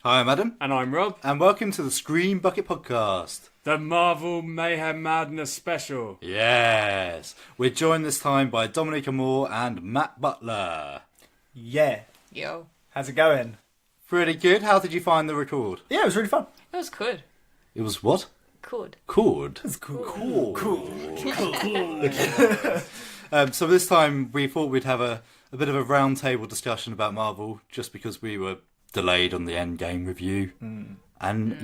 Hi, I'm Adam. And I'm Rob. And welcome to the Screen Bucket Podcast. The Marvel Mayhem Madness Special. Yes. We're joined this time by Dominique, Amor and Matt Butler. Yeah. Yo. How's it going? Pretty good. How did you find the record? Yeah, it was really fun. It was good. It was what? Good. Chord. It's cool. Cool. So this time we thought we'd have a bit of a roundtable discussion about Marvel, just because we were delayed on the Endgame review. And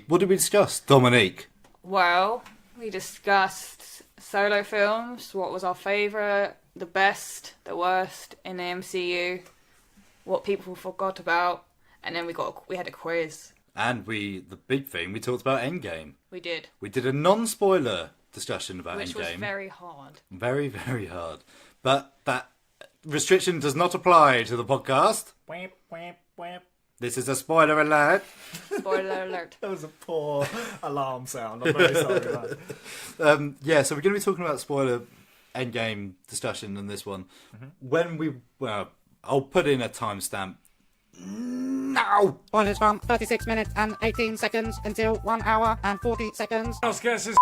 what did we discuss? Dominique. Well, we discussed solo films, what was our favourite, the best, the worst in the MCU, what people forgot about, and then we had a quiz. And the big thing, we talked about Endgame. We did. We did a non-spoiler discussion about Which Endgame. was very hard. Very, very hard. But that restriction does not apply to the podcast. Wamp, wamp, wamp. This is a spoiler alert. Spoiler alert. That was a poor alarm sound. I'm very sorry about it. So we're going to be talking about spoiler Endgame discussion in this one. I'll put in a timestamp. Now! Spoilers from 36 minutes and 18 seconds until 1 hour and 40 seconds. Else gets his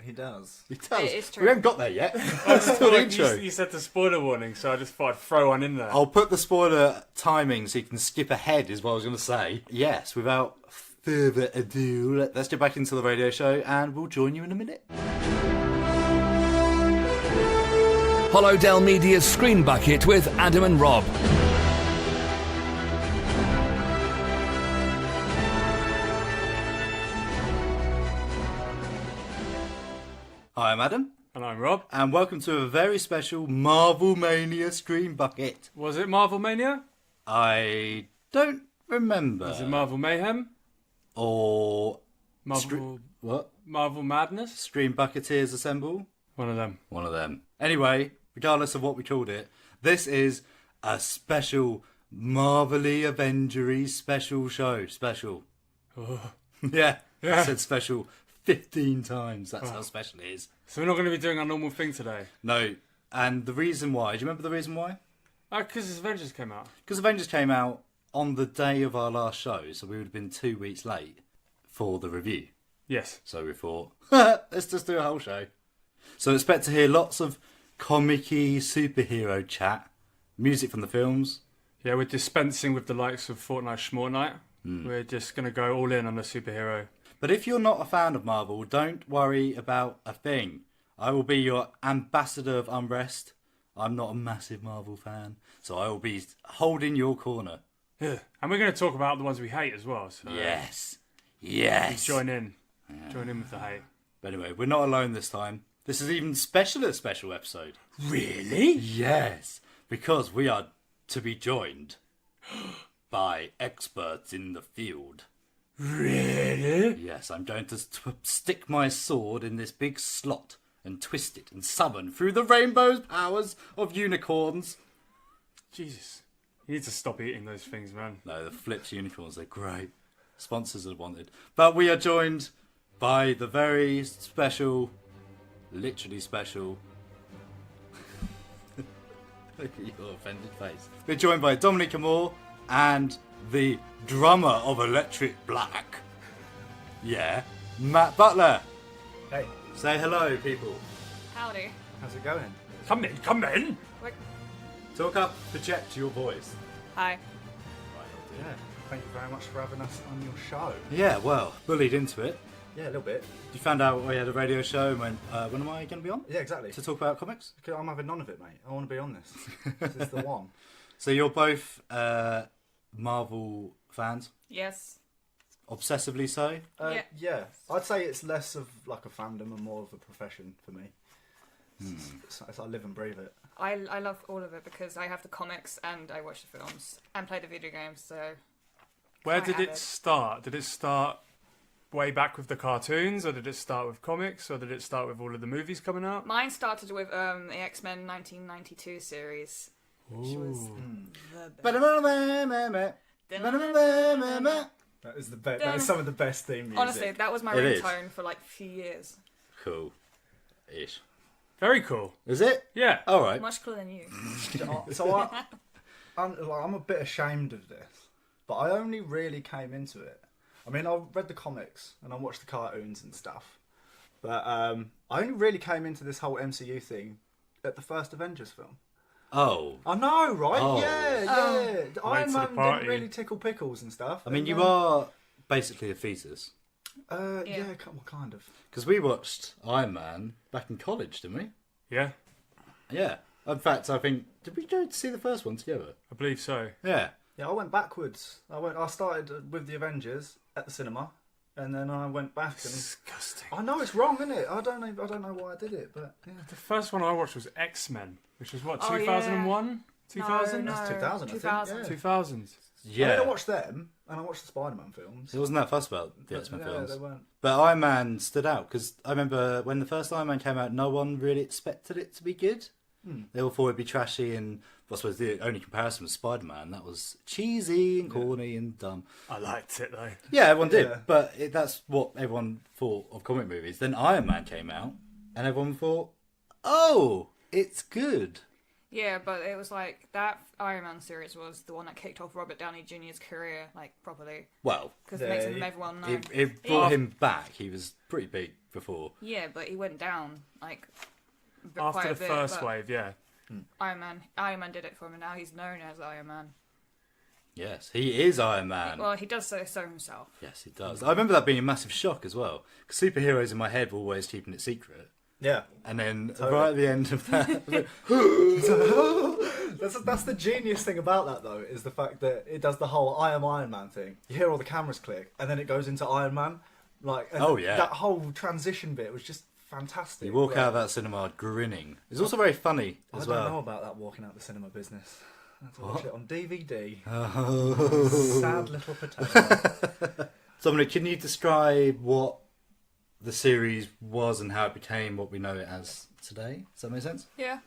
He does. It does. It is true. We haven't got there yet. I just thought you said the spoiler warning, so I just thought I'd throw one in there. I'll put the spoiler timing so you can skip ahead, is what I was going to say. Yes, without further ado, let's get back into the radio show and we'll join you in a minute. Hollow Dell Media's Screen Bucket with Adam and Rob. Hi, I'm Adam. And I'm Rob. And welcome to a very special Marvel Mania Screen Bucket. Was it Marvel Mania? I don't remember. Was it Marvel Mayhem? Or... Marvel... What? Marvel Madness? Screen Bucketeers Assemble? One of them. One of them. Anyway, regardless of what we called it, this is a special Marvel-y Avenger-y special show. Special. Oh. Yeah. Yeah. I said special 15 times. That's how special it is. So we're not going to be doing our normal thing today? No. And the reason why, do you remember the reason why? Because Avengers came out. Because Avengers came out on the day of our last show, so we would have been 2 weeks late for the review. Yes. So we thought, let's just do a whole show. So expect to hear lots of comic-y superhero chat, music from the films. Yeah, we're dispensing with the likes of Fortnightly. We're just going to go all in on the superhero. But if you're not a fan of Marvel, don't worry about a thing. I will be your ambassador of unrest. I'm not a massive Marvel fan, so I will be holding your corner. Yeah. And we're going to talk about the ones we hate as well. So Yes. Join in. Join in with the hate. But anyway, we're not alone this time. This is even a special episode. Really? Yes, because we are to be joined by experts in the field. Really? Yes, I'm going to stick my sword in this big slot and twist it and summon through the rainbow's powers of unicorns. Jesus. You need to stop eating those things, man. No, the flips unicorns, they're great. Sponsors are wanted. But we are joined by the very special, literally special... Look at your offended face. We're joined by Dominique Amor and the drummer of Electric Black. Yeah, Matt Butler. Hey, Say hello, people. Howdy. how's it going? Come in. Talk up, project your voice. Hi. Yeah, thank you very much for having us on your show. Yeah, well, bullied into it. Yeah, a little bit. You found out we had a radio show and went, when am I going to be on? Yeah, exactly. To talk about comics? I'm having none of it, mate. I want to be on this. This is the one. So you're both Marvel fans? Yes. Obsessively so? Yeah, I'd say it's less of like a fandom and more of a profession for me. It's I live and breathe it. I love all of it because I have the comics and I watch the films and play the video games, so... Where I did have it start? Did it start way back with the cartoons, or did it start with comics, or did it start with all of the movies coming out? Mine started with the X-Men 1992 series, which was the best. That is the best. That is some of the best theme music. Honestly, that was my It is. ringtone for like a few years. Cool. Ish. Very cool. Is it? Yeah. All right. Much cooler than you. So I'm a bit ashamed of this but I only really came into it. I mean, I read the comics and I watched the cartoons and stuff, but I only really came into this whole MCU thing at the first Avengers film. Oh. I know, right? Oh. Yeah. Iron to the Man party. didn't really tickle pickles and stuff. I mean, and, you are basically a fetus. Yeah, kind of. Because we watched Iron Man back in college, didn't we? Yeah, Yeah. In fact, I think... Did we go to see the first one together? I believe so. Yeah. Yeah, I went backwards. I started with the Avengers at the cinema, and then I went back and... Disgusting. I know it's wrong, isn't it? I don't know why I did it, but yeah. The first one I watched was X-Men, which was what, Oh, 2001? 2000? No, That's 2000, I think, 2000. yeah. 2000. Yeah. I mean, I watched them, and I watched the Spider-Man films. It wasn't that fussed about the X-Men Yeah, films. they weren't. But Iron Man stood out, because I remember when the first Iron Man came out, no one really expected it to be good. They all thought it'd be trashy, and I suppose the only comparison was Spider-Man. That was cheesy and corny and dumb. I liked it though. Yeah, everyone did, Yeah. but that's what everyone thought of comic movies. Then Iron Man came out, and everyone thought, oh, it's good. Yeah, but it was like that Iron Man series was the one that kicked off Robert Downey Jr.'s career, like, properly. Well, Because Yeah, it makes him he- everyone know. it brought him back. He was pretty big before. Yeah, but he went down, like, quite After a the bit, first but wave, yeah. Iron Man did it for him, and now he's known as Iron Man. Yes, he is Iron Man. Well, he does say so himself. Yes, he does. I remember that being a massive shock as well, because superheroes in my head were always keeping it secret. Yeah. And then Totally. right at the end of that, That's the genius thing about that, though, is the fact that it does the whole I am Iron Man thing. You hear all the cameras click, and then it goes into Iron Man. Like, and Oh, yeah. that whole transition bit was just fantastic. you walk Like, out of that cinema grinning. It's also very funny I as don't know well. about that walking out the cinema business. I had to watch it on DVD. Oh. Sad little potato. Dominic, can you describe what the series was and how it became what we know it as today? Does that make sense? Yeah.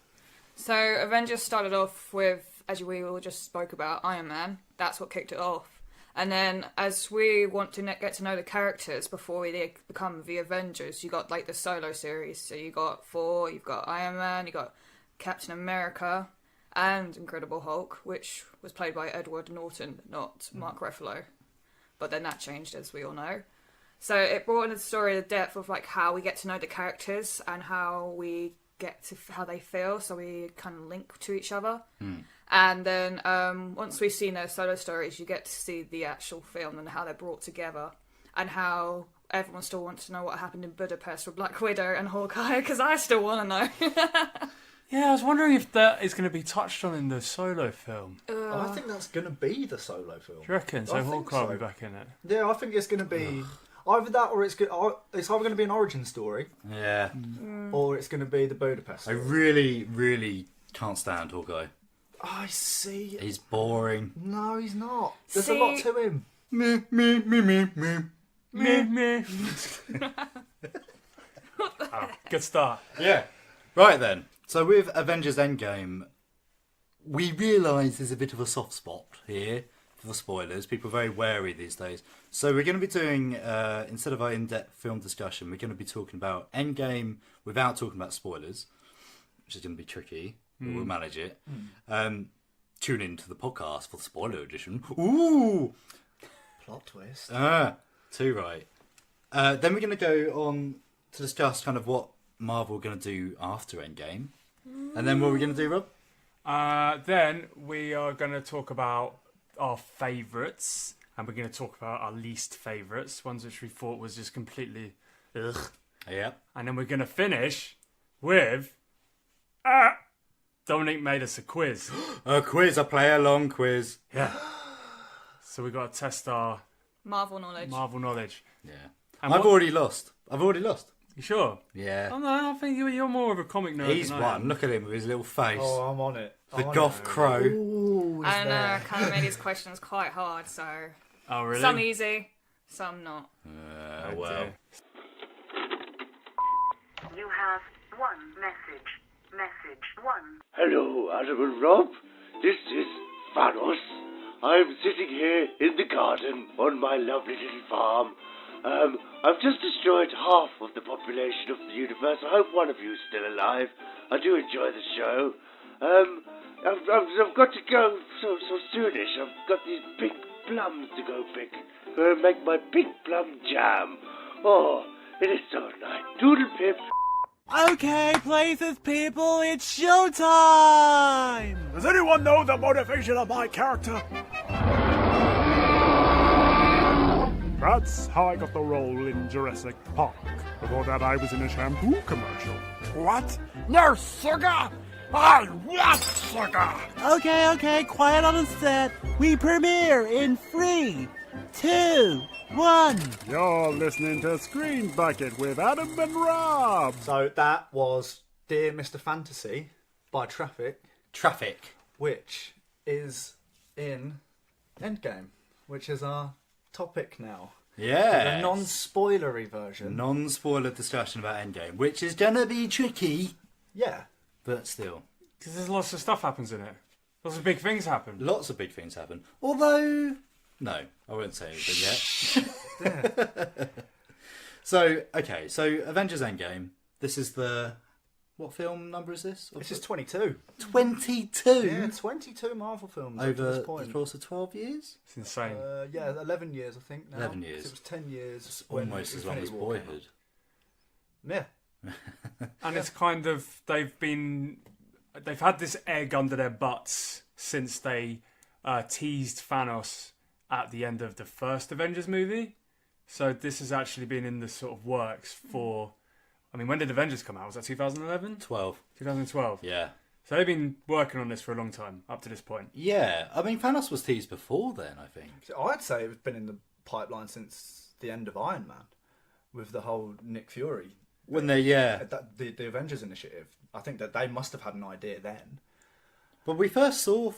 So Avengers started off with, as we all just spoke about, Iron Man. That's what kicked it off. And then as we want to get to know the characters before they become the Avengers, you got like the solo series. So you got Thor, you've got Iron Man, you got Captain America, and Incredible Hulk, which was played by Edward Norton, not Mark Ruffalo. But then that changed, as we all know. So it brought in the story the depth of like how we get to know the characters and how we get to how they feel, so we kind of link to each other. And then once we've seen their solo stories, you get to see the actual film and how they're brought together, and how everyone still wants to know what happened in Budapest with Black Widow and Hawkeye, because I still want to know. Yeah, I was wondering if that is going to be touched on in the solo film. I think that's going to be the solo film. Do you reckon? So I think Hawkeye will so. be back in it. Yeah, I think it's going to be either that or it's either going to be an origin story Yeah. or it's going to be the Budapest I story. really, really can't stand Hawkeye. I see. He's boring. No, he's not. There's a See- lot to him. Me, me, me, me, me. Meh, meh. Oh, good start. Yeah. Right then. So with Avengers Endgame, we realise there's a bit of a soft spot here for the spoilers. People are very wary these days. So we're going to be doing, instead of our in-depth film discussion, we're going to be talking about Endgame without talking about spoilers, which is going to be tricky, but we'll manage it. Tune in to the podcast for the spoiler edition. Ooh! Plot twist. Too right. Then we're going to go on to discuss kind of what Marvel are going to do after Endgame. And then what are we going to do, Rob? Then we are going to talk about our favourites, and we're going to talk about our least favourites, ones which we thought was just completely ugh. Yeah. And then we're going to finish with Dominique made us a quiz. A quiz, a play-along quiz. Yeah. So we got to test our Marvel knowledge. Marvel knowledge. Yeah. And I've what- already lost. You sure? Yeah. Oh, no, I think you're more of a comic nerd. He's than I won. am. Look at him with his little face. Oh, I'm on it. the goth crow. Ooh, I know, kind of made his questions quite hard, so Oh, really? some easy, some not. Oh, Well. dear. You have one message. Message 1. Hello, Adam and Rob. This is Thanos. I'm sitting here in the garden on my lovely little farm. I've just destroyed half of the population of the universe. I hope one of you is still alive. I do enjoy the show. I've got to go so soonish. I've got these big plums to go pick. Gonna make my big plum jam. Oh, it is so nice. Doodle pip. Okay, places, people, it's showtime! Does anyone know the motivation of my character? That's how I got the role in Jurassic Park. Before that, I was in a shampoo commercial. What? No sugar! I want sugar! Okay, quiet on the set. We premiere in 3, 2, 1. You're listening to Screen Bucket with Adam and Rob. So that was Dear Mr. Fantasy by Traffic. which is in Endgame, which is our topic now. Yeah. The non-spoilery version. Non-spoiler discussion about Endgame, which is gonna be tricky, Yeah. but still. Because there's lots of stuff happens in it. Lots of big things happen. Lots of big things happen. Although, no, I won't say anything yet. So Avengers Endgame. This is the... What film number is this? This is 22. 22? Yeah, 22 Marvel films up to Over this point. the course of 12 years? It's insane. 11 years, I think, now. 11 years. It was 10 years. It's when almost as long as Infinity War came Boyhood. out. Yeah. And it's kind of they've had this egg under their butts since they teased Thanos at the end of the first Avengers movie. So this has actually been in the sort of works for... I mean, when did Avengers come out? Was that 2011? 2012. Yeah. So they've been working on this for a long time, up to this point. Yeah. I mean, Thanos was teased before then, I think. I'd say it's been in the pipeline since the end of Iron Man, with the whole Nick Fury. When they, The Avengers Initiative. I think that they must have had an idea then. But we first saw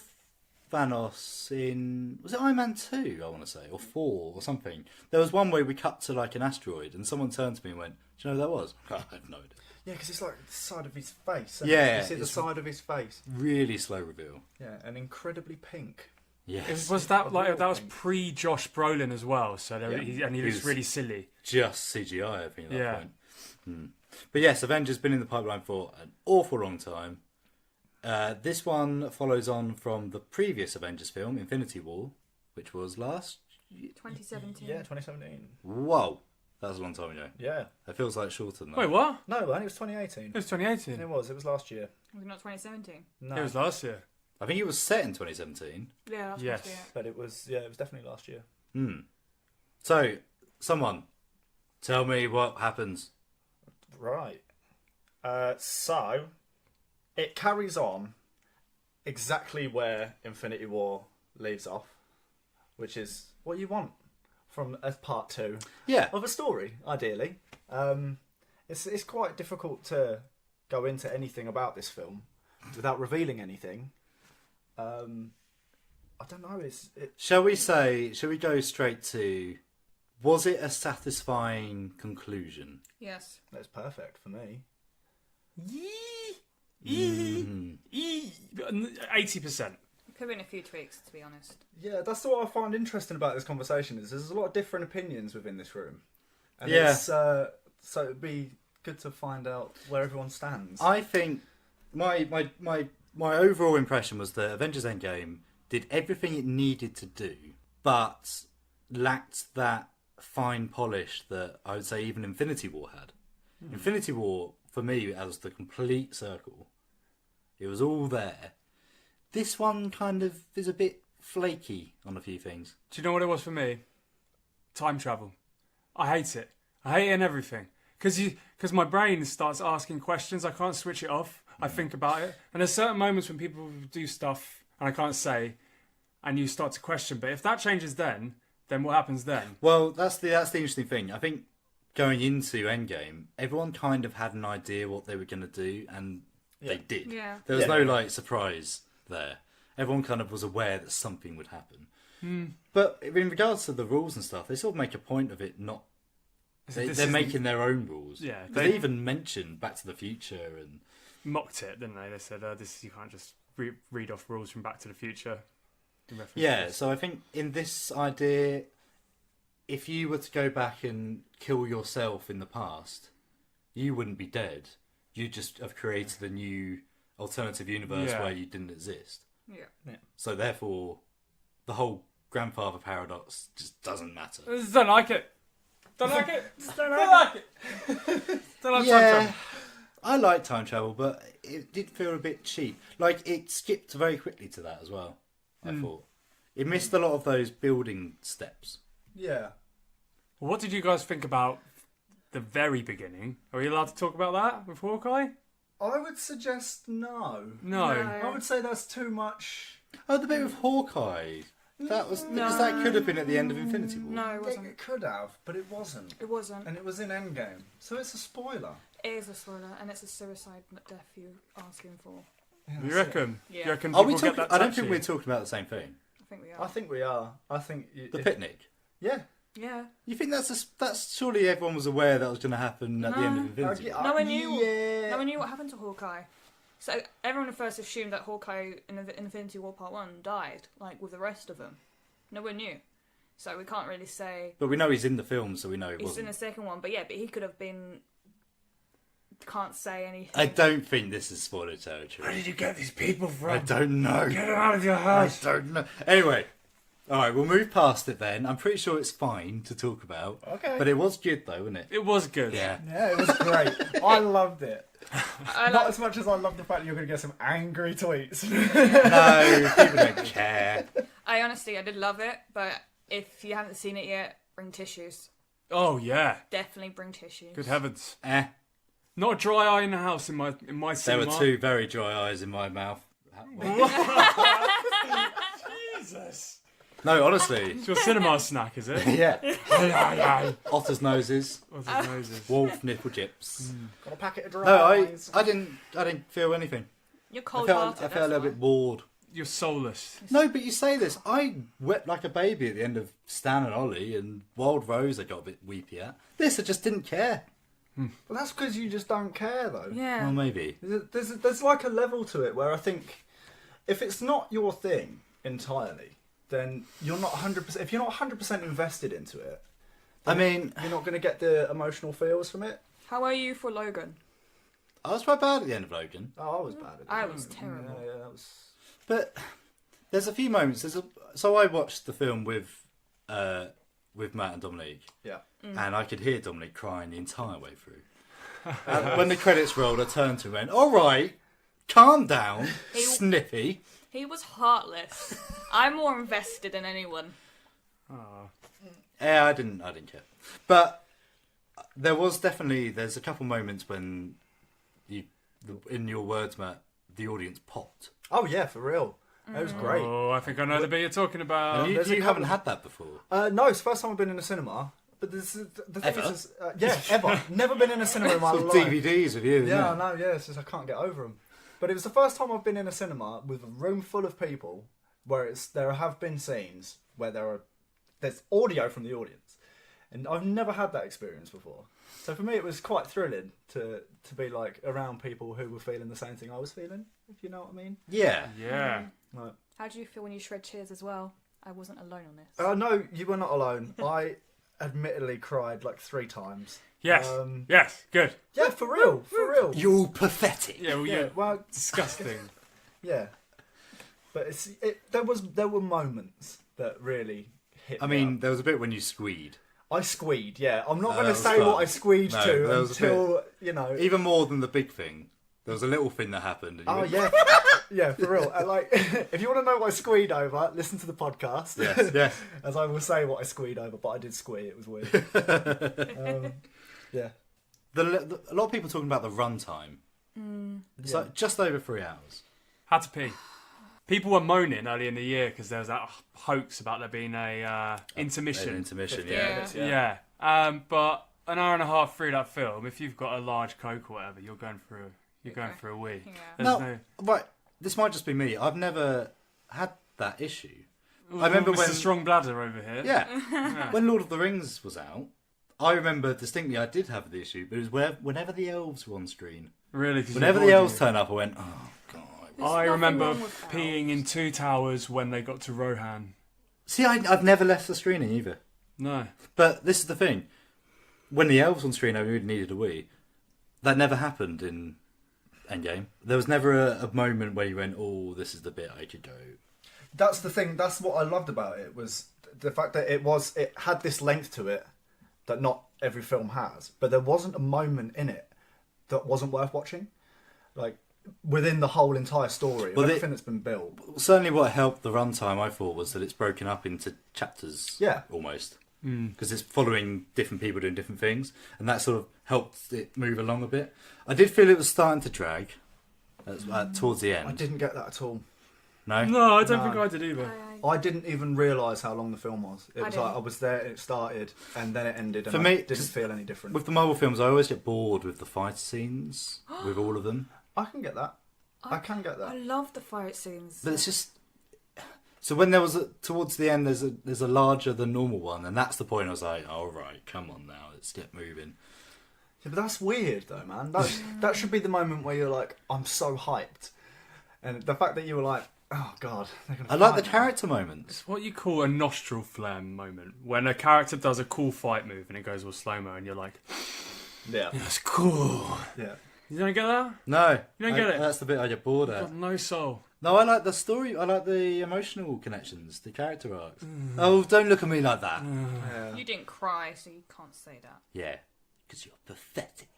Thanos in... Was it Iron Man 2, I want to say? Or 4, or something. There was one where we cut to, like, an asteroid, and someone turned to me and went, do you know who that was? I have no idea. Yeah, because it's like the side of his face. Yeah. You see the side of his face. Really slow reveal. Yeah, and incredibly pink. Yes. Was that like that was pre Josh Brolin as well? So Yeah. he looks really silly. Just CGI, I think, at that point. But yes, Avengers been in the pipeline for an awful long time. This one follows on from the previous Avengers film, Infinity War, which was last... 2017. Yeah, 2017. Whoa. That was a long time ago. Yeah. It feels like shorter than that. Wait, what? No, I think it was 2018. It was 2018. It was last year. Was it not 2017? No. It was last year. I think it was set in 2017. Yeah, that's Yes. supposed to be But it was definitely last year. So, someone, tell me what happens. Right. So, it carries on exactly where Infinity War leaves off, which is what you want from a part 2 of a story, ideally. It's quite difficult to go into anything about this film without revealing anything. I don't know. Shall we go straight to, was it a satisfying conclusion? Yes. That's perfect for me. 80%. Could have been a few tweaks, to be honest. Yeah, that's what I find interesting about this conversation is there's a lot of different opinions within this room. And Yeah. it's, so it'd be good to find out where everyone stands. I think my overall impression was that Avengers Endgame did everything it needed to do, but lacked that fine polish that I would say even Infinity War had. Infinity War, for me, as the complete circle. It was all there. This one kind of is a bit flaky on a few things. Do you know what it was for me? Time travel. I hate it. I hate it in everything. Because my brain starts asking questions. I can't switch it off. I think about it. And there's certain moments when people do stuff and I can't say, and you start to question. But if that changes then what happens then? Well, that's the interesting thing. I think going into Endgame, everyone kind of had an idea what they were going to do, and they did. Yeah. There was no surprise there. Everyone kind of was aware that something would happen. But in regards to the rules and stuff, they sort of make a point of it not. They're making their own rules. Yeah, they even mentioned Back to the Future and mocked it, didn't they? They said, "This you can't just read off rules from Back to the Future." Yeah, so I think in this idea, if you were to go back and kill yourself in the past, you wouldn't be dead. You just have created a new alternative universe where you didn't exist. Yeah. So therefore, the whole grandfather paradox just doesn't matter. I just don't like it. Don't like it. Just don't like it. Don't like time travel. I like time travel, but it did feel a bit cheap. Like, it skipped very quickly to that as well, I thought. It missed a lot of those building steps. Yeah. What did you guys think about the very beginning? Are we allowed to talk about that with Hawkeye? I would suggest no. No. I would say that's too much. Oh, the bit with Hawkeye. That was because that could have been at the end of Infinity War. No, it wasn't. It could have, but it wasn't. It wasn't. And it was in Endgame, so it's a spoiler. It is a spoiler, and it's a suicide death you're asking for. You reckon? Yeah. You reckon Are we people get talking? that I don't touchy? think we're talking about the same thing. I think we are. I think we are. I think The picnic. Yeah. Yeah. You think that's surely everyone was aware that was going to happen at the end of Infinity War? No one knew. Yeah. No one knew what happened to Hawkeye. So everyone at first assumed that Hawkeye in Infinity War Part 1 died, like with the rest of them. No one knew. So we can't really say... But we know he's in the film, so we know it He's wasn't. in the second one, but yeah, but he could have been... Can't say anything. I don't think this is spoiler territory. Where did you get these people from? I don't know. Get them out of your house. I don't know. Anyway, alright, we'll move past it then. I'm pretty sure it's fine to talk about. Okay. But it was good though, wasn't it? It was good. Yeah. Yeah, it was great. I loved it. I Not as much as I love the fact that you're going to get some angry tweets. No, people don't care. I honestly, I did love it, but if you haven't seen it yet, bring tissues. Oh yeah. Definitely bring tissues. Good heavens. Not a dry eye in the house in my There cinema. were two very dry eyes in my mouth. Jesus. No, honestly. It's your cinema snack, is it? Yeah. Otter's noses. Otter's noses. Wolf nipple chips. Got a packet of dry No, eyes. I didn't feel anything. You're I cold-hearted. felt a little bit bored. You're soulless. No, but you say this. I wept like a baby at the end of Stan and Ollie, and Wild Rose I got a bit weepy at. This, I just didn't care. Well, that's because you just don't care, though. Yeah. Well, maybe. There's like a level to it where I think if it's not your thing entirely, then you're not 100%. If you're not 100% invested into it, I mean, you're not going to get the emotional feels from it. How are you for Logan? I was quite bad at the end of Logan. Oh, I was bad at it. I was terrible. Yeah, that was. But there's a few moments. So I watched the film with Matt and Dominique. Yeah. And I could hear Dominique crying the entire way through. And when the credits rolled, I turned to him and went, "All right, calm down, Snippy." He was heartless. I'm more invested than anyone. Yeah, I didn't care. But there's a couple moments when in your words, Matt, the audience popped. Oh yeah, for real. It was great. Oh, I think I know the bit you're talking about. And you haven't had that before. No, it's the first time I've been in a cinema. But the thing Ever? is, ever. Never been in a cinema in my Sort of life. DVDs with you. Yeah, I know. Yeah, it's just I can't get over them. But it was the first time I've been in a cinema with a room full of people where there have been scenes where there's audio from the audience, and I've never had that experience before. So for me, it was quite thrilling to be like around people who were feeling the same thing I was feeling. If you know what I mean. Yeah. Yeah. Like, How do you feel when you shred tears as well? I wasn't alone on this. no, you were not alone. I admittedly cried like 3 times. Yes. Yes. Good. Yeah, for real. You're pathetic. Yeah. Well, Yeah, you're well, disgusting. yeah. But there were moments that really hit. I me mean, up. there was a bit when you squeed. I squeed. Yeah, I'm not going that to was say fun. what I squeed No, to there was a until you know. Even more than the big thing. There was a little thing that happened. And you Oh went, yeah, yeah, for real. And, like, if you want to know what I squeed over, listen to the podcast. Yes. As I will say what I squeed over, but I did squee. It was weird. Yeah. A lot of people talking about the runtime. It's like just over 3 hours. Had to pee. People were moaning early in the year because there was that hoax about there being a intermission. An intermission, Yeah. But an hour and a half through that film, if you've got a large Coke or whatever, you're going through a wee. Yeah. Right, this might just be me. I've never had that issue. Ooh, I remember Mr. when Strong Bladder over here. Yeah. When Lord of the Rings was out, I remember distinctly I did have the issue, but it was whenever the elves were on screen. Really? 'Cause Whenever you the elves avoided turned up, I went, oh god. I remember peeing in 2 Towers when they got to Rohan. See, I've never left the screening either. No. But this is the thing. When the elves on screen, I really needed a wee. That never happened in Endgame. There was never a moment where you went, oh, this is the bit I could go. That's the thing. That's what I loved about it, was the fact that it had this length to it that not every film has. But there wasn't a moment in it that wasn't worth watching. Like, within the whole entire story, everything that's been built. Certainly what helped the runtime, I thought, was that it's broken up into chapters. Yeah. Almost. Because it's following different people doing different things. And that sort of helped it move along a bit. I did feel it was starting to drag towards the end. I didn't get that at all. No? No, I don't think I did either. I didn't even realise how long the film was. It was like I was there, it started, and then it ended, and For me, I didn't feel any different. With the Marvel films, I always get bored with the fight scenes, with all of them. I can get that. I can get that. I love the fight scenes. But it's just... So when there was towards the end, there's a larger than normal one, and that's the point. I was like, "All right, come on now, let's get moving." Yeah, but that's weird though, man. That should be the moment where you're like, "I'm so hyped," and the fact that you were like, "Oh god," I like the character moments. It's what you call a nostril flare moment, when a character does a cool fight move and it goes all slow mo, and you're like, "Yeah, that's cool." Yeah. You don't get that? No, you don't get it. That's the bit I get bored at. Got no soul. No, I like the story. I like the emotional connections, the character arcs. Oh, don't look at me like that. Yeah. You didn't cry, so you can't say that. Yeah, because you're pathetic.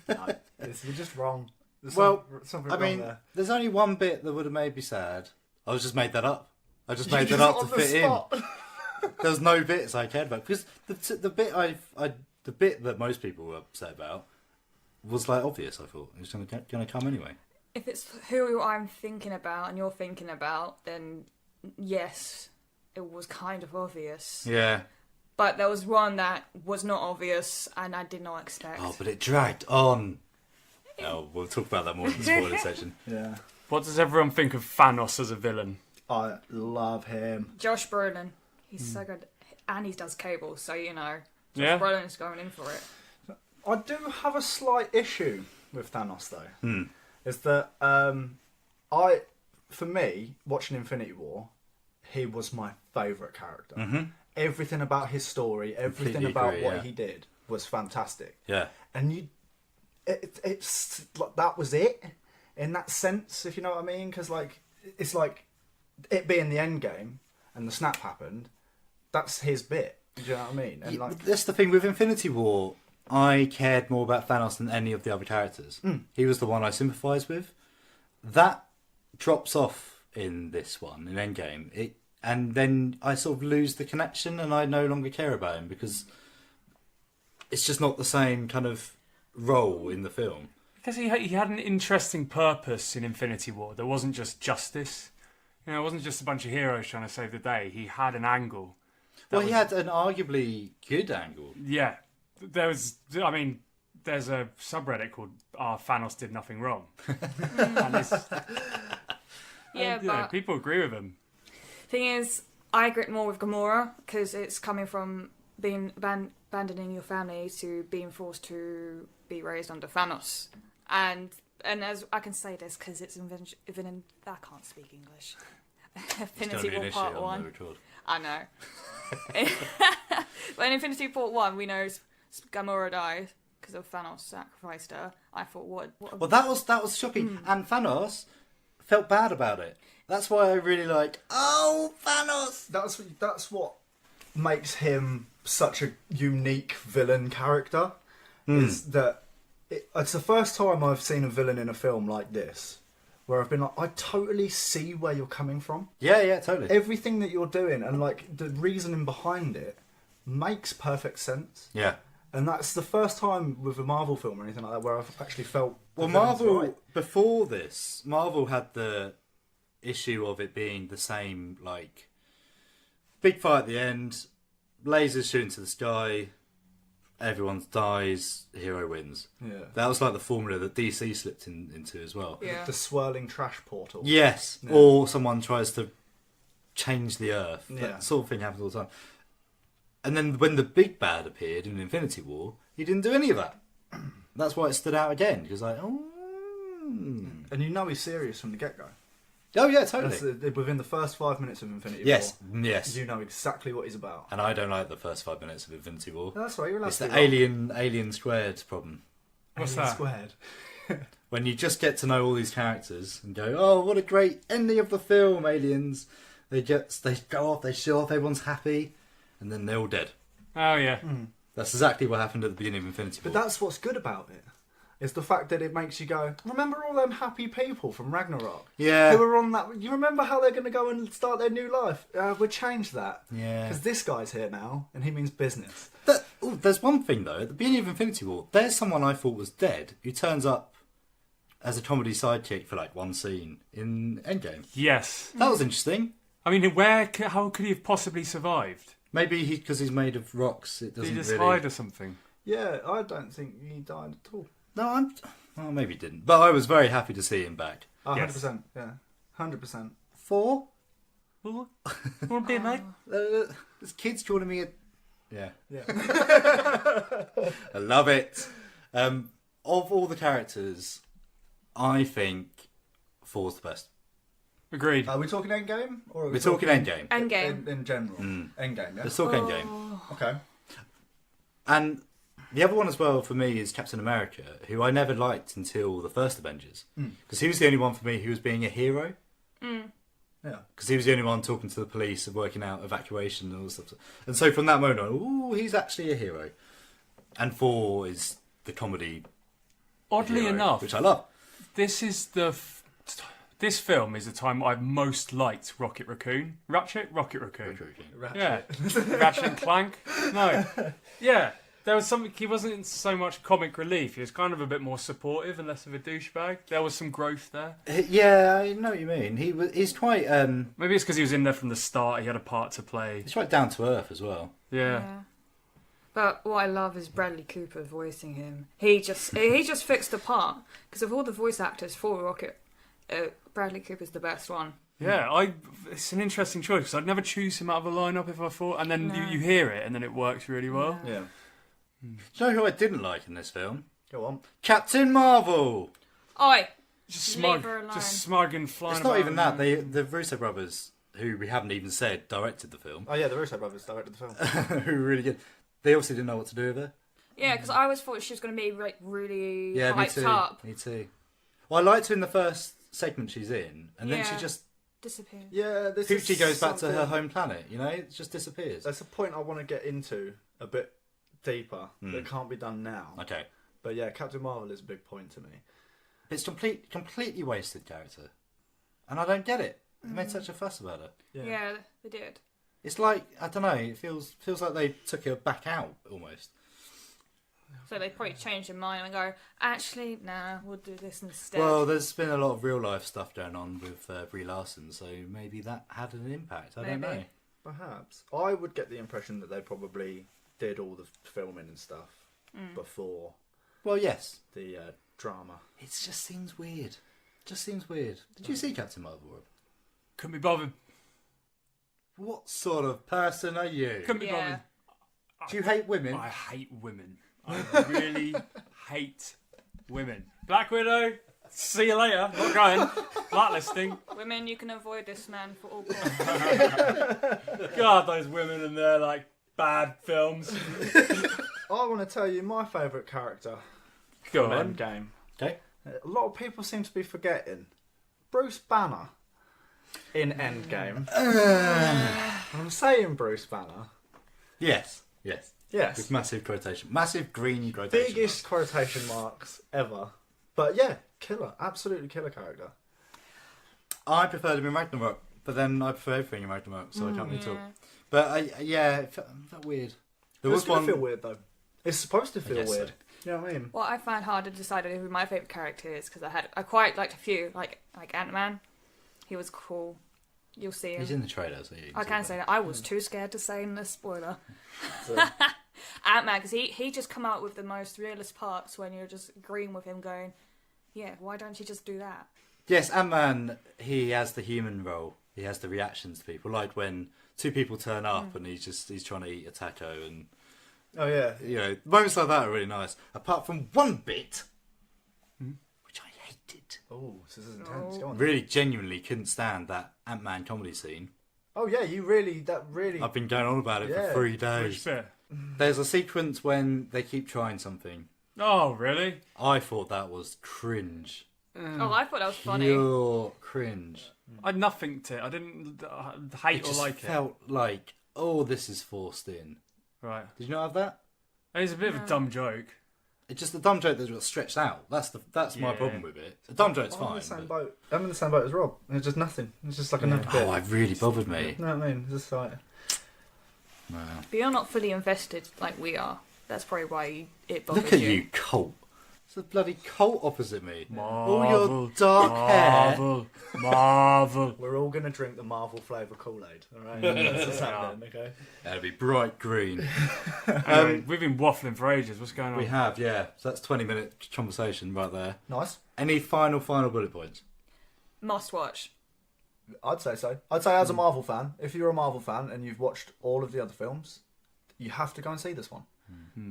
No, you're just wrong. There's something I wrong mean, there. there's only one bit that would have made me sad. I just made that up. I just made that up to fit in. There's no bits I cared about, because the bit that most people were upset about was like obvious. I thought it was going to come anyway. If it's who I'm thinking about and you're thinking about, then yes, it was kind of obvious. Yeah. But there was one that was not obvious and I did not expect. Oh, but it dragged on. Oh, we'll talk about that more in the spoiler section. Yeah. What does everyone think of Thanos as a villain? I love him. Josh Brolin, he's so good, and he does Cable, so you know, Josh Yeah. Brolin's going in for it. I do have a slight issue with Thanos though. Is that for me, watching Infinity War, he was my favourite character. Everything about his story, everything Completely about agree, what yeah. he did was fantastic. Yeah. And it's like that was it in that sense, if you know what I mean. Because like it's like it being the Endgame and the snap happened. That's his bit. Do you know what I mean? And like that's the thing with Infinity War. I cared more about Thanos than any of the other characters. He was the one I sympathised with. That drops off in this one, in Endgame. And then I sort of lose the connection and I no longer care about him because it's just not the same kind of role in the film. Because he had an interesting purpose in Infinity War. There wasn't just justice. You know, it wasn't just a bunch of heroes trying to save the day. He had an angle. He had an arguably good angle. Yeah. There's a subreddit called Thanos Did Nothing Wrong. And But people agree with him. Thing is, I agree more with Gamora because it's coming from being abandoning your family to being forced to be raised under Thanos. And as I can say this because it's I can't speak English. Infinity War Part 1. I know. But in Infinity War Part 1, we know Gamora died because of Thanos sacrificed her. I thought, what Well, that was shocking, and Thanos felt bad about it. That's why I really like. Oh, Thanos! that's what makes him such a unique villain character. Is that it's the first time I've seen a villain in a film like this, where I've been like, I totally see where you're coming from. Yeah, totally. Everything that you're doing and like the reasoning behind it makes perfect sense. Yeah. And that's the first time with a Marvel film or anything like that where I've actually felt... Well, Marvel, before this, Marvel had the issue of it being the same, like, big fight at the end, lasers shoot into the sky, everyone dies, hero wins. Yeah. That was like the formula that DC slipped into as well. Yeah. The swirling trash portal. Yes, Yeah. or someone tries to change the Earth. Yeah. That sort of thing happens all the time. And then when the big bad appeared in Infinity War, he didn't do any of that. That's why it stood out again. Because And you know he's serious from the get-go. Oh, yeah, totally. Within the first 5 minutes of Infinity Yes. you know exactly what he's about. And I don't like the first 5 minutes of Infinity War. That's right, you're allowed It's to the be wrong. alien squared problem. What's Alien that? Squared. When you just get to know all these characters and go, oh, what a great ending of the film, aliens. They go off, they show off, everyone's happy, and then they're all dead. Oh, yeah. That's exactly what happened at the beginning of Infinity War. But that's what's good about it. It's the fact that it makes you go, remember all them happy people from Ragnarok? Yeah. Who were on that... You remember how they're going to go and start their new life? We'll change that. Yeah. Because this guy's here now, and he means business. There's one thing, though. At the beginning of Infinity War, there's someone I thought was dead who turns up as a comedy sidekick for, like, one scene in Endgame. Yes. That was interesting. I mean, how could he have possibly survived? Maybe because he's made of rocks, it doesn't Did he just really... hide or something? Yeah, I don't think he died at all. No, well, maybe he didn't. But I was very happy to see him back. 100%, yeah. 100%. 4? What a bit, mate. There's kids joining me. Yeah. Yeah. I love it. Of all the characters, I think 4's the best. Agreed. Are we talking Endgame? Or are We're talking Endgame. Endgame. In general. Endgame, yeah? Let's talk Endgame. Okay. And the other one as well for me is Captain America, who I never liked until the first Avengers. Because he was the only one for me who was being a hero. Yeah. Because he was the only one talking to the police and working out evacuation and all this stuff. And so from that moment on, ooh, he's actually a hero. And 4 is the comedy. Oddly hero, enough, which I love. this film is the time I've most liked Rocket Raccoon. Rocket Raccoon. Yeah. Ratchet and Clank. No. Yeah. There was something. He wasn't so much comic relief. He was kind of a bit more supportive and less of a douchebag. There was some growth there. Yeah, I know what you mean. He's quite. Maybe it's because he was in there from the start. He had a part to play. He's quite down to earth as well. Yeah. But what I love is Bradley Cooper voicing him. He just fixed the part because of all the voice actors for Rocket, Bradley Cooper's the best one. Yeah, it's an interesting choice because I'd never choose him out of a lineup if I thought, and then you hear it and then it works really well. Yeah. Do you know who I didn't like in this film? Go on. Captain Marvel. Oi, just smug and flying. It's not about even that. The Russo brothers, who we haven't even said directed the film. Oh yeah, the Russo brothers directed the film. Who were really good. They obviously didn't know what to do with her. Yeah, because I always thought she was going to be like really Yeah, me hyped too. up. Me too. Well, I liked her in the first segment she's in, and then she just disappears. Yeah, this Poochie goes back to something- her home planet. You know, it just disappears. That's a point I want to get into a bit deeper. That can't be done now. Okay, But yeah, Captain Marvel is a big point to me. it's completely wasted character, and I don't get it. They made such a fuss about her. Yeah, they did. It's like, I don't know. It feels like they took her back out almost. So they probably changed their mind and go, actually, nah, we'll do this instead. Well, there's been a lot of real life stuff going on with Brie Larson, so maybe that had an impact. I don't know. Perhaps. I would get the impression that they probably did all the filming and stuff before. Well, yes. The drama. It just seems weird. Did you see Captain Marvel, Rob? Couldn't be bothered. What sort of person are you? Couldn't be bothered. Do you hate women? I hate women. I really hate women. Black Widow, see you later. Not going. Blacklisting. Women, you can avoid this man for all costs. God, those women and their like bad films. I want to tell you my favourite character. Go from on. Endgame. Okay. A lot of people seem to be forgetting Bruce Banner in Endgame. I'm saying Bruce Banner. Yes. Yes. With massive green quotation. Biggest quotation marks ever. But yeah, killer. Absolutely killer character. I preferred him in Ragnarok, but then I prefer everything in Ragnarok, so I can't really talk. But it felt weird. There was one. Feel weird though. It's supposed to feel guess so. weird. You know what I mean? What I found hard to decide who my favourite character is, because I quite liked a few, like Ant-Man. He was cool. You'll see him. He's in the trailer, so you I can say that. I was too scared to say in the spoiler. So, Ant-Man, because he just come out with the most realist parts when you're just agreeing with him going, yeah, why don't you just do that? Yes, Ant-Man, he has the human role. He has the reactions to people, like when two people turn up and he's trying to eat a taco, and oh yeah. you know, moments like that are really nice. Apart from one bit, which I hated. Oh, this is intense. Go on. Really, genuinely couldn't stand that Ant-Man comedy scene. Oh yeah, you really. I've been going on about it for 3 days. Which bit? There's a sequence when they keep trying something, Oh, really? I thought that was cringe. Oh, I thought that was funny. Pure cringe. I had nothing to it. I didn't hate It or just like felt like, oh, this is forced in. it. Right. Did you not have that? It's a bit of a dumb joke. It's just the dumb joke that got stretched out. That's my problem with it. The dumb joke's I'm fine. in the same but- boat. I'm in the same boat as Rob. It's just nothing. It's just like another bit. Oh, it really bothered me. You know what I mean? It's just like... Wow. But you're not fully invested like we are. That's probably why it bothers Look at you, cult. It's a bloody cult opposite me. All your dark hair. Marvel. We're all going to drink the Marvel flavour Kool-Aid, alright? That's what's happening, okay? That'll be bright green. Anyway, we've been waffling for ages. What's going on? We have, yeah. So that's 20-minute conversation right there. Nice. Any final bullet points? Must watch. I'd say so. I'd say as a Marvel fan, if you're a Marvel fan and you've watched all of the other films, you have to go and see this one.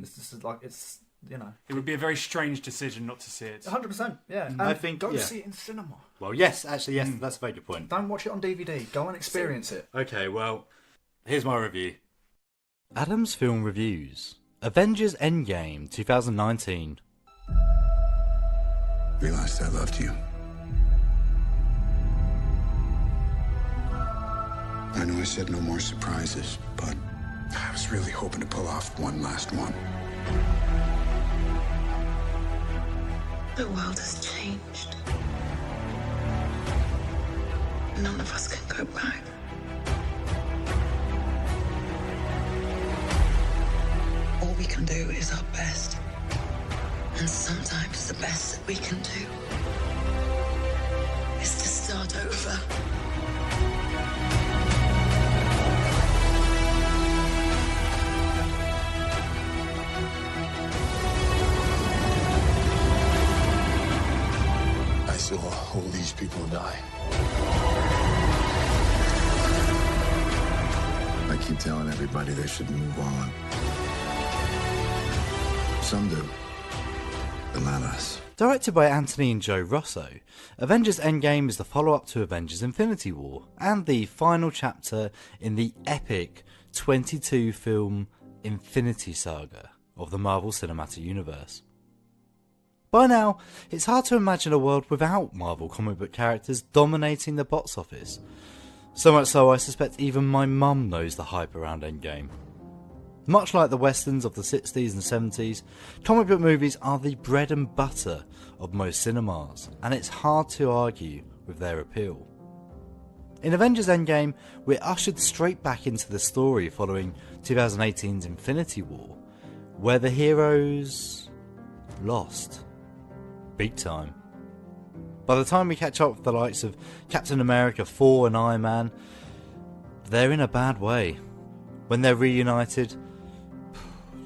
It's just like, it's, you know... It would be a very strange decision not to see it. 100%, yeah. And I think, go yeah. see it in cinema. Well, yes, actually, yes, that's a very good point. Don't watch it on DVD. Go and experience it. Okay, well, here's my review. Adam's Film Reviews. Avengers Endgame 2019. Realized I loved you. I know I said no more surprises, but I was really hoping to pull off one last one. The world has changed. None of us can go back. All we can do is our best. And sometimes the best that we can do is to start over. I saw all these people die. I keep telling everybody they should move on. Some do, but not us. Directed by Anthony and Joe Russo, Avengers Endgame is the follow-up to Avengers Infinity War and the final chapter in the epic 22-film Infinity Saga of the Marvel Cinematic Universe. By now, it's hard to imagine a world without Marvel comic book characters dominating the box office. So much so, I suspect even my mum knows the hype around Endgame. Much like the westerns of the 60s and 70s, comic book movies are the bread and butter of most cinemas, and it's hard to argue with their appeal. In Avengers Endgame, we're ushered straight back into the story following 2018's Infinity War, where the heroes lost. Big time. By the time we catch up with the likes of Captain America, Thor and Iron Man, they're in a bad way. When they're reunited,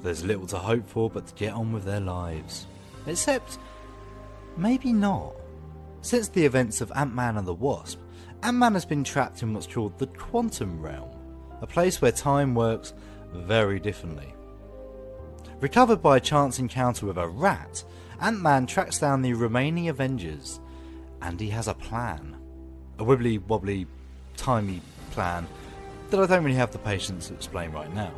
there's little to hope for but to get on with their lives. Except, maybe not. Since the events of Ant-Man and the Wasp, Ant-Man has been trapped in what's called the Quantum Realm, a place where time works very differently. Recovered by a chance encounter with a rat, Ant-Man tracks down the remaining Avengers, and he has a plan. A wibbly-wobbly, timey plan that I don't really have the patience to explain right now.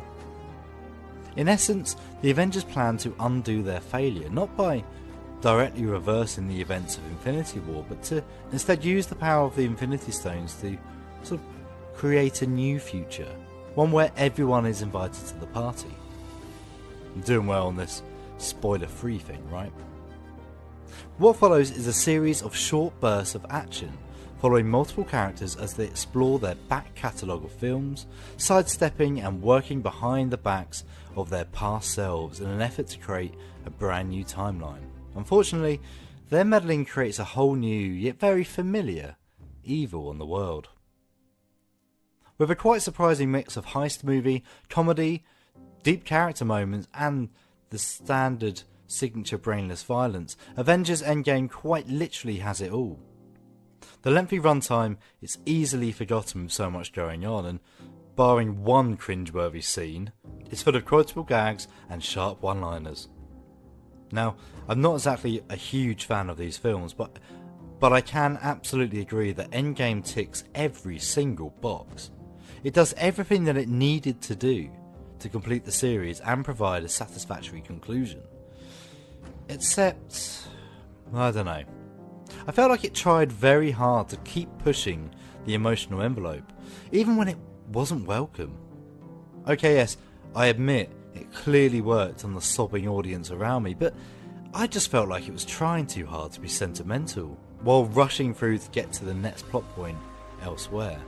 In essence, the Avengers plan to undo their failure, not by directly reversing the events of Infinity War, but to instead use the power of the Infinity Stones to sort of create a new future, one where everyone is invited to the party. I'm doing well on this spoiler-free thing, right? What follows is a series of short bursts of action, following multiple characters as they explore their back catalogue of films, sidestepping and working behind the backs of their past selves in an effort to create a brand new timeline. Unfortunately, their meddling creates a whole new, yet very familiar, evil on the world. With a quite surprising mix of heist movie, comedy, deep character moments, and the standard signature brainless violence, Avengers Endgame quite literally has it all. The lengthy runtime is easily forgotten with so much going on, and barring one cringeworthy scene, it's full of quotable gags and sharp one-liners. Now, I'm not exactly a huge fan of these films, but I can absolutely agree that Endgame ticks every single box. It does everything that it needed to do to complete the series and provide a satisfactory conclusion. Except, I don't know. I felt like it tried very hard to keep pushing the emotional envelope, even when it wasn't welcome. Okay, yes, I admit it clearly worked on the sobbing audience around me, but I just felt like it was trying too hard to be sentimental, while rushing through to get to the next plot point elsewhere.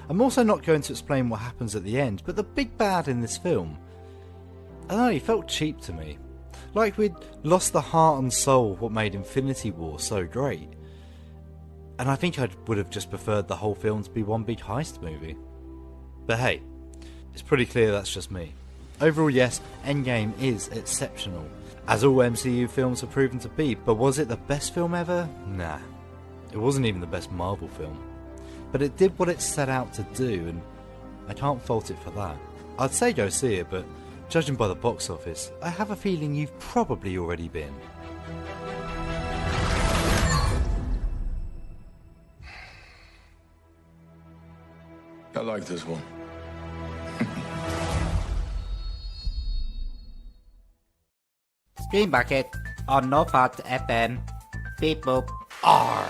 I'm also not going to explain what happens at the end, but the big bad in this film, I don't know, he felt cheap to me. Like we'd lost the heart and soul of what made Infinity War so great. And I think I would have just preferred the whole film to be one big heist movie. But hey, it's pretty clear that's just me. Overall, yes, Endgame is exceptional, as all MCU films have proven to be, but was it the best film ever? Nah. It wasn't even the best Marvel film. But it did what it set out to do, and I can't fault it for that. I'd say go see it, but judging by the box office, I have a feeling you've probably already been. I like this one. Screen Bucket on North Herts FM. Beep boop. Arr!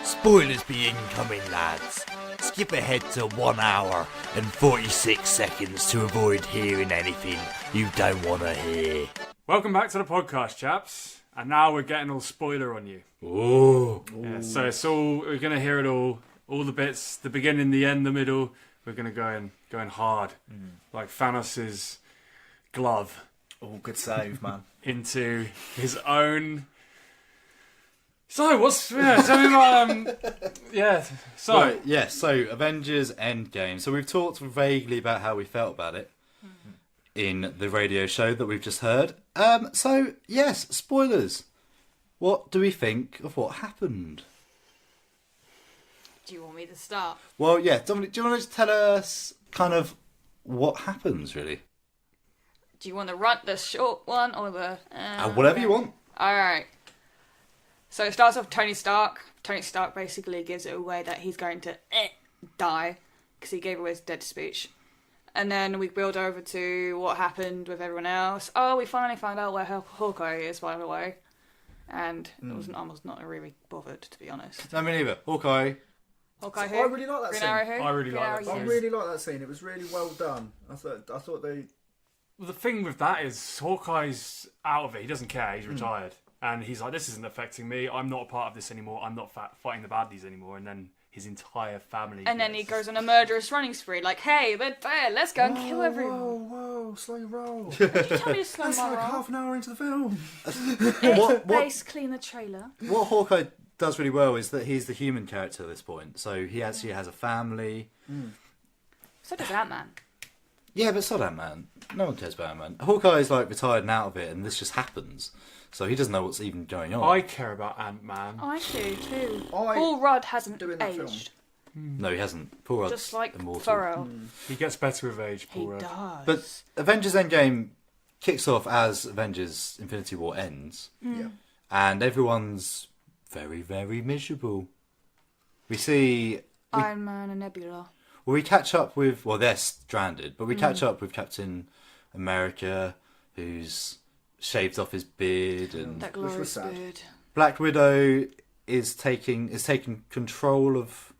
Spoilers be incoming, lads. Skip ahead to 1 hour and 46 seconds to avoid hearing anything you don't want to hear. Welcome back to the podcast, chaps. And now we're getting all spoiler on you. Ooh. Yeah, so it's all, we're going to hear it all the bits, the beginning, the end, the middle. We're going to go in hard, like Thanos' glove. Oh, good save, man. Into his own. So what's tell me about so Right, yeah, so Avengers Endgame. So we've talked vaguely about how we felt about it in the radio show that we've just heard. So yes, spoilers. What do we think of what happened? Do you want me to start? Well, yeah, Dominique, do you want to tell us kind of what happens, really? Do you want to run the short one or the... Whatever you want. Alright. So it starts off Tony Stark. Tony Stark basically gives it away that he's going to die because he gave away his dead speech. And then we build over to what happened with everyone else. Oh, we finally found out where Hawkeye is, by the way. And I was not really bothered, to be honest. No, me neither. Hawkeye Hawkeye I really like that Green scene. Arrow who? I really like that I scene. really like that scene. It was really well done. I thought they... Well, the thing with that is Hawkeye's out of it. He doesn't care. He's retired. And he's like, this isn't affecting me. I'm not a part of this anymore. I'm not fighting the baddies anymore. And then his entire family... And then he goes on a murderous running spree. Like, hey, they're there. Let's go and kill everyone. Whoa, slow your roll. Did you tell me to slow That's my like roll? half an hour into the film. It's basically in the trailer. What Hawkeye does really well is that he's the human character at this point. So he actually has a family. So does Ant-Man. Yeah, but so that man. No one cares about Ant-Man. Hawkeye's like retired and out of it, and this just happens. So he doesn't know what's even going on. I care about Ant-Man. I do too. Paul Rudd hasn't doing that film. aged. No, he hasn't. Paul Rudd's Just like immortal. Furrow. He gets better with age, Paul He Rudd. does. But Avengers Endgame kicks off as Avengers Infinity War ends. Yeah. And everyone's very, very miserable. We see... Iron Man and Nebula. Well, we catch up with... Well, they're stranded, but we catch up with Captain America, who's shaved off his beard, and That glorious beard. Black Widow is taking control of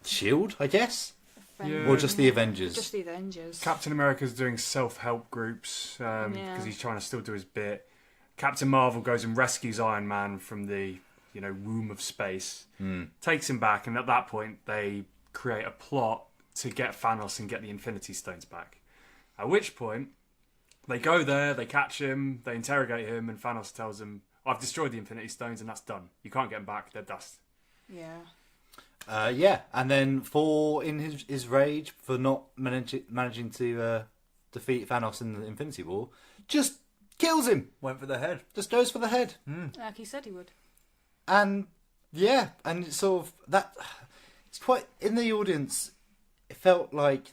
S.H.I.E.L.D., I guess? Yeah. Or just the Avengers? Just the Avengers. Captain America's doing self-help groups because he's trying to still do his bit. Captain Marvel goes and rescues Iron Man from the womb of space, takes him back, and at that point they create a plot to get Thanos and get the Infinity Stones back. At which point they go there, they catch him, they interrogate him, and Thanos tells them, "I've destroyed the Infinity Stones, and that's done. You can't get them back. They're dust." Yeah. Yeah, and then Thor, in his rage for not managing to defeat Thanos in the Infinity War, just kills him. Went for the head. Just goes for the head. Like he said he would. And yeah, and it's sort of that. It's quite in the audience. It felt like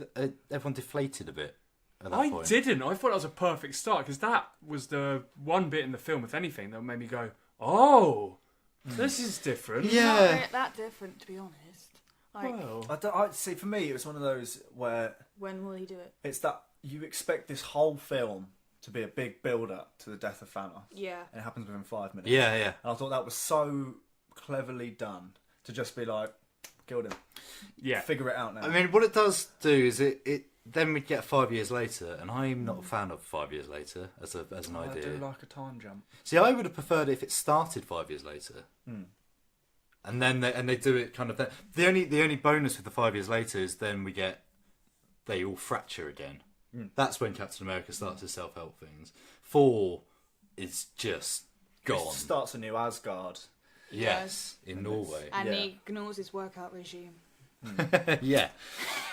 everyone deflated a bit at that point. Didn't. I thought that was a perfect start because that was the one bit in the film, if anything, that made me go, "Oh, this is different." Yeah, Not really that different, to be honest. Like, I see. For me, it was one of those where when will he do it? it's that you expect this whole film to be a big build-up to the death of Thanos. Yeah. And it happens within 5 minutes. Yeah, yeah. And I thought that was so cleverly done to just be like, killed him. Yeah. Figure it out now. I mean, what it does do is it then we get 5 years later, and I'm not a fan of 5 years later as an idea. I do like a time jump. See, I would have preferred if it started 5 years later, and then they do it kind of. The only bonus with the 5 years later is then they all fracture again. That's when Captain America starts his self-help things. 4 is just gone. It starts a new Asgard. Yes, in Norway. And he ignores his workout regime. Yeah.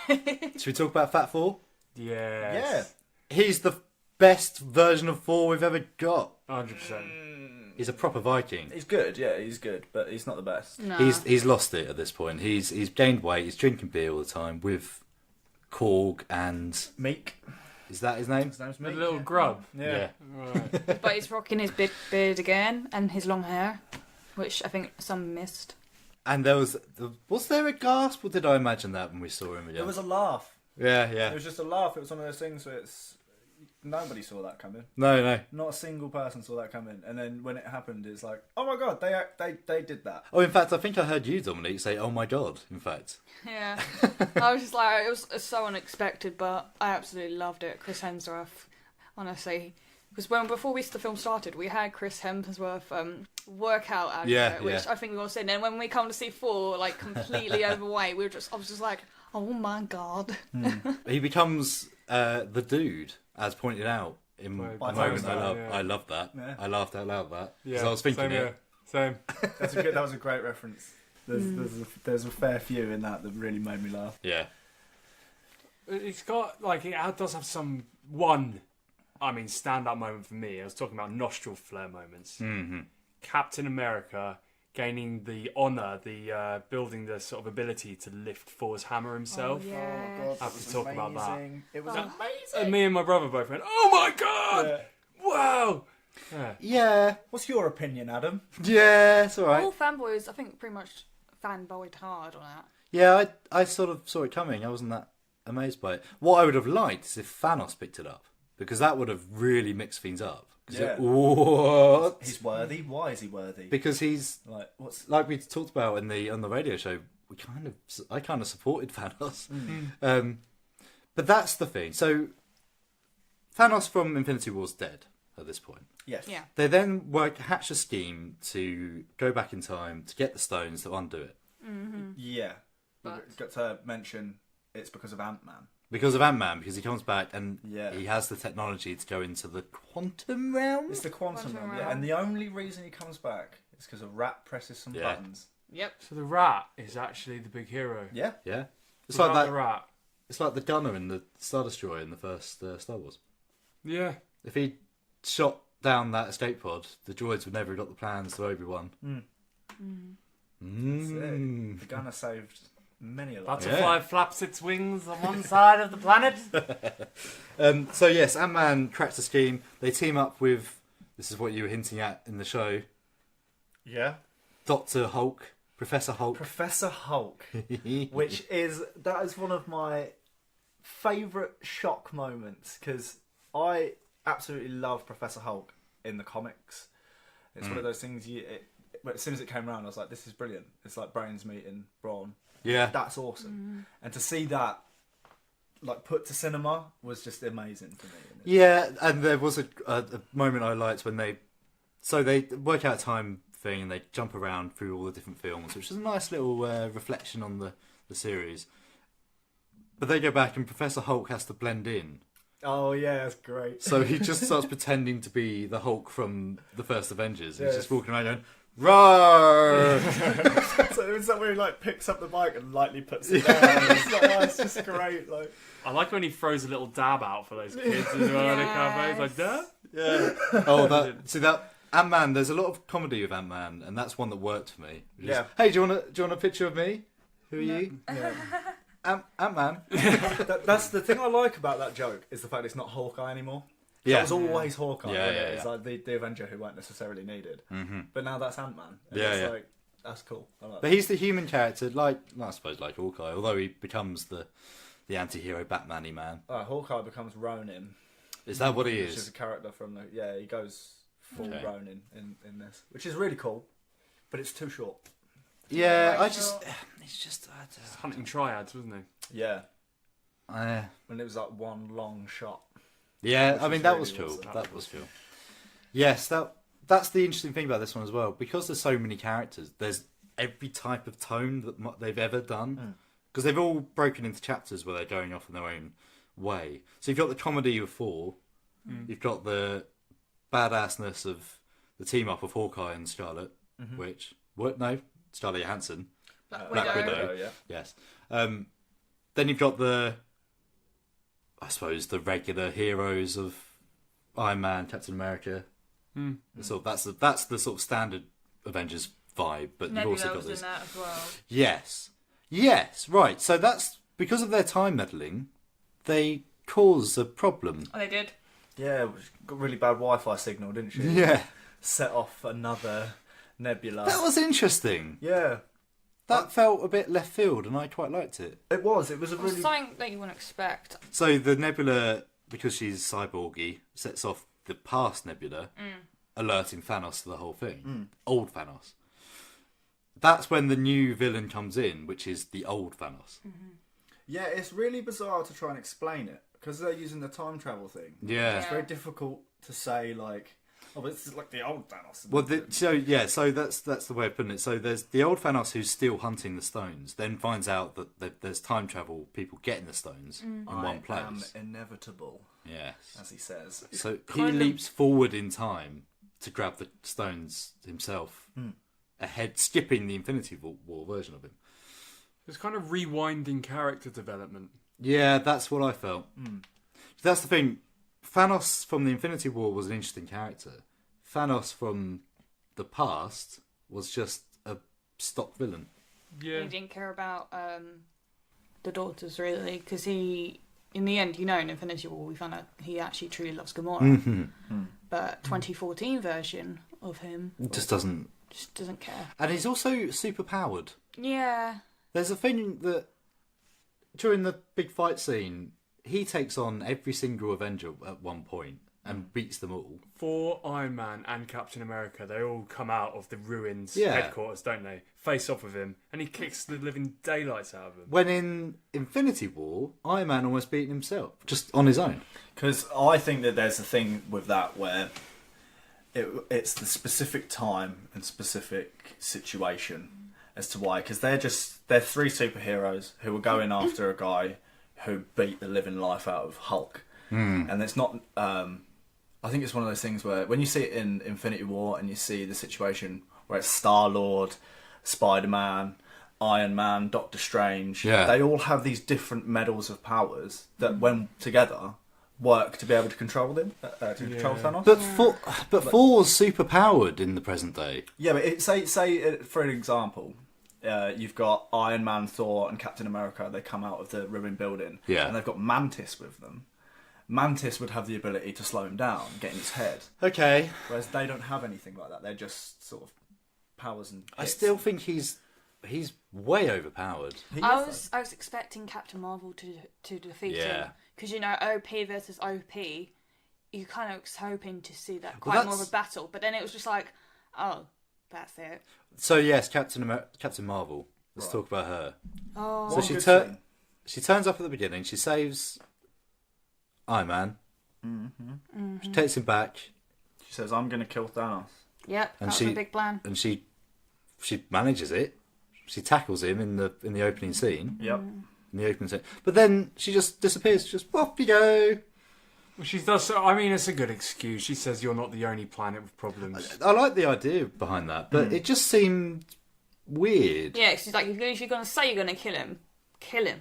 Should we talk about Fat 4? Yeah. He's the best version of 4 we've ever got. 100%. He's a proper Viking. He's good, yeah, he's good, but he's not the best. No. He's lost it at this point. He's gained weight. He's drinking beer all the time with Korg and Meek. Is that his name? His name's The Meek. little grub. Yeah. Right. But he's rocking his big beard again and his long hair, which I think some missed. And was there a gasp, or did I imagine that when we saw him again? There was a laugh. Yeah. It was just a laugh. It was one of those things where nobody saw that coming. No. Not a single person saw that coming. And then when it happened, it's like, oh my god, they did that. Oh, in fact, I think I heard you, Dominique, say, "Oh my god!" In fact. Yeah. I was just like, it was so unexpected, but I absolutely loved it. Chris Hemsworth, honestly. Because before the film started, we had Chris Hemsworth workout advert, which I think we all said. And when we come to see 4, like completely overweight, I was just like, oh my god. He becomes the dude, as pointed out in the moment. I love that. Yeah. I laughed out loud at that because I was thinking Same. That was a great reference. There's a fair few in that really made me laugh. Yeah. It's got it does have some stand-up moment for me. I was talking about nostril flare moments. Mm-hmm. Captain America gaining the honour, building the sort of ability to lift Thor's hammer himself. Oh, yes. I have to talk about that. It was amazing. And me and my brother both went, "Oh my god! Yeah. Wow!" Yeah. What's your opinion, Adam? Yeah, it's alright. All fanboys, I think, pretty much fanboyed hard on that. Yeah, I sort of saw it coming. I wasn't that amazed by it. What I would have liked is if Thanos picked it up, because that would have really mixed things up. Yeah. What? He's worthy. Why is he worthy? Because he's like we talked about on the radio show. I kind of supported Thanos, but that's the thing. So Thanos from Infinity War's dead at this point. Yes. Yeah. They then hatch a scheme to go back in time to get the stones to undo it. Mm-hmm. Yeah. But got to mention it's because of Ant-Man. Because of Ant-Man, because he comes back and Yeah. he has the technology to go into the quantum realm. It's the quantum realm, yeah. And the only reason he comes back is because a rat presses some buttons. Yep. So the rat is actually the big hero. Yeah. Yeah. It's Without like that. the rat. It's like the gunner in the Star Destroyer in the first Star Wars. Yeah. If he shot down that escape pod, the droids would never have got the plans to Obi-Wan. The gunner saved many a lot. Butterfly flaps its wings on one side of the planet. So yes, Ant-Man cracks the scheme. They team up with, this is what you were hinting at in the show, Yeah. Dr. Hulk, Professor Hulk. Professor Hulk, that is one of my favourite shock moments, because I absolutely love Professor Hulk in the comics. It's one of those things as soon as it came around, I was like, this is brilliant. It's like brains meeting brawn. Yeah. That's awesome. And to see that put to cinema was just amazing for me. Yeah, and there was a moment I liked when they work out a time thing and they jump around through all the different films, which is a nice little reflection on the series. But they go back and Professor Hulk has to blend in. Oh yeah, that's great. So he just starts pretending to be the Hulk from the first Avengers. He's just walking around going, "Roar!" So it's that where he picks up the bike and lightly puts it down. It's just great. I like when he throws a little dab out for those kids as well. He's like, "Dab?" Yeah. Oh, that Ant-Man. There's a lot of comedy with Ant-Man, and that's one that worked for me. Yeah. Hey, do you want a picture of me? Who are you? Yeah. Ant-Man. That's the thing I like about that joke, is the fact it's not Hawkeye anymore. Yeah. It was always Hawkeye. Yeah. It's like the Avenger who weren't necessarily needed. Mm-hmm. But now that's Ant-Man. Yeah. That's cool. I like but he's the human character, I suppose like Hawkeye, although he becomes the anti-hero Batman-y man. Hawkeye becomes Ronin. Is that what he Which is? is a character from the... Yeah, he goes full Okay. Ronin in this, which is really cool, but it's too short. Yeah, Right, it's just... Hunting triads, wasn't he? Yeah. When it was like one long shot. Yeah, Which I mean, is that really was cool. awesome. That was cool. Yes, that's the interesting thing about this one as well. Because there's so many characters, there's every type of tone that they've ever done. Because they've all broken into chapters where they're going off in their own way. So you've got the comedy of 4. You've got the badassness of the team-up of Hawkeye and Scarlet Witch. What? No, Scarlett Johansson. Black Widow. Yeah. Yes. Then you've got I suppose, the regular heroes of Iron Man, Captain America. So that's the sort of standard Avengers vibe. But you've also got was this. in that as well. Yes, right. So that's because of their time meddling, they cause a problem. Oh, they did? Yeah, got really bad Wi-Fi signal, didn't she? Yeah. Set off another nebula. That was interesting. Yeah. That felt a bit left field, and I quite liked it. It was a It was really... something that you wouldn't expect. So the nebula, because she's cyborgy, sets off the past nebula, alerting Thanos to the whole thing. Old Thanos. That's when the new villain comes in, which is the old Thanos. Yeah, it's really bizarre to try and explain it, because they're using the time travel thing. Yeah. It's very difficult to say, like, oh, but it's like the old Thanos. Well, so that's the way of putting it. So there's the old Thanos who's still hunting the stones, then finds out that there's time travel people getting the stones in one place. I am inevitable. Yes. As he says. So he leaps forward in time to grab the stones himself, ahead, skipping the Infinity War version of him. It's kind of rewinding character development. Yeah, that's what I felt. That's the thing. Thanos from the Infinity War was an interesting character. Thanos from the past was just a stock villain. Yeah. He didn't care about the daughters, really, because in the end, in Infinity War, we found out he actually truly loves Gamora. But 2014 version of him Just doesn't care. And he's also super powered. Yeah. There's a thing that during the big fight scene, he takes on every single Avenger at one point and beats them all. For Iron Man and Captain America, they all come out of the ruins headquarters, don't they? Face off with him, and he kicks the living daylights out of them. When in Infinity War, Iron Man almost beat himself, just on his own. Because I think that there's a thing with that where it's the specific time and specific situation as to why. Because they're 3 superheroes who were going after a guy who beat the living life out of Hulk. And it's not... I think it's one of those things where when you see it in Infinity War and you see the situation where it's Star-Lord, Spider-Man, Iron Man, Doctor Strange, they all have these different medals of powers that, when together, work to be able to control them, control Thanos. But Thor's super powered in the present day. Yeah, but say for an example, you've got Iron Man, Thor, and Captain America. They come out of the ruined building, and they've got Mantis with them. Mantis would have the ability to slow him down, get in his head. Okay. Whereas they don't have anything like that. They're just sort of powers and hits. I still think he's way overpowered. I was expecting Captain Marvel to defeat him. Because, OP versus OP, you kind of was hoping to see that quite more of a battle. But then it was just like, oh, that's it. So, yes, Captain Marvel. Let's talk about her. Oh. So she turns up at the beginning. She saves Iron Man. She takes him back. She says, I'm going to kill Thanos. Yep, that's a big plan. And she manages it. She tackles him in the opening scene. Yep. In the opening scene. But then she just disappears. Just, off you go. Well, she does. I mean, it's a good excuse. She says you're not the only planet with problems. I like the idea behind that, but it just seemed weird. Yeah, she's like, if you're going to say you're going to kill him.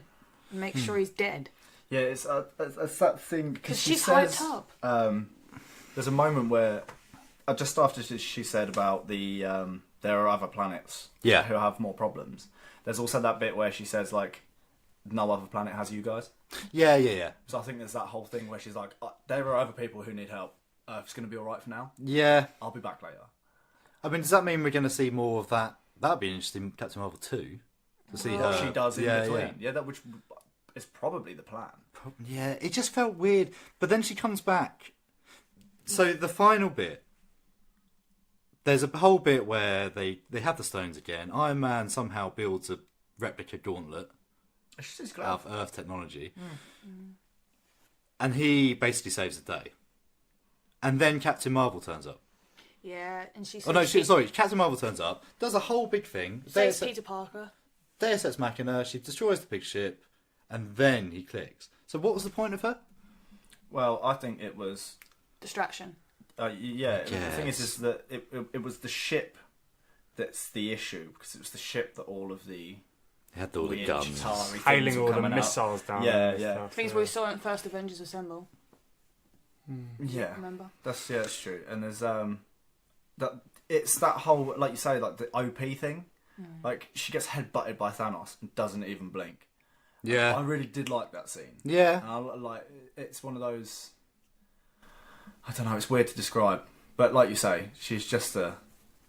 And make sure he's dead. Yeah, it's that thing... Because she's hyped up. There's a moment where, just after she said about there are other planets who have more problems, there's also that bit where she says, like, no other planet has you guys. Yeah. So I think there's that whole thing where she's like, there are other people who need help. It's going to be alright for now. Yeah. I'll be back later. I mean, does that mean we're going to see more of that? That'd be interesting, Captain Marvel 2. To see her. She does in between. Yeah, it's probably the plan. Yeah, it just felt weird. But then she comes back. So the final bit, there's a whole bit where they have the stones again. Iron Man somehow builds a replica gauntlet out of Earth technology. And he basically saves the day. And then Captain Marvel turns up. Yeah, and she. Captain Marvel turns up, does a whole big thing. Saves Peter Parker. Deus Ex Machina. She destroys the big ship, and then he clicks. So what was the point of her? Well, I think it was distraction. The thing is that it was the ship that's the issue, because it was the ship that all of the had all the guns, hailing all the missiles down. Yeah. Things we saw in First Avengers Assemble. Yeah, remember? That's true. And there's it's that whole, like you say, like the OP thing. Like she gets headbutted by Thanos and doesn't even blink. Yeah, I really did like that scene. Yeah, and it's one of those. I don't know. It's weird to describe, but like you say, she's just a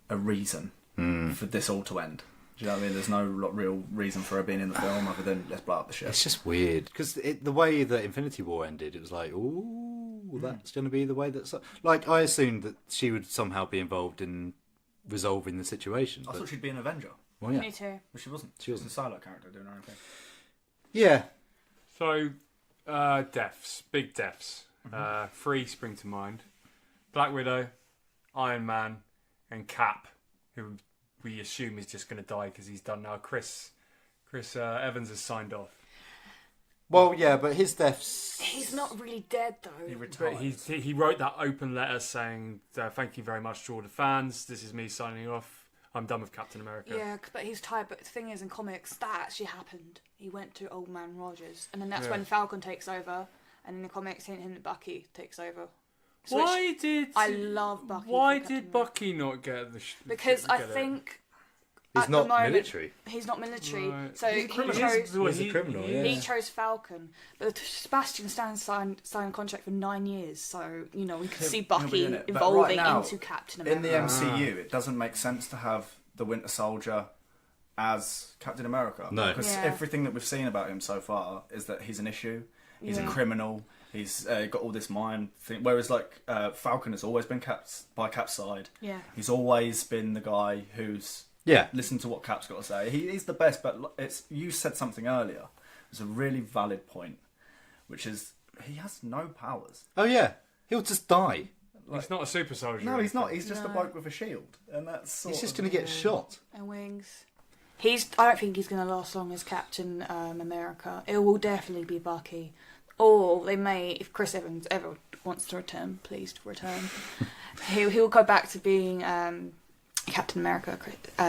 reason for this all to end. Do you know what I mean? There's no real reason for her being in the film other than let's blow up the ship. It's just weird because the way that Infinity War ended, it was like, ooh, that's going to be the way that. Like I assumed that she would somehow be involved in resolving the situation. I thought she'd be an Avenger. Well, yeah. Me too. But she wasn't. She was a silo character doing her own thing. Yeah. So, deaths, big deaths. 3 spring to mind: Black Widow, Iron Man, and Cap, who we assume is just going to die because he's done now. Chris Evans has signed off. Well, yeah, but his deaths... He's not really dead, though. He retired. But he wrote that open letter saying, thank you very much to all the fans. This is me signing off. I'm done with Captain America. Yeah, but he's tired. But the thing is, in comics, that actually happened. He went to Old Man Rogers. And then that's when Falcon takes over. And in the comics, him and Bucky takes over. I love Bucky. Why did Bucky not get the... Because I think... He's not military. He's not military. Right. So He's a criminal, yeah. He chose Falcon. But Sebastian Stan signed a contract for 9 years. So, we could see Bucky evolving into Captain America. In the MCU, it doesn't make sense to have the Winter Soldier as Captain America. No. Because everything that we've seen about him so far is that he's an issue. He's a criminal. He's got all this mind thing. Whereas, Falcon has always been by Cap's side. Yeah. He's always been the guy who's... Yeah. Listen to what Cap's got to say. He's the best, but you said something earlier. It's a really valid point, which is he has no powers. Oh, yeah. He'll just die. He's not a super soldier. No, he's not. He's just a bloke with a shield. And that's he's just going to get shot. And wings. I don't think he's going to last long as Captain America. It will definitely be Bucky. Or they may, if Chris Evans ever wants to return, please return. he'll go back to being... Captain America,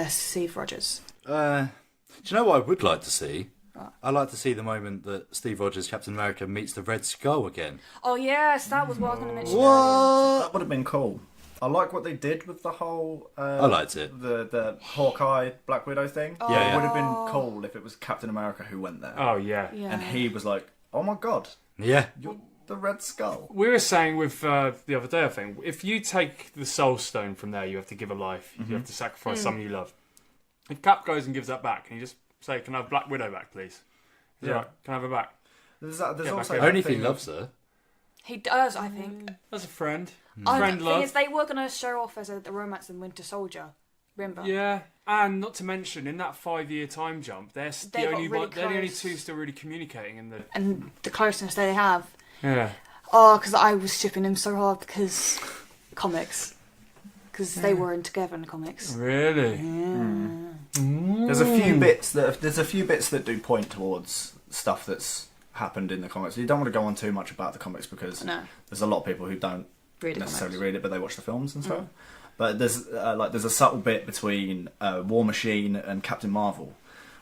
Steve Rogers. Do you know what I would like to see? What? I'd like to see the moment that Steve Rogers, Captain America, meets the Red Skull again. Oh yes, that was what I was going to mention. What? That would have been cool. I like what they did with the whole... I liked it. The Hawkeye, Black Widow thing. Oh. Yeah. It would have been cool if it was Captain America who went there. Oh, yeah. And he was like, oh my god. Yeah. You're the Red Skull. We were saying with the other day, I think, if you take the Soul Stone from there, you have to give a life. You have to sacrifice someone you love. If Cap goes and gives that back, can you just say, can I have Black Widow back, please? Is it right? Can I have her back? There's also only if he loves her. He does, I think. As a friend. The thing is, they were going to show off as the romance in Winter Soldier. Remember? Yeah, and not to mention, in that 5-year time jump, they're the only two still really communicating. And the closeness they have. Yeah. Oh, because I was shipping him so hard because comics. Because they weren't together in the comics. Really? Yeah. There's a few bits that do point towards stuff that's happened in the comics. You don't want to go on too much about the comics because there's a lot of people who don't necessarily read it, but they watch the films and stuff. But there's a subtle bit between War Machine and Captain Marvel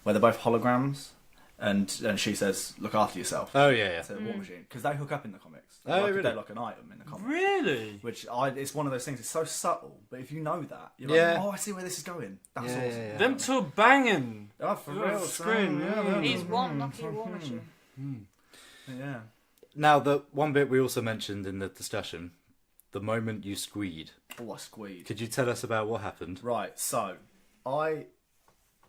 where they're both holograms. And she says, "Look after yourself." Oh yeah. To War Machine, because they hook up in the comics. Really? They're like an item in the comics. Really? It's one of those things. It's so subtle, but if you know that, you're like, "Oh, I see where this is going." That's awesome. Yeah. Them two banging. Oh, for real, screen. Yeah, he's one lucky War Machine. Yeah. Now, the one bit we also mentioned in the discussion, the moment you squeed. Oh, I squeed. Could you tell us about what happened? Right. So,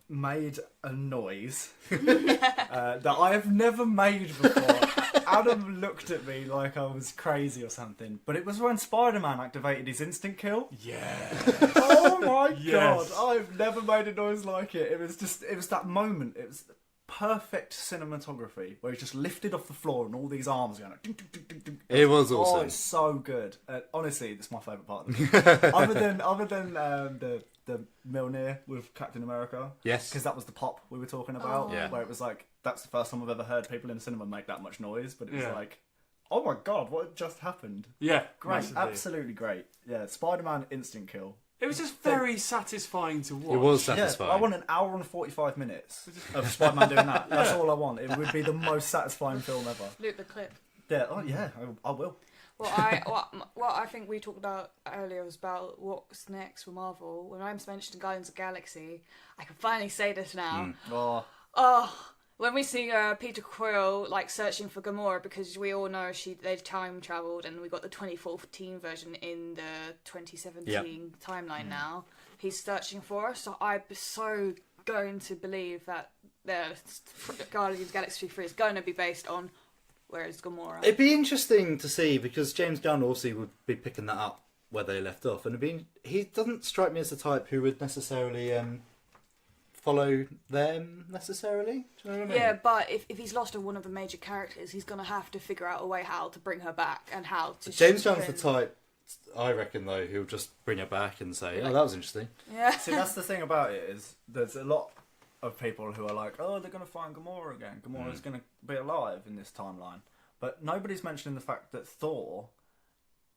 made a noise that I have never made before. Adam looked at me like I was crazy or something, but it was when Spider-Man activated his instant kill. Yeah. Oh my Yes. god! I've never made a noise like it. It was that moment. It was perfect cinematography where he just lifted off the floor and all these arms going like, ding, ding, ding, ding, ding. It was Oh, awesome. it's so good. Honestly, it's my favourite part of the movie. other than the Mjolnir with Captain America. Yes. Because that was the pop we were talking about. Oh. Yeah. Where it was like, that's the first time I've ever heard people in the cinema make that much noise. But it was Yeah. like, oh my god, what just happened? Yeah. Great. massively. Absolutely great. Yeah, Spider-Man instant kill. It was just very satisfying to watch. It was Yeah, satisfying. I want an hour and 45 minutes of Spider-Man doing that. That's all I want. It would be the most satisfying film ever. Loop the clip. Yeah, oh yeah, I will. What I think we talked about earlier was about what's next for Marvel. When I mentioned Guardians of the Galaxy, I can finally say this now. When we see Peter Quill like searching for Gamora, because we all know they time travelled, and we got the 2014 version in the 2017 timeline now. He's searching for her, so I'm so going to believe that the Guardians of the Galaxy 3 is going to be based on where is Gamora. It'd be interesting to see, because James Gunn also would be picking that up where they left off, and he doesn't strike me as the type who would necessarily follow them necessarily. Do you know what I mean? Yeah, but if he's lost one of the major characters, he's going to have to figure out a way how to bring her back and how to. James Gunn's the type, I reckon, though, who'll just bring her back and say, "Oh, that was interesting." Yeah. See, that's the thing about it, is there's a lot of people who are like, oh, they're going to find Gamora again. Gamora's going to be alive in this timeline. But nobody's mentioning the fact that Thor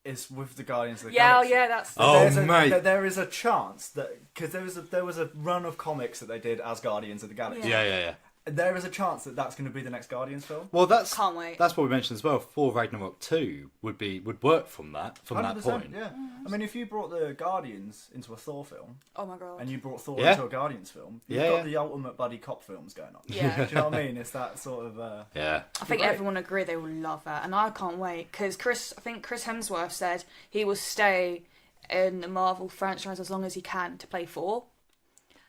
is with the Guardians of the Galaxy. Yeah, that's... mate. There is a chance that... Because there was a run of comics that they did as Guardians of the Galaxy. Yeah. There is a chance that that's going to be the next Guardians film. Well, Can't wait. That's what we mentioned as well. Thor Ragnarok 2 would work from that 100%, point. Yeah. I mean, if you brought the Guardians into a Thor film, oh my god, and you brought Thor Yeah. into a Guardians film, you've got the ultimate buddy cop films going on. Yeah. Do you know what I mean? It's that sort of. Yeah. I think everyone agree they will love that, and I can't wait because I think Chris Hemsworth said he will stay in the Marvel franchise as long as he can to play Thor.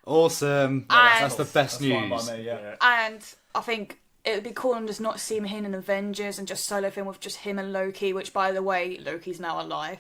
Awesome. That's the best news. Fine by me, yeah. And I think it would be cool and just not see him in Avengers and just solo film with just him and Loki, which, by the way, Loki's now alive.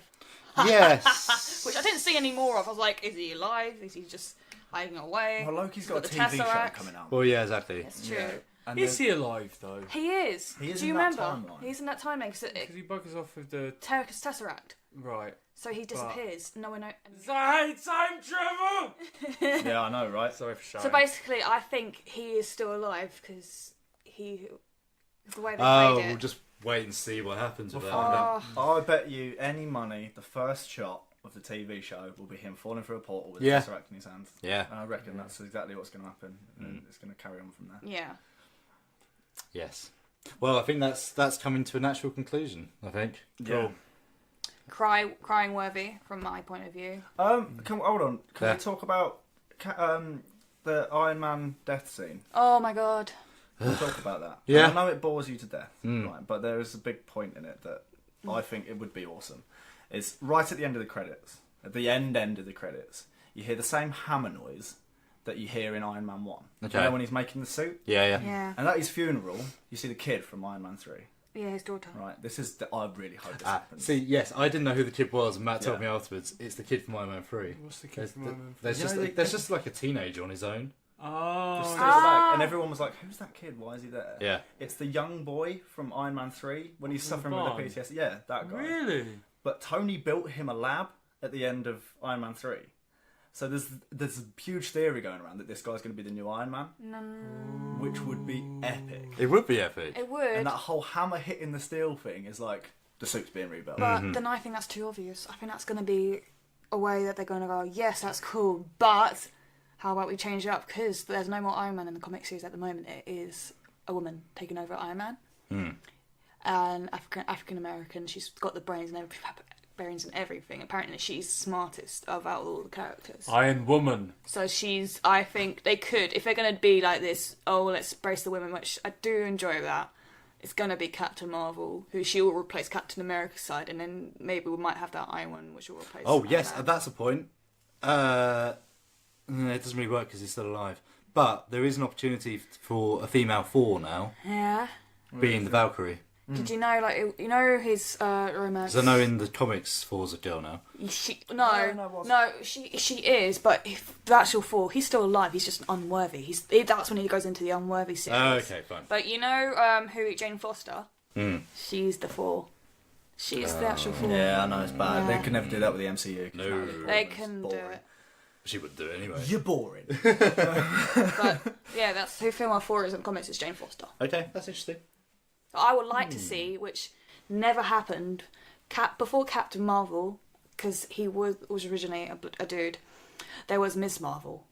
Yes. Which I didn't see any more of. I was like, is he alive? Is he just hiding away? Well, Loki's got a the TV show Tesseract. coming out. Well, yeah, exactly. That's true. Yeah. And Is he alive though? He is. He is Do you in that remember? timeline. He's in that timeline because Because he buggers off with the Tesseract. right. So he disappears. No one knows. Hey, time travel. Yeah, I know, right? Sorry for shouting. So basically, I think he is still alive because the way they Oh, played it. we'll just wait and see what happens with that. I bet you any money the first shot of the TV show will be him falling through a portal with Yeah. a Tesseract in his hand. Yeah. And I reckon that's exactly what's going to happen. And it's going to carry on from there. Yeah. Yes. Well, I think that's coming to a natural conclusion, I think. Cool. Crying worthy from my point of view. Hold on. Can Yeah. we talk about the Iron Man death scene? Oh my god. We'll talk about that. Yeah. I know it bores you to death, right? But there is a big point in it that I think it would be awesome. It's right at the end of the credits. At the end of the credits, you hear the same hammer noise that you hear in Iron Man 1. Okay. You know when he's making the suit? Yeah. Yeah. And at his funeral, you see the kid from Iron Man 3. Yeah, his daughter. Right, I really hope this happens. See, yes, I didn't know who the kid was, and Matt told Yeah. me afterwards. It's the kid from Iron Man 3. What's the kid from Iron Man 3? There's just like a teenager on his own. Oh. Just stood at the back, and everyone was like, "Who's that kid? Why is he there?" Yeah. It's the young boy from Iron Man 3 when he's suffering with barn? the PTSD. Yeah, that guy. Really? But Tony built him a lab at the end of Iron Man 3. So there's a huge theory going around that this guy's going to be the new Iron Man, which would be epic. It would be epic. It would. And that whole hammer hitting the steel thing is like the suit's being rebuilt. But then I think that's too obvious. I think that's going to be a way that they're going to go, yes, that's cool, but how about we change it up? Because there's no more Iron Man in the comic series at the moment. It is a woman taking over Iron Man. And African American. She's got the brains and everything. Apparently she's smartest of out all the characters. Iron Woman. So I think they could, if they're going to be like this, oh, let's brace the women, which I do enjoy that, it's going to be Captain Marvel, who she will replace Captain America's side, and then maybe we might have that Iron One, which will replace Oh, Iron yes, Man. that's a point. It doesn't really work because he's still alive. But there is an opportunity for a female Thor now, Yeah. being the Valkyrie. Did you know, like, you know his romance? Because I know in the comics, Thor's a girl now. She is, but if the actual Thor, he's still alive. He's just unworthy. That's when he goes into the unworthy series. Oh, okay, fine. But you know who Jane Foster? Mm. She's the Thor. She's the actual Thor. Yeah, I know it's bad. Yeah. They can never do that with the MCU. No, They can do it. She wouldn't do it anyway. You're boring. But yeah, that's who female Thor is in the comics. Is Jane Foster. Okay, that's interesting. But I would like to see, which never happened, before Captain Marvel, because he was originally a dude. There was Ms. Marvel,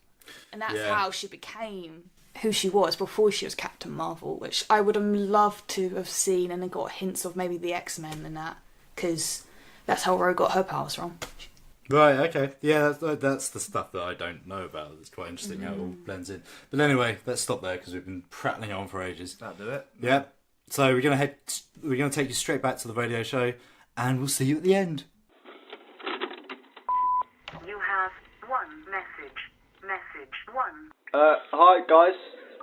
and that's how she became who she was before she was Captain Marvel, which I would have loved to have seen and then got hints of maybe the X-Men and that, because that's how Rogue got her powers from. Right, okay. Yeah, that's the stuff that I don't know about. It's quite interesting how it all blends in. But anyway, let's stop there because we've been prattling on for ages. That'll do it. Yeah. So we're gonna take you straight back to the radio show, and we'll see you at the end. You have one message. Message 1. Hi guys.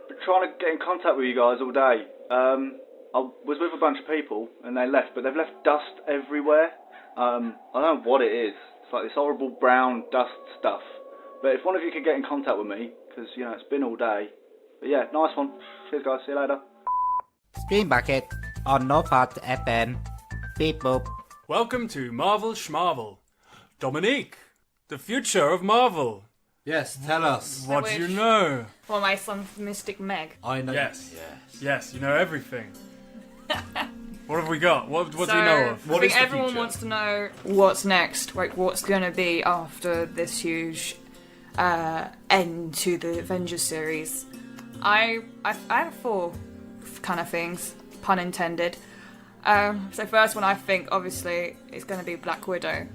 Been trying to get in contact with you guys all day. I was with a bunch of people and they left, but they've left dust everywhere. I don't know what it is. It's like this horrible brown dust stuff. But if one of you could get in contact with me, because it's been all day. But yeah, nice one. Cheers guys. See you later. Stream Bucket on North Herts FM. Beep boop. Welcome to Marvel Schmarvel. Dominique, the future of Marvel. Yes, tell us. What do you know? Well, my son, Mystic Meg. I know. Yes. Yes, you know everything. What have we got? What do we know of? I think everyone wants to know what's next. Like, what's going to be after this huge end to the Avengers series. I have 4 kind of things, pun intended. So first one, I think obviously is going to be Black Widow.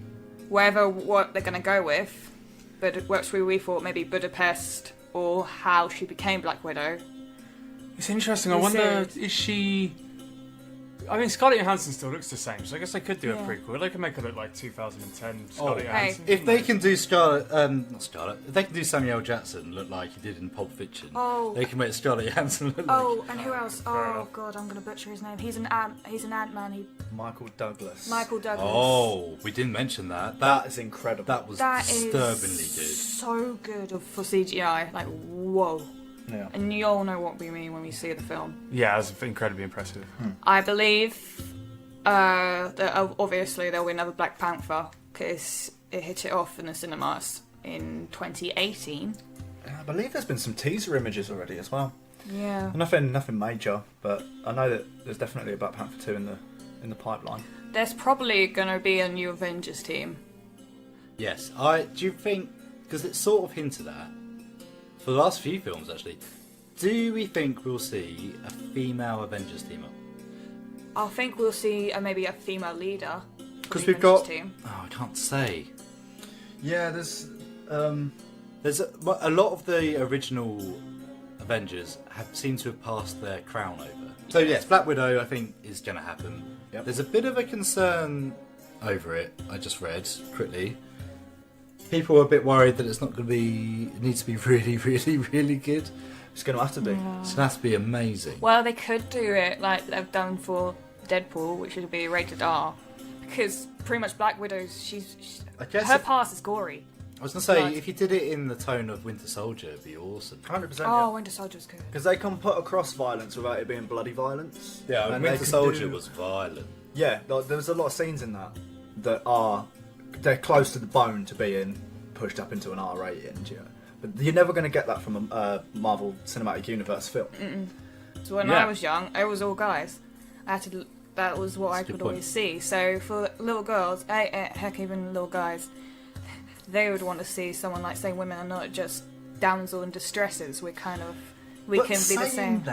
What they're going to go with, but we thought maybe Budapest or how she became Black Widow. It's interesting. I wonder, is she... I mean, Scarlett Johansson still looks the same, so I guess they could do a prequel. They could make her look like 2010 Scarlett Johansson. If they can do if they can do Samuel Jackson look like he did in Pulp Fiction, they can make Scarlett Johansson look like... And who else? Oh, God, I'm going to butcher his name. He's an Ant-Man. Michael Douglas. Oh, we didn't mention that. That is incredible. That was disturbingly good. So good for CGI. Like, whoa. Yeah. And you all know what we mean when we see the film. Yeah, it was incredibly impressive. I believe that obviously there'll be another Black Panther because it hit it off in the cinemas in 2018. I believe there's been some teaser images already as well. Yeah. Nothing major, but I know that there's definitely a Black Panther 2 in the pipeline. There's probably going to be a new Avengers team. Yes. Do you think, because it's sort of hinted at, for the last few films actually, do we think we'll see a female Avengers team up? I think we'll see maybe a female leader. Because we've got... team. Oh, I can't say. Yeah, there's a lot of the original Avengers seem to have passed their crown over. So yes, Black Widow I think is going to happen. Yep. There's a bit of a concern over it, I just read quickly. People are a bit worried that it's not going to be... It needs to be really, really, really good. It's going to have to be. Yeah. It's going to have to be amazing. Well, they could do it like they've done for Deadpool, which would be rated R. Because pretty much Black Widow's... her past is gory. I was going to say, if you did it in the tone of Winter Soldier, it'd be awesome. 100%. Oh, Winter Soldier's good. Because they can put across violence without it being bloody violence. Yeah, and Winter Soldier was violent. Yeah, there was a lot of scenes in that are... They're close to the bone to being pushed up into an R rating, but you're never going to get that from a Marvel Cinematic Universe film. So when I was young, it was all guys. That was what I could always see. So for little girls, heck, even little guys, they would want to see someone like, say, women are not just damsel in distresses. We can be the same.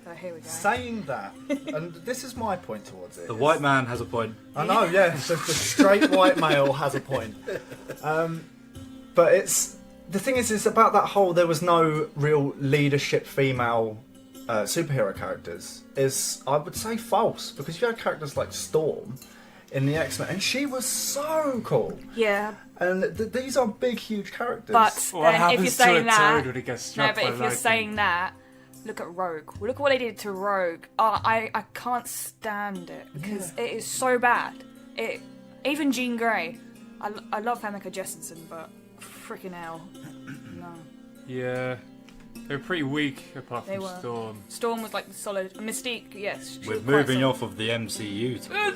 Oh, here we go. Saying that, and this is my point towards it. The white man has a point. I know, yeah. The straight white male has a point. But the thing is, it's about that whole there was no real leadership female superhero characters. Is I would say false, because you had characters like Storm. in the X-Men, and she was so cool. Yeah. And these are big, huge characters. But then if you're saying that, when it gets no, struck but by if you're lightning? saying that, look at Rogue. Look at what they did to Rogue. I can't stand it because it is so bad. Even Jean Grey. I love Famke Jessensen, but freaking hell, no. Yeah. They were pretty weak apart They from were. Storm. Storm was like the solid. Mystique, yes. she We're was quite moving solid. off of the MCU. I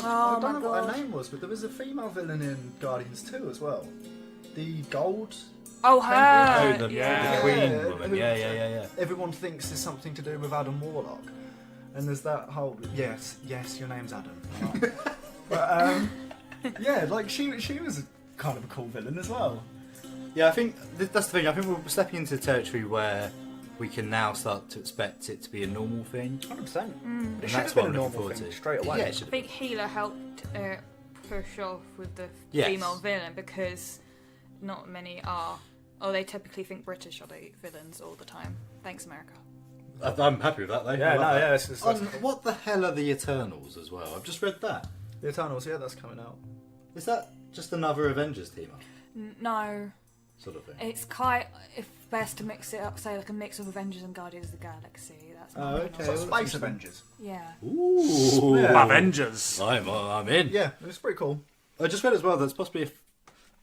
Oh don't my know what her god. name was, but there was a female villain in Guardians 2 as well. The gold. Oh, her. Oh, the Yeah. Queen Yeah, woman. who- Yeah. Everyone thinks there's something to do with Adam Warlock, and there's that whole yes, your name's Adam. Right. But yeah, like she was kind of a cool villain as well. Yeah, I think that's the thing. I think we're stepping into territory where we can now start to expect it to be a normal thing. 100%. And It should that's have been what a I'm looking normal forward thing to. straight away. Yeah, it I should have think Healer helped push off with the Yes. female villain because not many are. Oh, they typically think British are the villains all the time. Thanks, America. I'm happy with that though. Yeah, I love no, that. yeah, it's And what the hell are the Eternals as well? I've just read that. The Eternals, yeah, that's coming out. Is that just another Avengers team up No, sort of thing? it's quite if best to mix it up. Say like a mix of Avengers and Guardians of the Galaxy. That's Oh, my okay. opinion. So that's Space interesting. Avengers. Yeah. Ooh, Yeah. Avengers. I'm in. Yeah, it's pretty cool. I just read as well that's possibly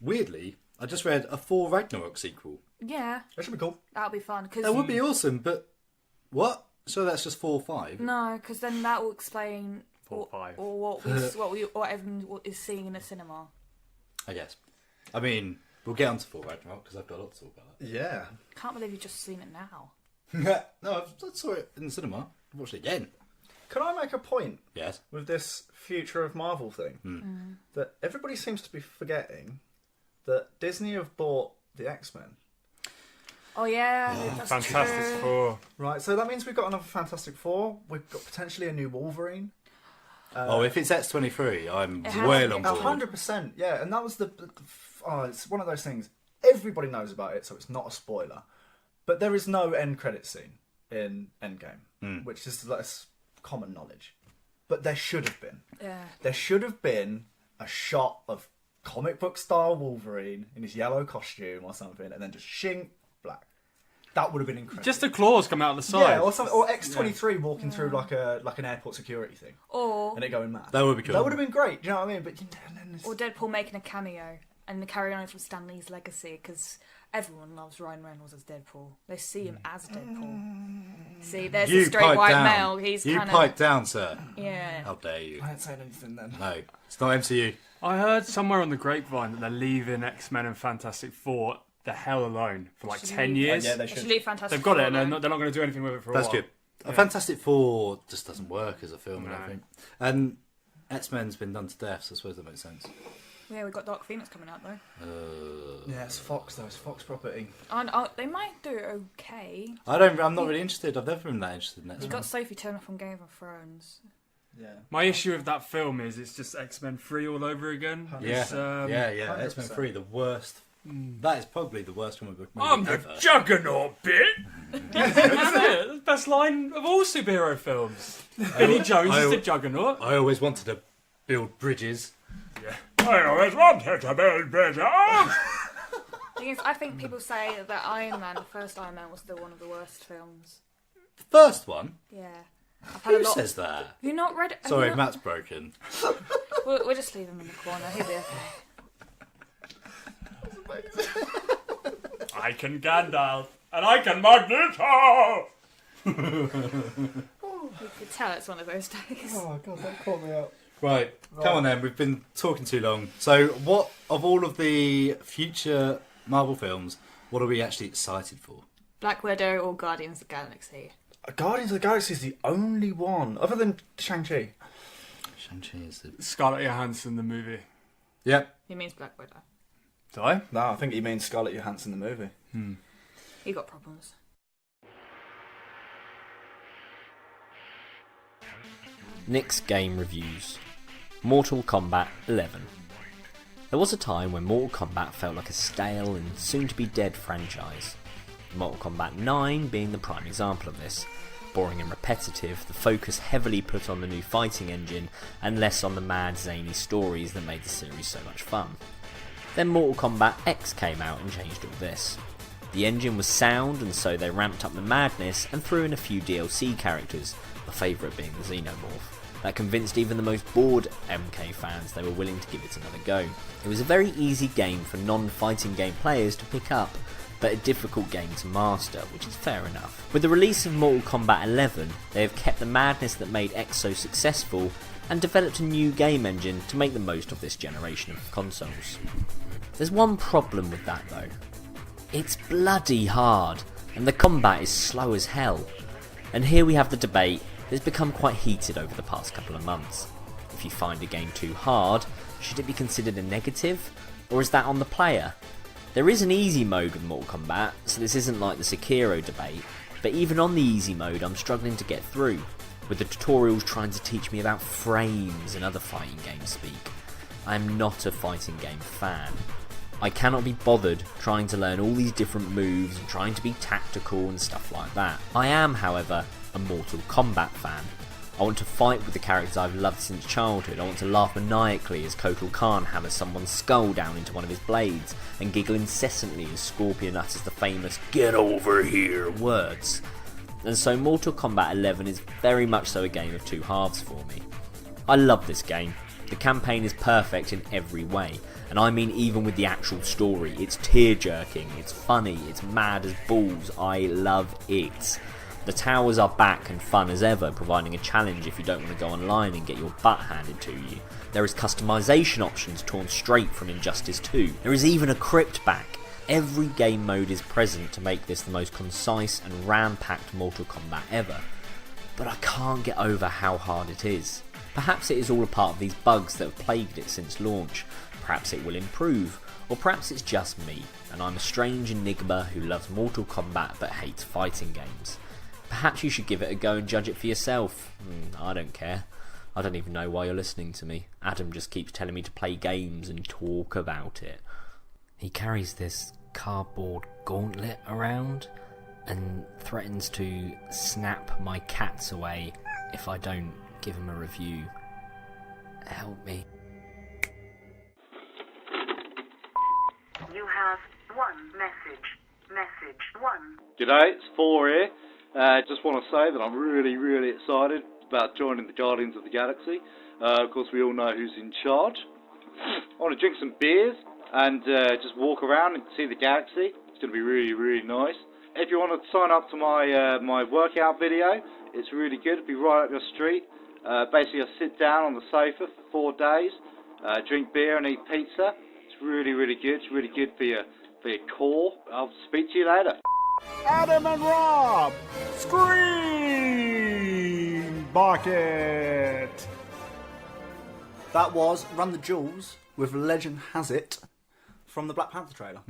weirdly. I just read a Thor Ragnarok sequel. Yeah, That should be cool. that'll be fun. Cause That would be awesome, but what? So that's just 4 or 5. No, because then that will explain 4 or 5. or what everyone is seeing in the cinema. I guess. I mean, we'll get onto Thor Ragnarok because I've got a lot to talk about Yeah. Can't believe you've just seen it now. that. No, I saw it in the cinema. I've watched it again. Can I make a point Yes. with this future of Marvel thing? That everybody seems to be forgetting that Disney have bought the X-Men. Oh yeah, that's Fantastic true. Four. Right, so that means we've got another Fantastic Four. We've got potentially a new Wolverine. If it's X-23, I'm It has well to on be. board. 100%, yeah. And that was it's one of those things. Everybody knows about it, so it's not a spoiler. But there is no end credit scene in Endgame, which is less common knowledge. But there should have been. Yeah. There should have been a shot of comic book style Wolverine in his yellow costume or something, and then just shing black. That would have been incredible. Just the claws come out of the side. Yeah, or something, or X-23 walking through like an airport security thing, Or and it going mad. That would be cool. That would have been great. Do you know what I mean? But and then or Deadpool making a cameo and carrying on from Stan Lee's legacy because everyone loves Ryan Reynolds as Deadpool. They see him as Deadpool. See, there's You a straight pipe white down. male. He's You kind pipe down, sir. Yeah. How dare you? I ain't saying anything then. No, it's not MCU. I heard somewhere on the grapevine that they're leaving X-Men and Fantastic Four the hell alone for like 10 years. Yeah, they They should. should leave Fantastic They've got Four it, and alone. they're not going to do anything with it for a That's while. good. A Fantastic Four just doesn't work as a film, I No. don't think. And X-Men's been done to death, so I suppose that makes sense. Yeah, we've got Dark Phoenix coming out though. Yeah, it's Fox though. It's Fox property. And they might do okay. I'm not really interested. I've never been that interested in You X-Men. got Sophie Turner from Game of Thrones. Yeah. My issue with that film is it's just X-Men 3 all over again. Yeah, It's, yeah. 100%. X-Men 3, the worst. That is probably the worst comic book movie I'm the ever. Juggernaut bit. That's it. The best line of all superhero films. Billy Jones is the Juggernaut. I always wanted to build bridges. Yeah. I always wanted to build bridges. Thing is, I think people say that Iron Man, the first Iron Man, was one of the worst films. The first one? Yeah. I've had Who a lot. says that? Have you not read it? Have Sorry, you not- Matt's broken. We'll just leave him in the corner. He'll be okay. I can Gandalf. And I can Magneto. You could tell it's one of those days. Oh god, that caught me out. Right, come on then. We've been talking too long. So, what of all of the future Marvel films, what are we actually excited for? Black Widow or Guardians of the Galaxy? Guardians of the Galaxy is the only one, other than Shang-Chi. Shang-Chi is the... Scarlett Johansson, the movie. Yep. He means Black Widow. Do I? No, I think he means Scarlett Johansson, the movie. He got problems. Nick's Game Reviews. Mortal Kombat 11. There was a time when Mortal Kombat felt like a stale and soon-to-be-dead franchise, Mortal Kombat 9 being the prime example of this, boring and repetitive, the focus heavily put on the new fighting engine and less on the mad, zany stories that made the series so much fun. Then Mortal Kombat X came out and changed all this. The engine was sound, and so they ramped up the madness and threw in a few DLC characters, my favourite being the Xenomorph. That convinced even the most bored MK fans they were willing to give it another go. It was a very easy game for non-fighting game players to pick up, but a difficult game to master, which is fair enough. With the release of Mortal Kombat 11, they have kept the madness that made X so successful and developed a new game engine to make the most of this generation of consoles. There's one problem with that though. It's bloody hard, and the combat is slow as hell. And here we have the debate that's become quite heated over the past couple of months. If you find a game too hard, should it be considered a negative, or is that on the player? There is an easy mode with Mortal Kombat, so this isn't like the Sekiro debate, but even on the easy mode I'm struggling to get through, with the tutorials trying to teach me about frames and other fighting game speak. I am not a fighting game fan. I cannot be bothered trying to learn all these different moves and trying to be tactical and stuff like that. I am, however, a Mortal Kombat fan. I want to fight with the characters I've loved since childhood. I want to laugh maniacally as Kotal Khan hammers someone's skull down into one of his blades and giggle incessantly as Scorpion utters the famous "get over here" words. And so Mortal Kombat 11 is very much so a game of two halves for me. I love this game. The campaign is perfect in every way, and I mean even with the actual story. It's tear-jerking, it's funny, it's mad as balls. I love it. The towers are back and fun as ever, providing a challenge if you don't want to go online and get your butt handed to you. There is customization options torn straight from Injustice 2. There is even a crypt back. Every game mode is present to make this the most concise and ram-packed Mortal Kombat ever. But I can't get over how hard it is. Perhaps it is all a part of these bugs that have plagued it since launch. Perhaps it will improve. Or perhaps it's just me, and I'm a strange enigma who loves Mortal Kombat but hates fighting games. Perhaps you should give it a go and judge it for yourself. I don't care. I don't even know why you're listening to me. Adam just keeps telling me to play games and talk about it. He carries this cardboard gauntlet around and threatens to snap my cats away if I don't give him a review. Help me. You have one message. Message 1. G'day, it's 4 here. Just want to say that I'm really, really excited about joining the Guardians of the Galaxy. Of course, we all know who's in charge. I want to drink some beers and just walk around and see the galaxy. It's going to be really, really nice. If you want to sign up to my workout video, it's really good. It'll be right up your street. Basically, I sit down on the sofa for 4 days, drink beer and eat pizza. It's really, really good. It's really good for your core. I'll speak to you later. Adam and Rob, Screen Bucket. That was Run the Jewels with Legend Has It from the Black Panther trailer.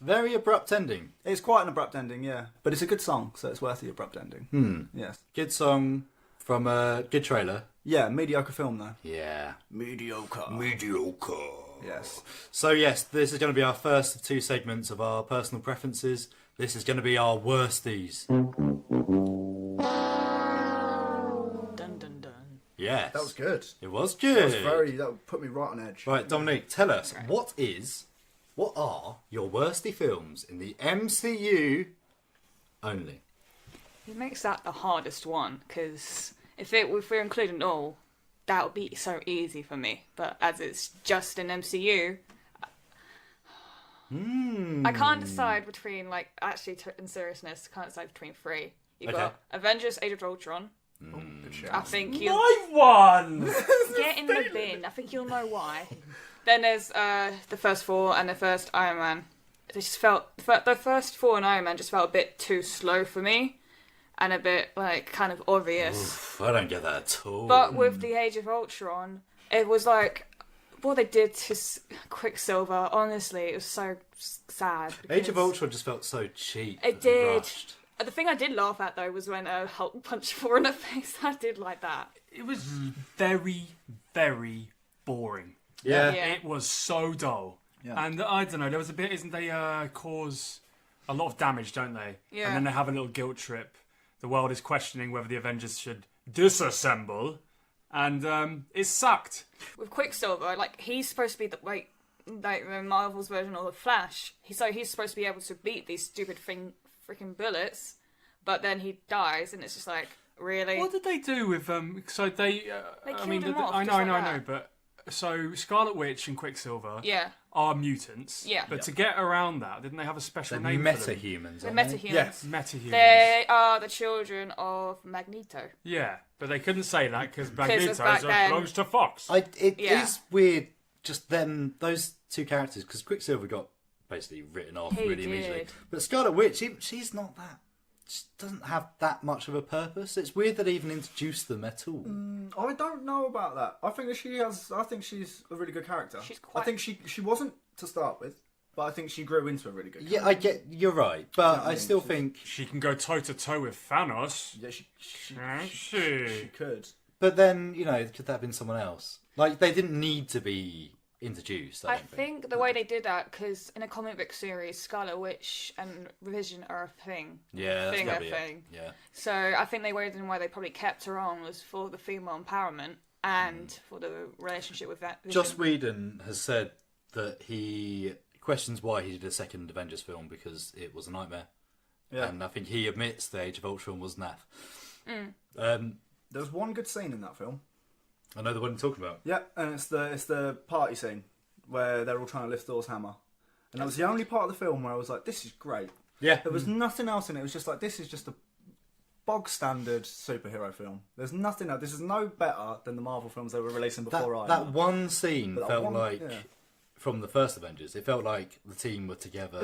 Very abrupt ending. It's quite an abrupt ending, yeah. But it's a good song, so it's worth the abrupt ending. Yes. Good song from a good trailer. Yeah, mediocre film though. Yeah. Mediocre. Yes. So yes, this is going to be our first of 2 segments of our personal preferences. This is going to be our worsties. Dun dun dun. Yes. That was good. It was good. That put me right on edge. Right, Dominique, tell us, what are your worsty films in the MCU only? It makes that the hardest one, because if we're including all, that would be so easy for me. But as it's just an MCU, I can't decide between, in seriousness, I can't decide between 3. You've got Avengers, Age of Ultron. I think you... My one! Get in the bin. I think you'll know why. Then there's the first 4 and the first Iron Man. It just felt... The first 4 in Iron Man just felt a bit too slow for me. And a bit, kind of obvious. Oof, I don't get that at all. But with the Age of Ultron, it was what they did to Quicksilver, honestly, it was so sad. Age of Ultron just felt so cheap. It did. Rushed. The thing I did laugh at, though, was when Hulk punched Thor in the face. I did like that. It was very, very boring. Yeah. It was so dull. Yeah. And I don't know, there was a bit, isn't they cause a lot of damage, don't they? Yeah. And then they have a little guilt trip. the world is questioning whether the Avengers should disassemble, and it sucked. With Quicksilver, like, he's supposed to be the Marvel's version of the Flash. He's supposed to be able to beat these stupid freaking bullets, but then he dies, and it's just like, really? What did they do with So they killed him off, I just like know, that. but so Scarlet Witch and Quicksilver are mutants. Yeah. But to get around that, didn't they have a special They're name for them? metahumans. They're aren't they? metahumans. Yes, metahumans. They are the children of Magneto. Yeah, but they couldn't say that because of Magneto back then. belongs to Fox. It Yeah. is weird, just them, those two characters, because Quicksilver got basically written off He really immediately. did. But Scarlet Witch, she's not that. She doesn't have that much of a purpose. It's weird that they even introduced them at all. I don't know about that. I think she's a really good character. I think she wasn't to start with, but I think she grew into a really good character. Yeah, you're right, but I still think she can go toe to toe with Thanos. Yeah, she could. But then, could that have been someone else? Like, they didn't need to be introduced. I think the way they did that, because in a comic book series, Scarlet Witch and Vision are a thing. Yeah, that's gotta be it. thing. Yeah. So I think the reason why they probably kept her on was for the female empowerment and for the relationship with that. Vision. Joss Whedon has said that he questions why he did a second Avengers film because it was a nightmare. Yeah. And I think he admits the Age of Ultron was naff. There was one good scene in that film. I know the one you're talking about. Yeah, and it's the party scene where they're all trying to lift Thor's hammer. And that was the only part of the film where I was like, this is great. Yeah. There was nothing else in it. It was just like, this is just a bog standard superhero film. There's nothing else. This is no better than the Marvel films they were releasing before Iron That Man. one scene But that felt one- like, yeah. from the first Avengers, it felt like the team were together.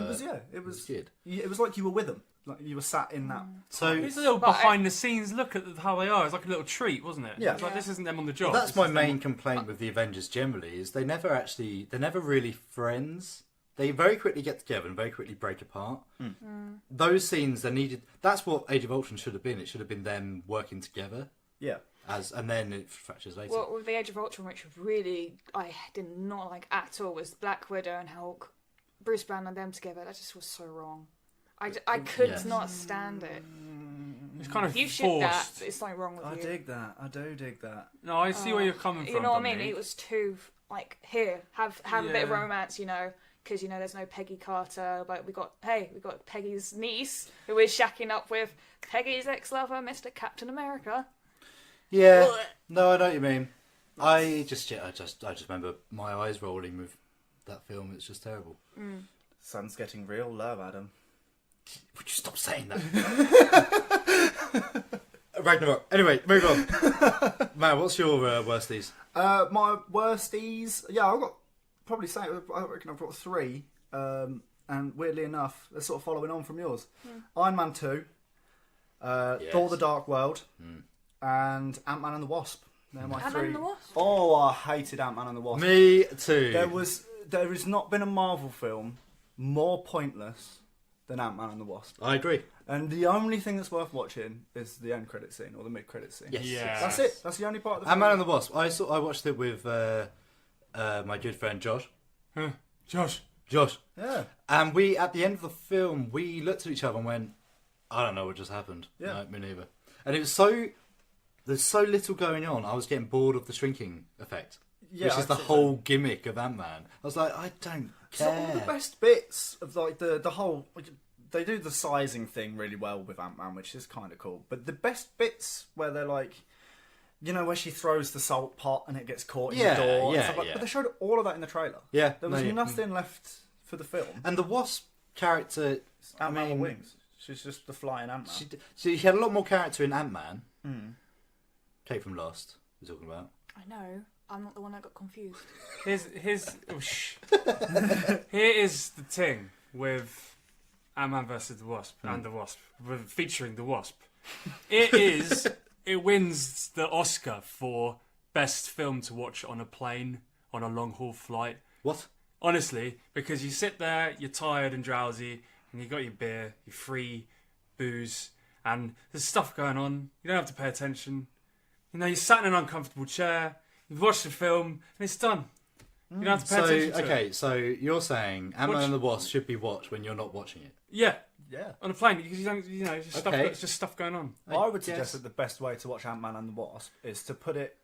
It was good. It was like you were with them. Like you were sat in that. So it's a little behind the scenes look at how they are. It's like a little treat, wasn't it? Yeah. It's like, this isn't them on the job. That's This my is them main complaint with the Avengers generally, is they're never really friends. They very quickly get together and very quickly break apart. Those scenes, they needed. That's what Age of Ultron should have been. It should have been them working together. Yeah. And then it fractures later. Well, with the Age of Ultron, which really I did not like at all, was Black Widow and Hulk, Bruce Banner and them together. That just was so wrong. I could not stand it. It's kind of if you shit that, forced. there's something wrong with I you. dig that. I do dig that. No, I see where you're coming from. You know what I mean? Dominique. It was too here have a bit of Yeah. romance, because there's no Peggy Carter. But we got Peggy's niece who is shacking up with Peggy's ex-lover, Mr. Captain America. Yeah. No, I know what you mean. I just remember my eyes rolling with that film. It's just terrible. Sun's getting real low, Adam. Would you stop saying that? Ragnarok. Anyway, move on. Man, what's your worsties? My worsties. Yeah, I've got I reckon I've got 3. And weirdly enough, they're sort of following on from yours. Iron Man 2, Thor: The Dark World, and Ant-Man and the Wasp. They're my Ant-Man 3. and the Wasp? Oh, I hated Ant-Man and the Wasp. Me too. There has not been a Marvel film more pointless than Ant-Man and the Wasp. I agree. And the only thing that's worth watching is the end credit scene or the mid credit scene. Yes. That's it. That's the only part of the Ant-Man film. and the Wasp. I watched it with my good friend Josh. Josh. Yeah. And we, at the end of the film, we looked at each other and went, I don't know what just happened. Yeah. No, me neither. And it was there's so little going on, I was getting bored of the shrinking effect. Yeah, which is I'd the say whole gimmick of Ant-Man. I was like, I don't So care. all the best bits of like the whole, they do the sizing thing really well with Ant-Man, which is kind of cool. But the best bits where they're like, where she throws the salt pot and it gets caught in the door. And stuff like, But they showed all of that in the trailer. Yeah, there was nothing left for the film. And the Wasp character, Ant-Man with wings. She's just the flying Ant-Man. She had a lot more character in Ant-Man. Kate from Lost, we're talking about. I know. I'm not the one that got confused. Here is the thing with Ant-Man vs. the Wasp and the Wasp, featuring the Wasp. It wins the Oscar for best film to watch on a plane, on a long haul flight. What? Honestly, because you sit there, you're tired and drowsy, and you got your beer, your free booze, and there's stuff going on. You don't have to pay attention. You're sat in an uncomfortable chair. You've watched the film and it's done. You don't have to pay attention to it. Okay, so you're saying Ant-Man and the Wasp should be watched when you're not watching it? Yeah. Yeah. On a plane, because you don't, it's just stuff going on. I would suggest that the best way to watch Ant-Man and the Wasp is to put it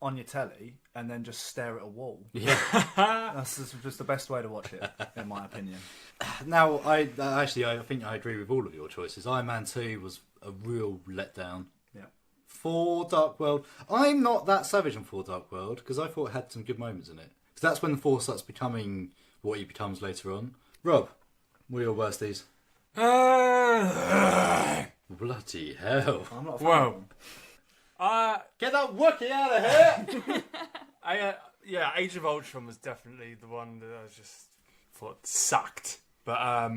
on your telly and then just stare at a wall. Yeah. That's just the best way to watch it, in my opinion. Now, I think I agree with all of your choices. Iron Man 2 was a real letdown. Yeah. For Dark World, I'm not that savage on For Dark World because I thought it had some good moments in it. Because that's when the Force starts becoming what he becomes later on. Rob, what are your worsties? Bloody hell. I'm not a fan of them. Get that Wookiee out of here! Age of Ultron was definitely the one that I just thought sucked. But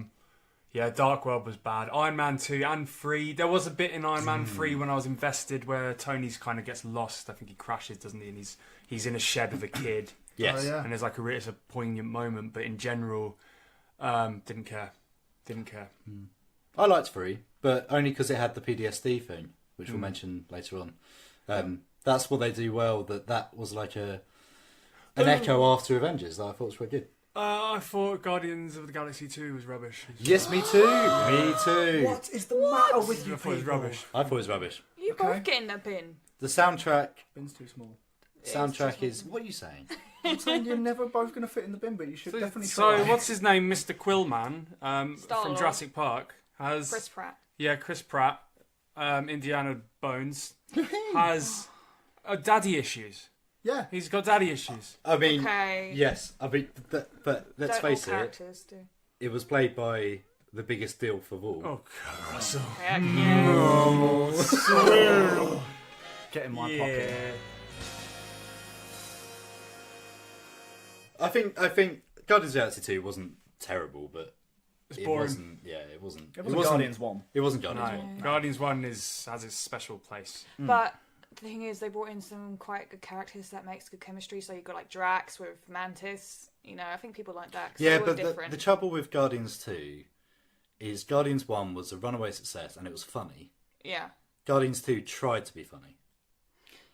Dark World was bad. Iron Man 2 and 3. There was a bit in Iron Man 3 when I was invested where Tony's kind of gets lost. I think he crashes, doesn't he? And he's in a shed with a kid. Yes. Oh, yeah. And there's like it's a poignant moment, but in general, didn't care. I liked 3, but only because it had the PTSD thing, which we'll mention later on. That's what they do well. That was like an echo after Avengers that I thought was quite good. I thought Guardians of the Galaxy 2 was rubbish. Yes, me too. Me too. What is the matter with you I thought it was people? rubbish. I thought it was rubbish. You both get in the bin. The soundtrack. Bin's too small. Soundtrack is. What are you saying? I'm saying you're never both going to fit in the bin, but you should definitely So try. what's his name, Mr. Quillman, from Star-Lord. Jurassic Park, has Chris Pratt. Yeah, Chris Pratt, Indiana Bones, has daddy issues. Yeah, he's got daddy issues. I mean, Okay. yes. I mean, but let's Don't all face it. characters do. It was played by the biggest deal of all. Oh, Russell. Get in my pocket. I think Guardians of the Galaxy 2 wasn't terrible, but It's it boring. wasn't. Yeah, it wasn't. It wasn't Guardians 1. It wasn't Guardians 1. Guardians 1 has its special place. But the thing is, they brought in some quite good characters that makes good chemistry. So you've got like Drax with Mantis. You know, I think people like Drax. Yeah, They were but different. the trouble with Guardians 2 is Guardians 1 was a runaway success and it was funny. Yeah. Guardians 2 tried to be funny.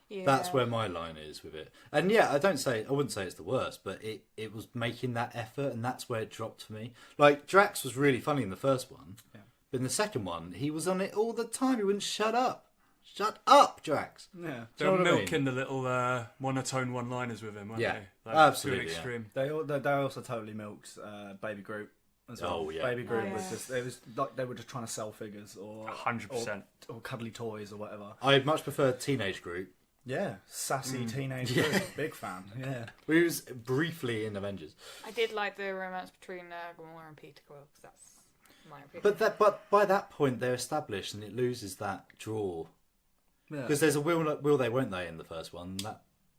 Yeah. That's where my line is with it. And yeah, I wouldn't say it's the worst, but it was making that effort, and that's where it dropped for me. Like, Drax was really funny in the first one, but in the second one, he was on it all the time. He wouldn't shut up. Shut up, Drax. Yeah. They were milking the little monotone one-liners with him, weren't Yeah, they? Like, absolutely, to an extreme. They also totally milked Baby Groot as well. Oh, yeah. Baby Groot was yeah. just, it was like they were just trying to sell figures or 100%. or cuddly toys or whatever. I much prefer Teenage Groot. Yeah, sassy teenage Groot, big fan. Yeah, We was briefly in Avengers. I did like the romance between Gamora and Peter Quill, because that's my opinion. But by that point, they're established, and it loses that draw. yeah. Because there's a will they, won't they in the first one.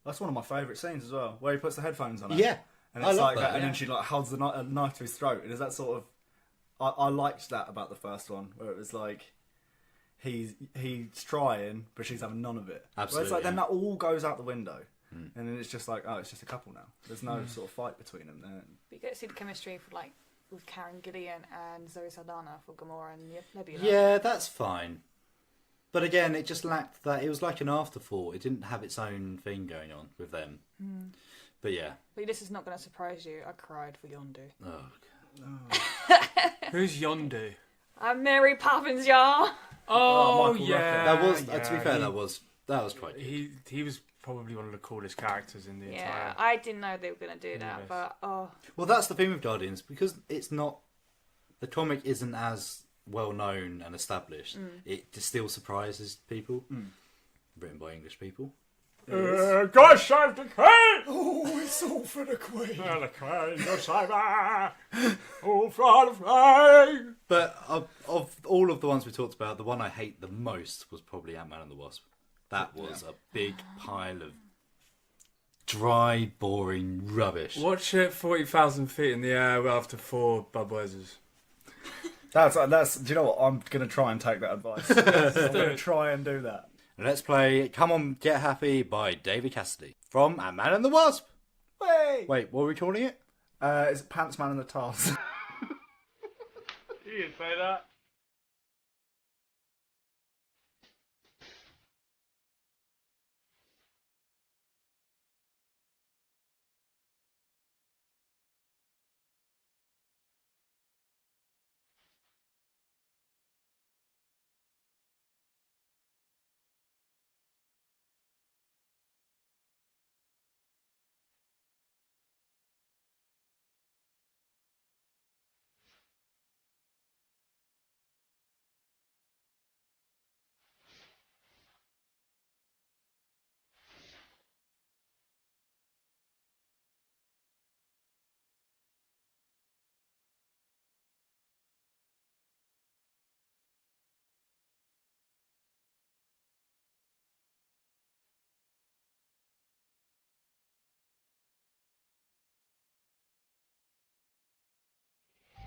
That's one of my favourite scenes as well, where he puts the headphones on. Her, Yeah, and I it's love like that, and yeah. then she like holds the knife to his throat. And is that sort of? I liked that about the first one, where it was like he's trying, but she's having none of it. Where it's Absolutely, like then yeah. that all goes out the window, and then it's just like, oh, it's just a couple now. There's no sort of fight between them there. But you get to see the chemistry for like with Karen Gillian and Zoe Saldana for Gamora and Nebula. Yeah, that's fine. But again, it just lacked that. It was like an afterthought. It didn't have its own thing going on with them. But yeah. But this is not going to surprise you. I cried for Yondu. Oh, Who's Yondu? I'm Mary Poppins, y'all. Oh, Michael yeah. that was. yeah, to be fair, that was quite good. He was probably one of the coolest characters in the Yeah, entire. I didn't know they were going to do that, Yes. but Well, that's the thing with Guardians, because it's not. The comic isn't as well known and established. It just still surprises people. Written by English people. God save the Queen! Oh, it's all for the Queen. The Queen, the saver, all for the flame. But of all of the ones we talked about, the one I hate the most was probably Ant-Man and the Wasp. That was a big pile of dry, boring rubbish. Watch it 40,000 feet in the air after 4 Budweisers. That's. Do you know what? I'm gonna try and take that advice. I'm gonna try and do that. Let's play Come On Get Happy by David Cassidy from Ant-Man and the Wasp. Wait, Wait, what are we calling it? is it Pants Man and the Tars? You didn't say that.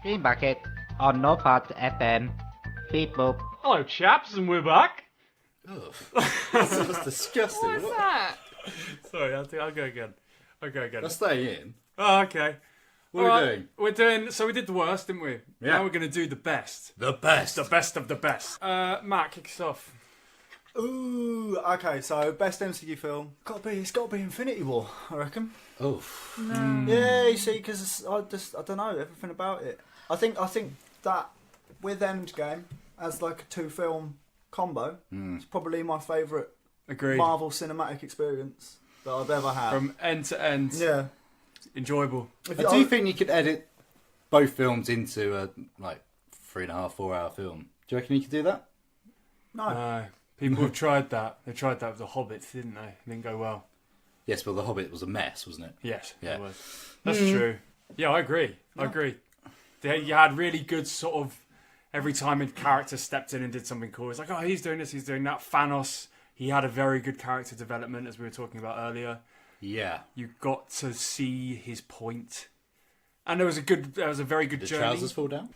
Screen Bucket on North Herts FM. Beep boop. Hello, chaps, and we're back. That's disgusting. What's that? Sorry, I'll go again. Let's stay in. Oh, okay. What are we doing? We're doing. So we did the worst, didn't we? Yeah. Now we're going to do the best. The best. The best of the best. Matt, kick us off. Ooh, okay, so best MCU film. It's got to be Infinity War, I reckon. Oh. Yeah, you see, because I don't know everything about it. I think that with Endgame as like a 2-film combo, it's probably my favourite Marvel cinematic experience that I've ever had. From end to end. Yeah. Enjoyable. I do think you could edit both films into a 3.5, 4 hour film. Do you reckon you could do that? No. People have tried that. They tried that with The Hobbit, didn't they? It didn't go well. Yes, but The Hobbit was a mess, wasn't it? Yes, yeah. it was. That's true. Yeah, I agree. I agree. You had really good sort of... Every time a character stepped in and did something cool, it's like, oh, he's doing this, he's doing that. Thanos, he had a very good character development, as we were talking about earlier. Yeah. You got to see his point. And there was a very good journey. Did trousers fall down?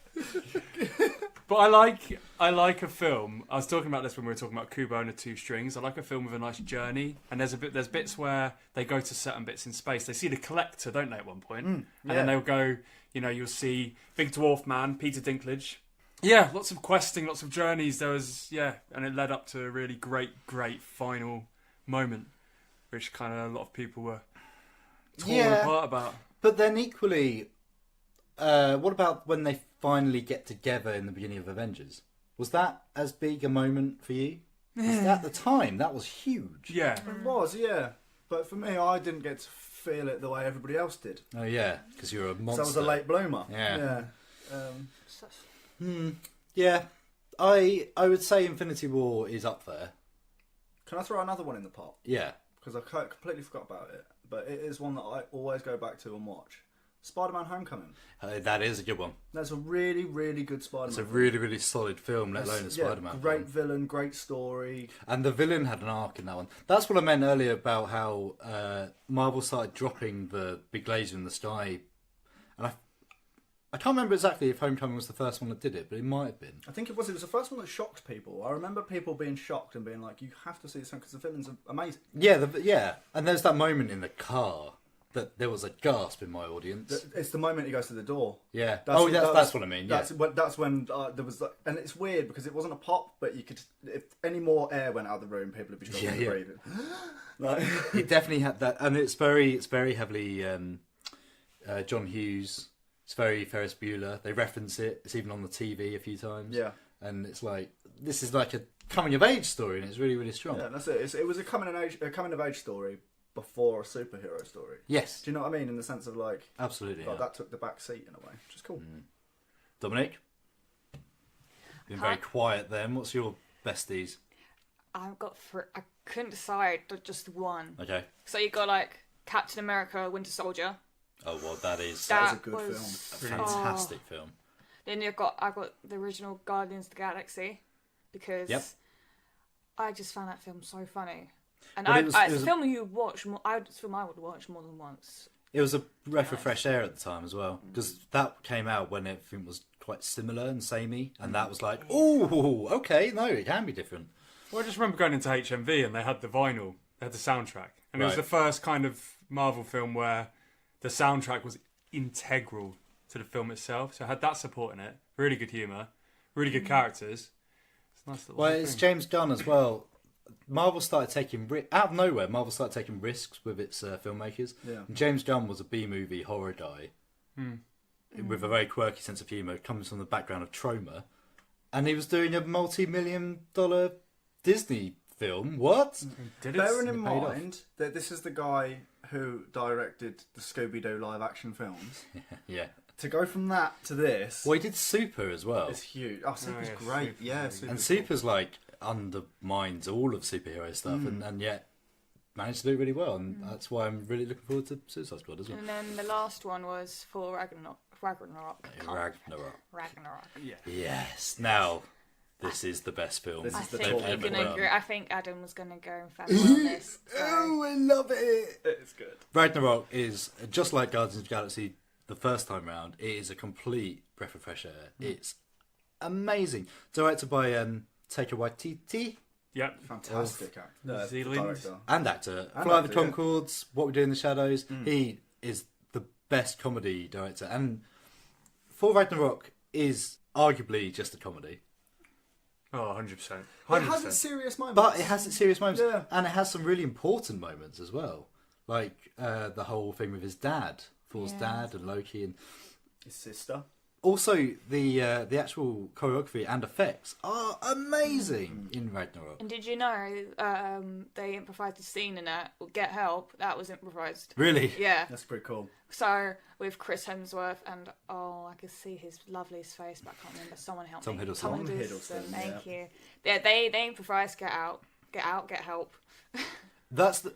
But I like a film. I was talking about this when we were talking about Kubo and the Two Strings. I like a film with a nice journey. And there's bits where they go to certain bits in space. They see the Collector, don't they, at one point? And then they'll go, you'll see Big Dwarf Man, Peter Dinklage. Yeah, lots of questing, lots of journeys. There was, and it led up to a really great final moment, which kind of a lot of people were torn apart about. But then equally, what about when they finally get together in the beginning of Avengers? Was that as big a moment for you? Because at the time, that was huge. Yeah. It was, yeah. But for me, I didn't get to feel it the way everybody else did. Oh, yeah, because you're a monster. So I was a late bloomer. Yeah. Yeah. Yeah, I would say Infinity War is up there. Can I throw another one in the pot? Yeah. Because I completely forgot about it. But it is one that I always go back to and watch. Spider-Man Homecoming. That is a good one. That's a really, really good Spider-Man It's a really, really solid film, let alone a Spider-Man great film. villain, great story. And the villain had an arc in that one. That's what I meant earlier about how Marvel started dropping the big laser in the sky. And I can't remember exactly if Homecoming was the first one that did it, but it might have been. I think it was. It was the first one that shocked people. I remember people being shocked and being like, you have to see this one because the villains are amazing. Yeah, and there's that moment in the car that there was a gasp in my audience. It's the moment he goes to the door. Yeah. That's what I mean. Yeah. That's when there was, and it's weird because it wasn't a pop, but you could, if any more air went out of the room, people would be struggling to breathe. He definitely had that, and it's very heavily John Hughes. It's very Ferris Bueller. They reference it. It's even on the TV a few times. Yeah. And it's like, this is like a coming of age story, and it's really, really strong. Yeah, that's it. It was a coming of age story before a superhero story. Yes. Do you know what I mean? In the sense of like, absolutely, that took the back seat in a way, which is cool. Dominique, been very quiet then. What's your besties? I couldn't decide, just one. Okay. So you got like Captain America, Winter Soldier. Oh well, that is a good film. A fantastic film. Then I got the original Guardians of the Galaxy because I just found that film so funny, and it's a film you watch more. It's a film I would watch more than once. It was a breath of fresh air at the time as well, because that came out when everything was quite similar and samey, and that was like, oh, okay, no, it can be different. Well, I just remember going into HMV and they had the vinyl, they had the soundtrack, and it was the first kind of Marvel film where the soundtrack was integral to the film itself. So it had that support in it. Really good humour. Really good characters. It's a nice little it's James Gunn as well. Marvel started taking... out of nowhere, Marvel started taking risks with its filmmakers. Yeah. And James Gunn was a B-movie horror guy with a very quirky sense of humour. Comes from the background of Troma. And he was doing a multi-million-dollar Disney film. What? Bearing in mind that this is the guy who directed the Scooby-Doo live-action films. Yeah. To go from that to this... Well, he did Super as well. It's huge. Oh, Super's great. And Super's like undermines all of superhero stuff and yet managed to do it really well. And that's why I'm really looking forward to Suicide Squad as well. And then the last one was for Ragnarok. Yeah. Yes. Now... this is the best film. I think Adam was going to go in favor on this. So. Oh, I love it. It's good. Ragnarok is, just like Guardians of the Galaxy, the first time round, it is a complete breath of fresh air. It's amazing. Directed by Taika Waititi. Yep. Fantastic actor. Director. And actor. Flight of the Conchords, What We Do in the Shadows. He is the best comedy director. And Thor Ragnarok is arguably just a comedy. Oh, 100%. It has its serious moments. But it has its serious moments. Yeah. And it has some really important moments as well. Like the whole thing with his dad. Thor's dad and Loki and his sister. Also, the actual choreography and effects are amazing in Ragnarok. And did you know they improvised a scene in that? Get Help, that was improvised. Really? Yeah. That's pretty cool. So, with Chris Hemsworth and, I could see his loveliest face, but I can't remember. Someone help Tom me. Hiddleston. Tom Hiddleston, thank you. Yeah, they improvised Get Out, Get Help. That's the...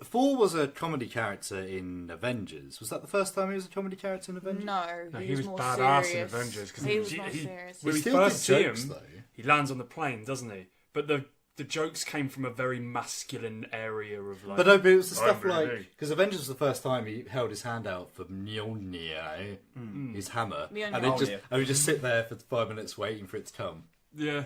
Thor was a comedy character in Avengers. Was that the first time he was a comedy character in Avengers? No, he was more badass serious. in Avengers. Cause he was more serious. When we first see him, he lands on the plane, doesn't he? But the jokes came from a very masculine area of like... But no, but it was the stuff like... Because Avengers was the first time he held his hand out for Mjolnir, his hammer. And he'd just sit there for 5 minutes waiting for it to come. Yeah.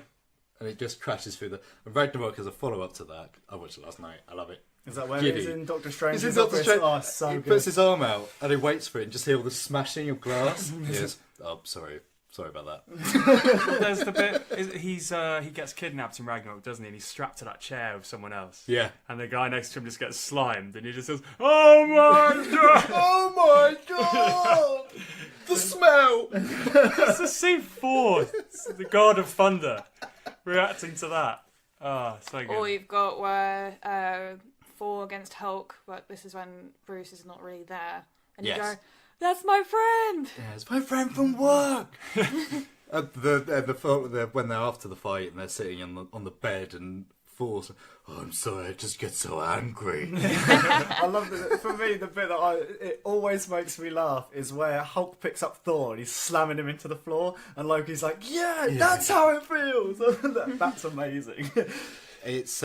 And it just crashes through the... And Ragnarok is a follow-up to that. I watched it last night. I love it. Is that where he's in Doctor Strange? He's in Doctor Strange. Oh, so he good. puts his arm out and he waits for it and just hear all the smashing of glass. Yes. Oh, sorry about that. Well, there's the bit he gets kidnapped in Ragnarok, doesn't he? And he's strapped to that chair with someone else. Yeah. And the guy next to him just gets slimed, and he just says, "Oh my god! Oh my god! The smell!" It's the C4, the god of thunder, reacting to that. Ah, so good. Or you've got where Thor against Hulk, but this is when Bruce is not really there, and you go, "That's my friend." Yeah, it's my friend from work. When they're after the fight and they're sitting on the bed and Thor's, "Oh, I'm sorry, I just get so angry." I love that. For me, the bit that it always makes me laugh is where Hulk picks up Thor and he's slamming him into the floor, and Loki's like, "Yeah, that's how it feels." That's amazing. It's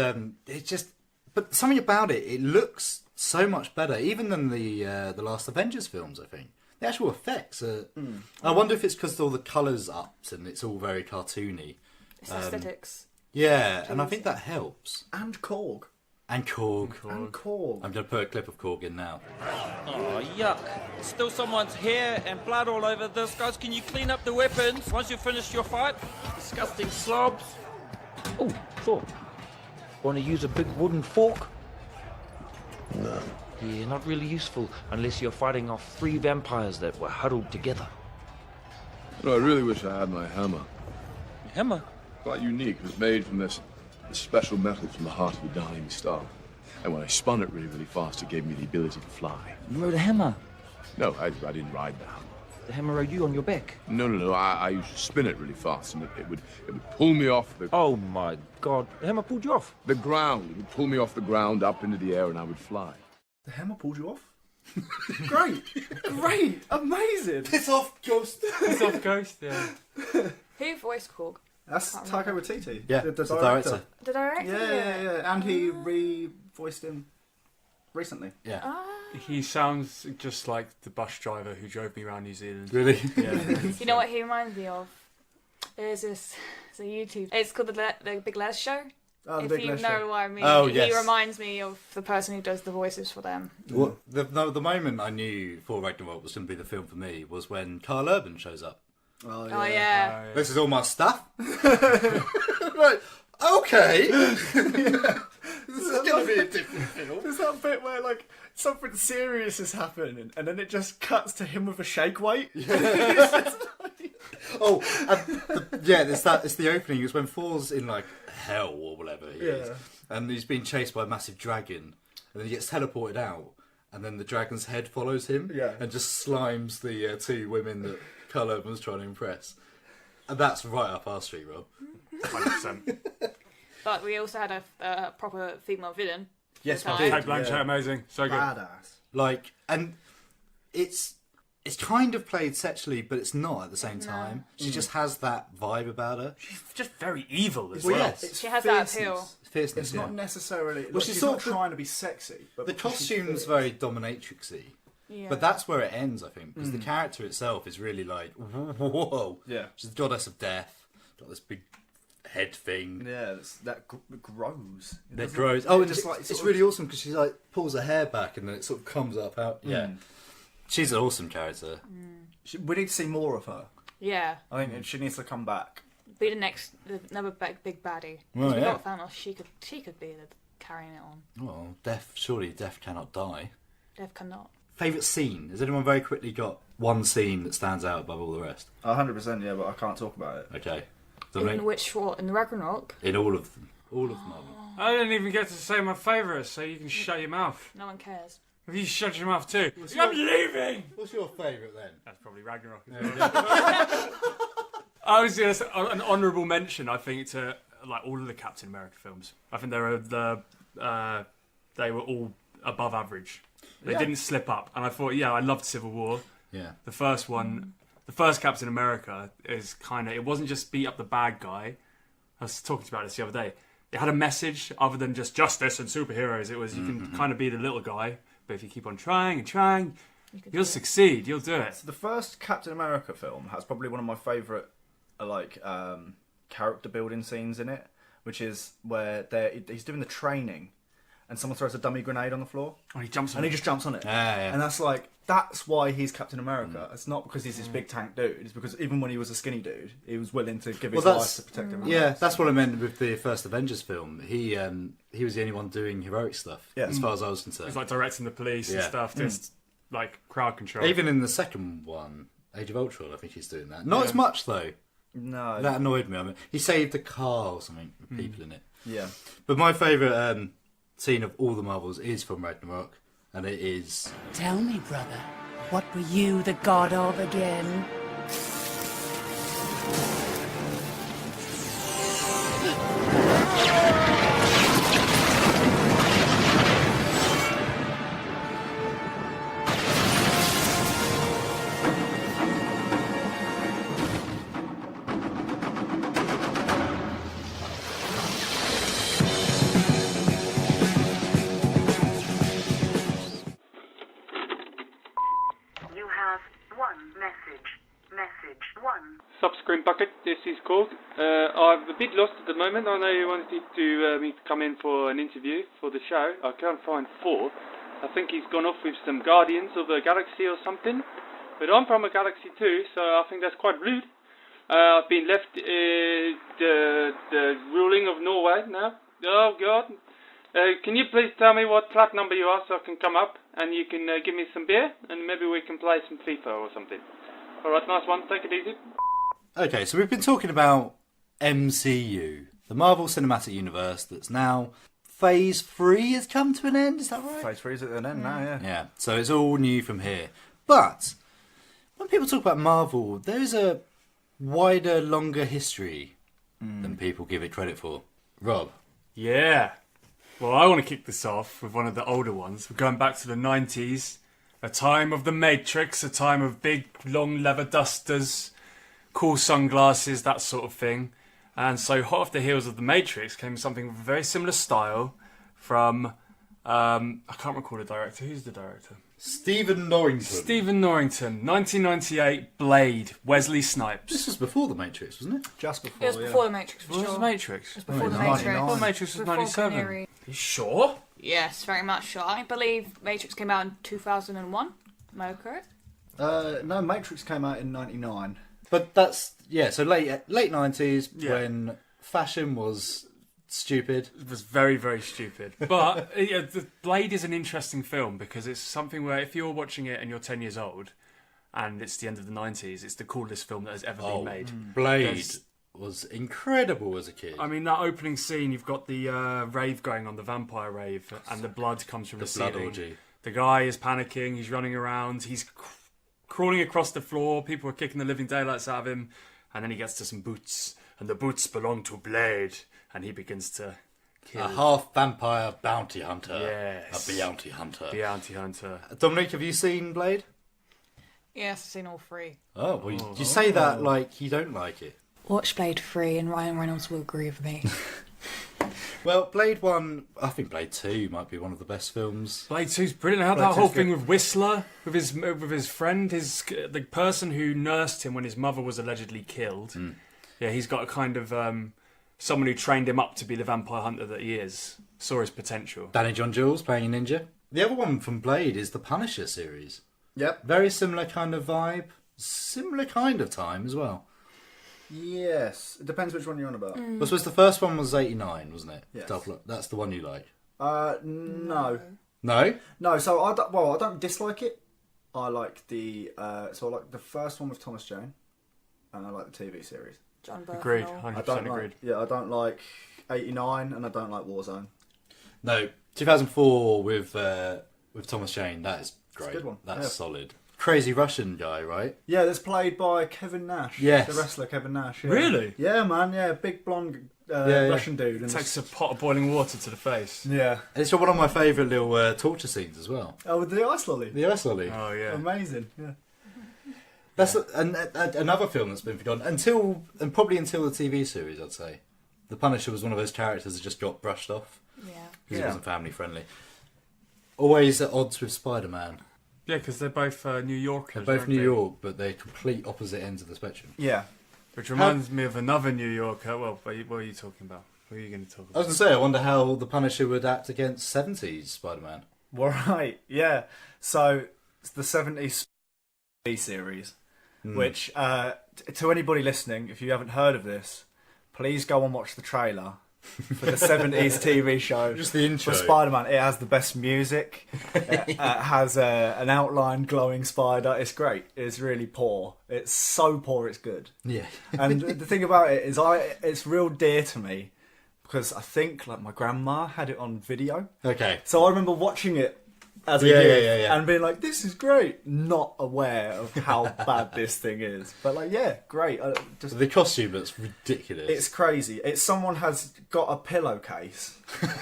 just, but something about it looks so much better, even than the last Avengers films. I think the actual effects are. I wonder if it's because all the colours upped and it's all very cartoony. It's aesthetics. Yeah, and I think that helps. And Korg. And Korg. And Korg. I'm going to put a clip of Korg in now. Oh, yuck. Still someone's hair and blood all over this. Guys, can you clean up the weapons once you've finished your fight? Disgusting slobs. Oh, Thor. Want to use a big wooden fork? No. Yeah, not really useful unless you're fighting off 3 vampires that were huddled together. No, I really wish I had my hammer. Your hammer? Quite unique. It was made from this special metal from the heart of a dying star. And when I spun it really, really fast, it gave me the ability to fly. You rode a hammer? No, I didn't ride the hammer. The hammer rode you on your back? No. I used to spin it really fast, and it would pull me off the... Oh, my God. The hammer pulled you off? The ground. It would pull me off the ground up into the air, and I would fly. The hammer pulled you off? Great! Amazing! It's off, Ghost! It's off, Ghost, yeah. Who voiced Korg? That's Taika Waititi. Yeah, the director. The director? Yeah. And he re-voiced him recently. Yeah. He sounds just like the bus driver who drove me around New Zealand. Really? Yeah. You know what he reminds me of? There's a YouTube. It's called the Big Les Show. Oh, the if Big you Les know Show. what I mean. Oh, He yes. reminds me of the person who does the voices for them. Well, the moment I knew Thor Ragnarok was going to be the film for me was when Carl Urban shows up. Oh, Oh, yeah. This is all my stuff. Right, okay. This is going to be a different film. There's that bit where, like, something serious is happening, and then it just cuts to him with a shake weight. Oh, it's the opening. It's when Thor's in, like, hell or whatever he is. And he's being chased by a massive dragon. And then he gets teleported out. And then the dragon's head follows him. And just slimes the 2 women that Carl Urban was trying to impress. And that's right up our street, Rob. 100%. But we also had a proper female villain. Yes, we did. Kate Blanchett, amazing. So good. Badass. Like, and it's kind of played sexually, but it's not at the same time. She just has that vibe about her. She's just very evil as Well, well. yes. She has that appeal. Fierceness, It's not necessarily... Well, Like, she's she's sort not of trying to be sexy. But the because she's costume's fierce. very dominatrixy. Yeah. But that's where it ends, I think, because the character itself is really like, whoa. Yeah. She's the goddess of death. Got this big head thing. Yeah, that grows. That grows. Oh, it and just like it's really awesome because she like pulls her hair back and then it sort of comes up out. Yeah. She's an awesome character. We need to see more of her. Yeah. I think she needs to come back. Be another big baddie. Well, We yeah. got Thanos. She could be carrying it on. Well, surely death cannot die. Death cannot. Favourite scene? Has anyone very quickly got one scene that stands out above all the rest? 100%, yeah, but I can't talk about it. Okay. In which what? In the Ragnarok? In all of them. All of Marvel. I didn't even get to say my favourite, so you can shut your mouth. No one cares. If you shut your mouth too, What's I'm your- leaving! What's your favourite then? That's probably Ragnarok. I was just an honourable mention, I think, to like all of the Captain America films. I think they were all above average. They didn't slip up, and I thought, I loved Civil War. Yeah. The first one, the first Captain America is kind of, it wasn't just beat up the bad guy. I was talking about this the other day. It had a message other than just justice and superheroes. It was, you can kind of be the little guy, but if you keep on trying and trying, you'll succeed. You'll do it. So the first Captain America film has probably one of my favourite character building scenes in it, which is where he's doing the training and someone throws a dummy grenade on the floor and he jumps on and it. he just jumps on it. Yeah. And that's why he's Captain America. It's not because he's this big tank dude. It's because even when he was a skinny dude, he was willing to give his life to protect everyone. Yeah, that's what I meant with the first Avengers film. He was the only one doing heroic stuff, as far as I was concerned. He's like directing the police and stuff, just like crowd control. Even in the second one, Age of Ultron, I think he's doing that. Not as much though. No, that annoyed me. I mean, he saved a car or something with people in it. Yeah. But my favourite scene of all the Marvels is from Ragnarok, and it is. Tell me, brother, what were you the god of again? You have one message. Message one. Subscreen Bucket, this is called. I'm a bit lost at the moment. I know you wanted me to come in for an interview for the show. I can't find Ford. I think he's gone off with some Guardians of the Galaxy or something. But I'm from a galaxy too, so I think that's quite rude. I've been left the ruling of Norway now. Oh God. Can you please tell me what flat number you are so I can come up and you can give me some beer and maybe we can play some FIFA or something. Alright, nice one. Take it easy. Okay, so we've been talking about MCU, the Marvel Cinematic Universe, that's now Phase 3 has come to an end, is that right? Phase 3 is at an end now, yeah. Yeah, so it's all new from here. But when people talk about Marvel, there's a wider, longer history than people give it credit for. Rob? Yeah. Well, I want to kick this off with one of the older ones. We're going back to the 90s. A time of the Matrix, a time of big, long leather dusters, cool sunglasses, that sort of thing. And so hot off the heels of the Matrix came something with a very similar style from, I can't recall the director. Who's the director? Stephen Norrington. Stephen Norrington. 1998, Blade, Wesley Snipes. This was before the Matrix, wasn't it? Just before, It was before the Matrix, for What sure. was the Matrix? It was before the 99. Matrix. I thought Matrix was Before 97. Canary. You sure? Yes, very much sure. I believe Matrix came out in 2001. Am I correct? No, Matrix came out in 99. But that's, so late 90s when fashion was stupid. It was very, very stupid. But the Blade is an interesting film because it's something where if you're watching it and you're 10 years old and it's the end of the 90s, it's the coolest film that has ever been made. Blade was incredible as a kid. I mean, that opening scene, you've got the rave going on, the vampire rave, and the blood comes from the blood ceiling. orgy. The guy is panicking, he's running around, he's crawling across the floor, people are kicking the living daylights out of him, and then he gets to some boots, and the boots belong to Blade, and he begins to kill. A half vampire bounty hunter. Yes. A bounty hunter. Bounty hunter. Dominique, have you seen Blade? Yes, I've seen all three. Oh, well, you say that like you don't like it. Watch Blade 3 and Ryan Reynolds will agree with me. Well, Blade 1, I think Blade 2 might be one of the best films. Blade 2's brilliant. How Blade that whole 2's thing good. with Whistler, with his friend, the person who nursed him when his mother was allegedly killed. Yeah, he's got a kind of someone who trained him up to be the vampire hunter that he is. Saw his potential. Danny John Jules playing a ninja. The other one from Blade is the Punisher series. Yep. Very similar kind of vibe. Similar kind of time as well. Yes. It depends which one you're on about. I suppose the first one was 89, wasn't it? Yes. That's the one you like. No. No? No, so I don't dislike it. I like the the first one with Thomas Jane, and I like the TV series. John Bernthal. Agreed, 100% agreed. I don't like 89, and I don't like Warzone. No, 2004 with Thomas Jane, that is great. It's a good one. That's Yeah. solid. Crazy Russian guy, right? Yeah, that's played by Kevin Nash. Yes. The wrestler Kevin Nash. Yeah. Really? Yeah, man. Yeah, big blonde Yeah. Russian dude. And Takes a pot of boiling water to the face. Yeah. And it's got one of my favourite little torture scenes as well. Oh, with the ice lolly. The ice lolly. Oh, yeah. Amazing. Yeah. That's another film that's been forgotten probably until the TV series. I'd say the Punisher was one of those characters that just got brushed off. Yeah. Because it wasn't family friendly. Always at odds with Spider-Man. Yeah, because they're both New Yorkers. They're both aren't New they? York, but they're complete opposite ends of the spectrum. Yeah. Which reminds me of another New Yorker. Well, what are you talking about? What are you going to talk I about? was going to say, I wonder how the Punisher would act against 70s Spider-Man. Right. Yeah. So it's the 70s series, which to anybody listening, if you haven't heard of this, please go and watch the trailer for the 70s TV show. Just the intro. For Spider-Man. It has the best music. It has an outline glowing spider. It's great. It's really poor. It's so poor it's good. Yeah. And the thing about it is it's real dear to me because I think like my grandma had it on video. Okay. So I remember watching it as a kid and being like, this is great, not aware of how bad this thing is. But like, yeah, great. The costume looks ridiculous. It's crazy. Someone has got a pillowcase,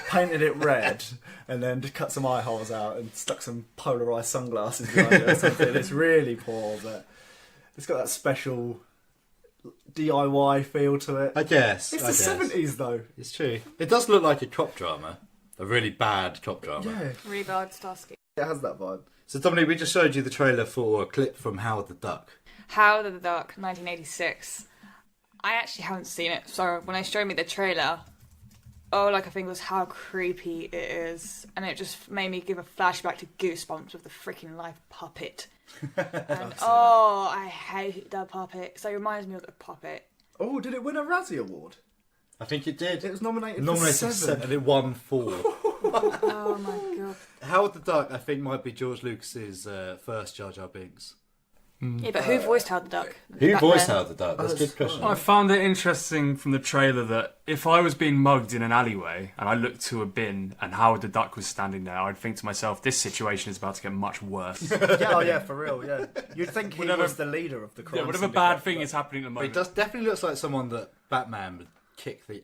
painted it red, and then just cut some eye holes out and stuck some polarised sunglasses behind it or something. It's really poor, but it's got that special DIY feel to it. I guess. It's the 70s though. It's true. It does look like a cop drama. A really bad cop drama. Yeah. Really bad Starsky. It has that vibe. So Dominique, we just showed you the trailer for a clip from Howard the Duck. Howard the Duck, 1986. I actually haven't seen it, so when they showed me the trailer, all I could think was how creepy it is, and it just made me give a flashback to Goosebumps with the freaking live puppet. And I hate that puppet. So it reminds me of the puppet. Oh, did it win a Razzie Award? I think it did. It was nominated for 7 and it won 4. Oh my god. Howard the Duck, I think, might be George Lucas's first Jar Jar Binks. Yeah, but who voiced Howard the Duck? Who back voiced then? Howard the Duck? That's a good question. I found it interesting from the trailer that if I was being mugged in an alleyway and I looked to a bin and Howard the Duck was standing there, I'd think to myself, this situation is about to get much worse. Yeah, for real, yeah. You'd think he was the leader of the crime. Yeah, whatever bad thing is happening at the But moment. he definitely looks like someone that Batman would kick the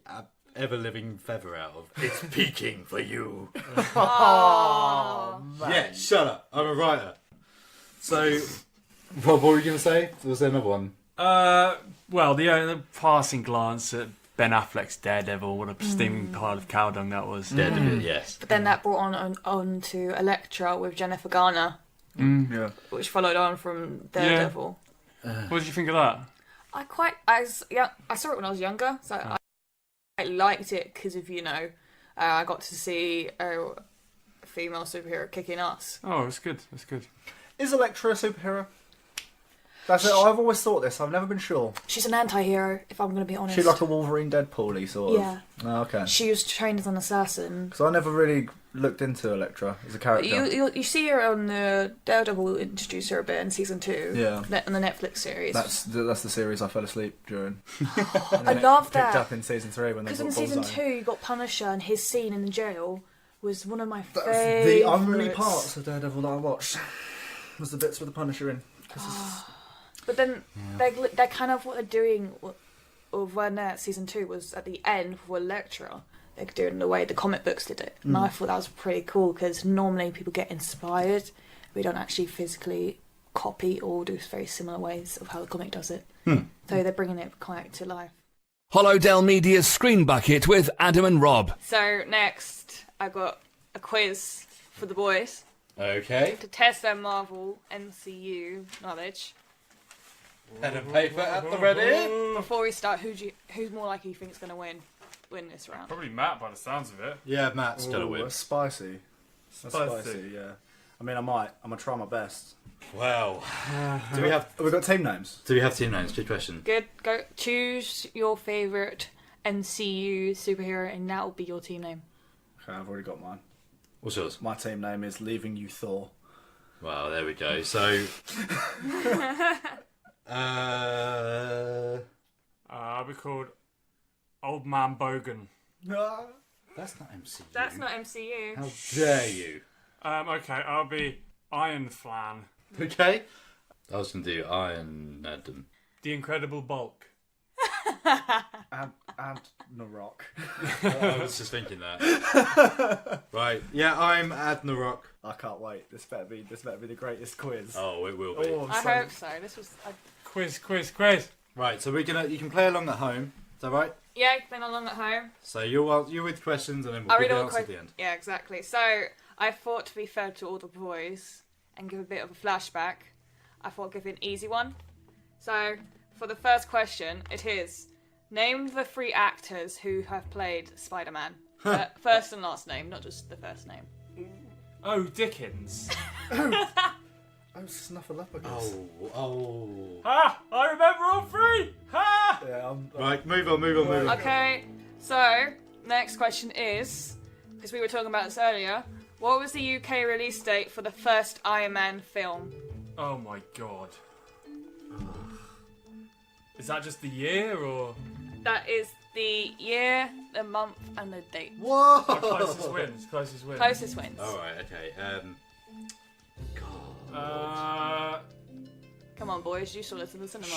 ever-living feather out of. It's peaking for you. Oh, man. Yeah, shut up. I'm a writer. So, what were you going to say? Was there another one? Well, the passing glance at Ben Affleck's Daredevil, what a steaming pile of cow dung that was. Daredevil, yes. But then that brought on to Elektra with Jennifer Garner, Yeah. which followed on from Daredevil. What did you think of that? I saw it when I was younger, so I liked it because of, I got to see a female superhero kicking ass. Oh, it's good. It's good. Is Elektra a superhero? That's it. I've always thought this. I've never been sure. She's an anti-hero, if I'm going to be honest. She's like a Wolverine Deadpool-y sort of. Yeah. Oh, okay. She was trained as an assassin. So I never really looked into Elektra as a character. You see her on the Daredevil introduced her a bit in season 2. Yeah. On the Netflix series. That's the series I fell asleep during. I love that. Picked up in season 3 when they Because got in season Bullseye. 2 you got Punisher and his scene in the jail was one of my That's favourites. the only parts of Daredevil that I watched was the bits with the Punisher in. But then they're kind of what they're doing when season 2 was at the end for Elektra. They're doing the way the comic books did it. And I thought that was pretty cool because normally people get inspired. We don't actually physically copy or do very similar ways of how the comic does it. So they're bringing it quite to life. Hollow Dell Media's Screen Bucket with Adam and Rob. So next, I got a quiz for the boys Okay. to test their Marvel MCU knowledge. Pen and paper at the ready. Before we start, who's more likely you think is going to win this round? Probably Matt by the sounds of it. Yeah, Matt's going to Ooh, win. That's spicy. That's spicy, yeah. I mean, I'm going to try my best. Wow. Have we got team names? Do we have team names? Good question. Good. Go choose your favourite MCU superhero, and that will be your team name. Okay, I've already got mine. What's yours? My team name is Leaving You Thor. Wow, there we go. So, I'll be called Old Man Bogan. No, that's not MCU. That's not MCU. How dare you? Okay, I'll be Iron Flan. Okay. I was going to do Iron Adam. The Incredible Bulk. and Narok. I was just thinking that. Right. Yeah, I'm Adnarok. I can't wait. This better be the greatest quiz. Oh, it will be. I hope so. This was Quiz. Right, so you can play along at home. Is that right? yeah, playing along at home. So you're with questions and then we'll I'll give read the all answer at the end. Yeah, exactly. So I thought to be fair to all the boys and give a bit of a flashback, I thought I'd give you an easy one. So for the first question, it is name the 3 actors who have played Spider-Man. First and last name, not just the first name. Oh, Dickens. Oh, Snuffleupagus. Oh. Ha! I remember all 3! Ha! Yeah, Right, move on. Okay, so next question is, because we were talking about this earlier, what was the UK release date for the first Iron Man film? Oh my god. Is that just the year, or...? That is the year, the month, and the date. Whoa! Closest wins. Closest wins. Alright, okay. Come on, boys, you saw this in the cinema.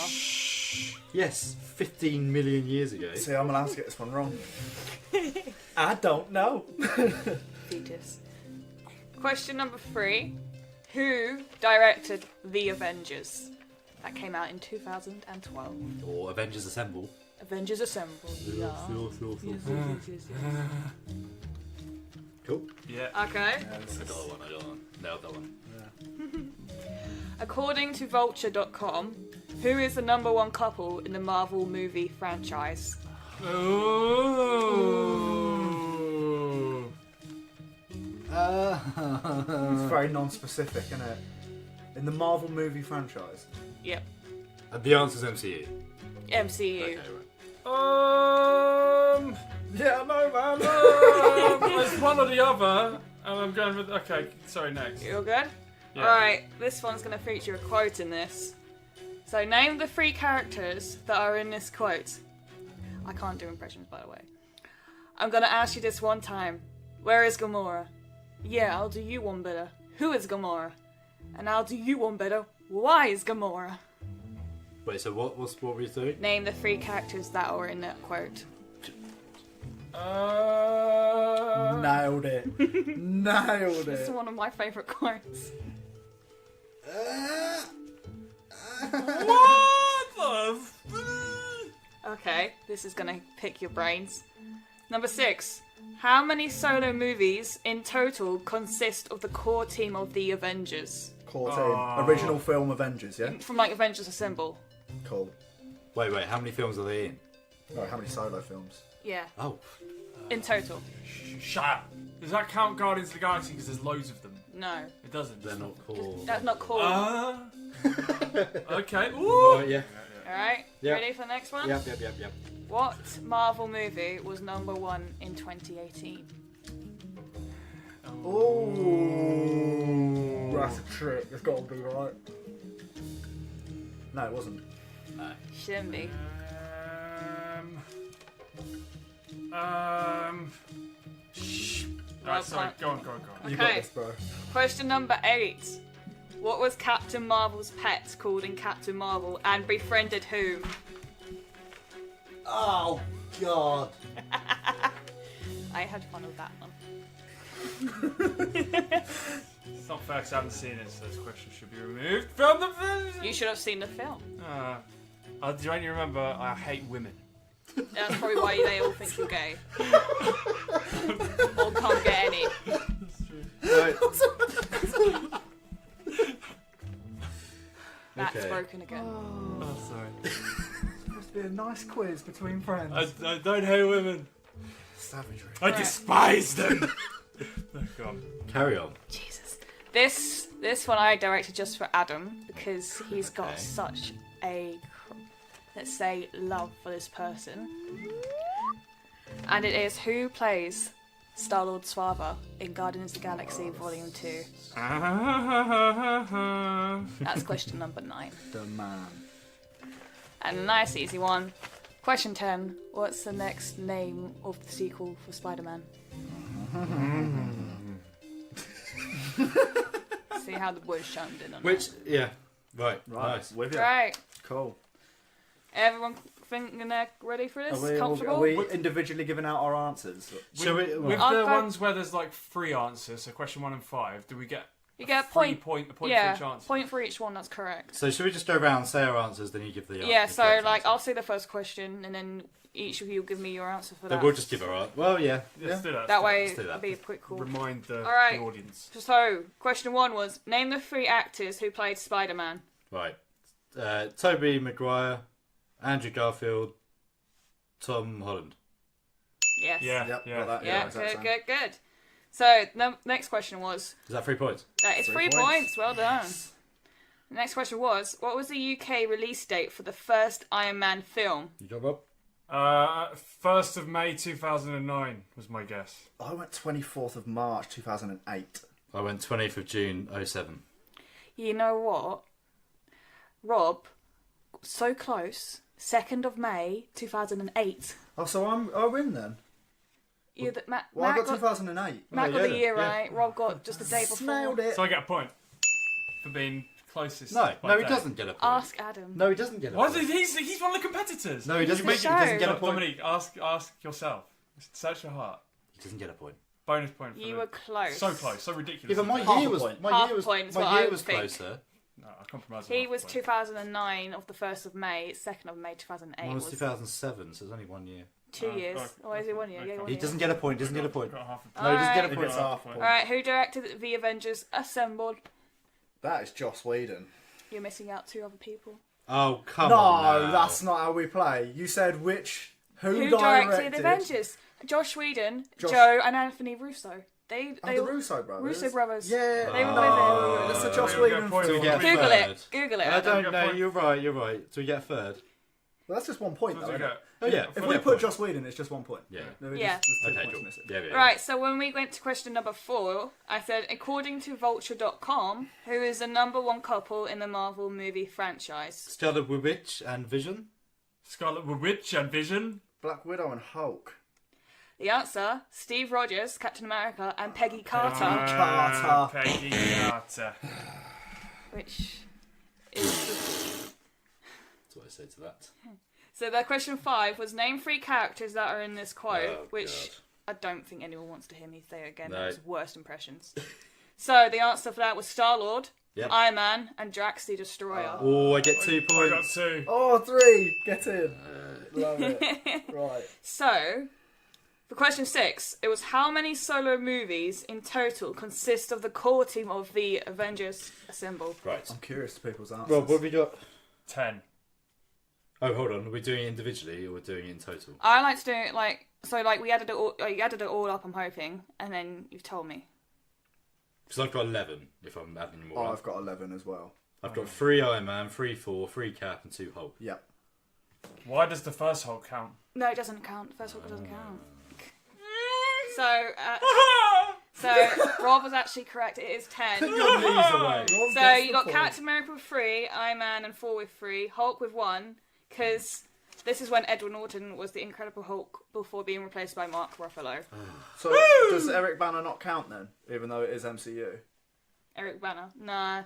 Yes, 15 million years ago. See, I'm allowed to get this one wrong. I don't know. Fetus. Question number 3. Who directed The Avengers? That came out in 2012. Or Avengers Assemble. Avengers Assemble. Yeah. Yes. Cool. Yeah. Okay. I got one. Nailed that one. According to Vulture.com, who is the number 1 couple in the Marvel movie franchise? Ooh. It's very non-specific, isn't it? In the Marvel movie franchise. Yep. And the answer's MCU. MCU. Okay, right. Yeah, no, man. There's one or the other, and I'm going with... Okay, sorry, next. You all good? Yeah. Alright, this one's going to feature a quote in this. So name the 3 characters that are in this quote. I can't do impressions, by the way. I'm going to ask you this one time. Where is Gamora? Yeah, I'll do you one better. Who is Gamora? And I'll do you one better. Why is Gamora? Wait, so what were you doing? Name the 3 characters that are in that quote. Nailed it. Nailed This is it. one of my favourite quotes. What the Okay, this is gonna pick your brains. Number 6. How many solo movies in total consist of the core team of the Avengers? Core team. Original film Avengers, yeah? From like Avengers Assemble. Cool. Wait, how many films are they in? Right, how many solo films? Yeah. Oh. In total. Shut up. Does that count Guardians of the Galaxy because there's loads of them? No. It doesn't. They're not cool. That's not cool. Okay. Ooh. Oh, yeah. Alright, Yep. ready for the next one? Yep. What Marvel movie was number 1 in 2018? Ooh. That's a trick. It's got to be right. No, it wasn't. No. Shouldn't be. Right, sorry, go on. You got Okay. this, bro. Question number 8. What was Captain Marvel's pet called in Captain Marvel and befriended whom? Oh, God. I had fun with that one. It's not fair because I haven't seen it, so this question should be removed from the film. You should have seen the film. Do you only remember I hate women? That's probably why they all think you're gay. Or can't get any. Right. That's Okay. broken again. Oh, sorry. It's supposed to be a nice quiz between friends. I don't hate women. Savagery. I despise them. Oh, God. Carry on. Jesus. This one I directed just for Adam because he's got such a, let's say, love for this person. And it is who plays Star-Lord's father in Guardians of the Galaxy Volume 2. That's question number 9. The man. And a nice easy one. Question 10. What's the next name of the sequel for Spider-Man? See how the boys chimed in on Which, yeah. Right. Nice. With you. Right. Cool. Everyone thinking they're ready for this? Are Comfortable? we individually giving out our answers? With I'll the go- ones where there's like 3 answers, so question 1 and 5, do we get You get a free point. a point Yeah, for each answer? point for each one. That's correct. So should we just go around and say our answers, then you give the Yeah. the So correct like, answer? I'll say the first question, and then each of you will give me your answer for Then that. we'll just give our answer. Well, yeah. Let's do that. That way, Let's do that. it'll be a quick call. Remind the, All right. the audience. So, question 1 was name the 3 actors who played Spider-Man. Right. Tobey Maguire, Andrew Garfield, Tom Holland. Yes. Yeah. Yep, Yeah. got that. Yeah. exact Good. same. Good. So the next question was. Is that 3 points? That is 3 3 points. Well done. The next question was, what was the UK release date for the first Iron Man film? You got Rob? 1st of May 2009 was my guess. I went 24th of March 2008. I went 20th of June 07. You know what? Rob, so close. 2nd of May 2008. Oh, so I win then? You that Matt, Well, I Matt got 2008. Matt got the year yeah. right. Rob got just the day before. Nailed it. So I get a point for being closest. No, by he day. doesn't get a point. Ask Adam. No, he doesn't get a What? point. He's one of the competitors. No, he doesn't, It's he the doesn't get a show. point. Dominique, ask yourself. Search your heart. He doesn't get a point. Bonus point. For You the- were close. So close, so ridiculous. Yeah, but my Half year a was point. my Half year a was point is my what I year would was think. closer. No, I compromise. He was 2009 of the 1st of May. 2nd of May 2008 Mine was was 2007, so it's only 1 year. 2 years. Oh, is it 1 year? Yeah, 1 He year. doesn't get a point. Doesn't get a point. Got half a No, he doesn't get a Alright. point. It's half a point. Alright, who directed The Avengers Assembled? That is Joss Whedon. You're missing out 2 other people. Oh, come No, on now. that's not how we play. You said who directed The Avengers? Josh Whedon, Josh- Joe, and Anthony Russo. They Oh, the Russo brothers. Russo brothers. Yeah. They were with him. That's the Joss we get Whedon points. So we get a Google third. it. Google it. I Adam. don't know. You're right. You're right. So we get a third. Well, that's just 1 point, though. So we Isn't get- it? Oh yeah. If we we get put point. Joss Whedon, it's just 1 point. Yeah. No, Yeah. Just 2 Okay, points cool. missing. Yeah. Right, so when we went to question number 4, I said, according to Vulture.com, who is the #1 couple in the Marvel movie franchise? Scarlet Witch and Vision. Scarlet Witch and Vision. Black Widow and Hulk. The answer, Steve Rogers, Captain America, and Peggy Carter, Carter. Peggy Carter. which is... That's what I say to that. So the question 5 was, name 3 characters that are in this quote, Oh, which I don't think anyone wants to hear me say again. No. That was worst impressions. So the answer for that was Star-Lord, Yep. Iron Man, and Drax the Destroyer. Oh, I get 2 I got points. 2. Oh, 3. Get in. Love it. Right. So, for question 6, it was how many solo movies in total consist of the core team of the Avengers Assemble? Right. I'm curious to people's answers. Rob, what have we got? 10. Oh, hold on. Are we doing it individually or we're doing it in total? I like to do it like so. Like we added it all. You added it all up. I'm hoping, and then you've told me. Because I've got 11. If I'm adding more. Oh, up. I've got 11 as well. I've got 3 Iron Man, 3 Thor, 3 Cap, and 2 Hulk. Yep. Why does the first Hulk count? No, it doesn't count. First one doesn't count. So, Rob was actually correct. It is 10. Put your knees away. So you got Captain America with 3, Iron Man and Thor with 3, Hulk with 1, because this is when Edward Norton was the Incredible Hulk before being replaced by Mark Ruffalo. So does Eric Banner not count then, even though it is MCU? Eric Banner, nah.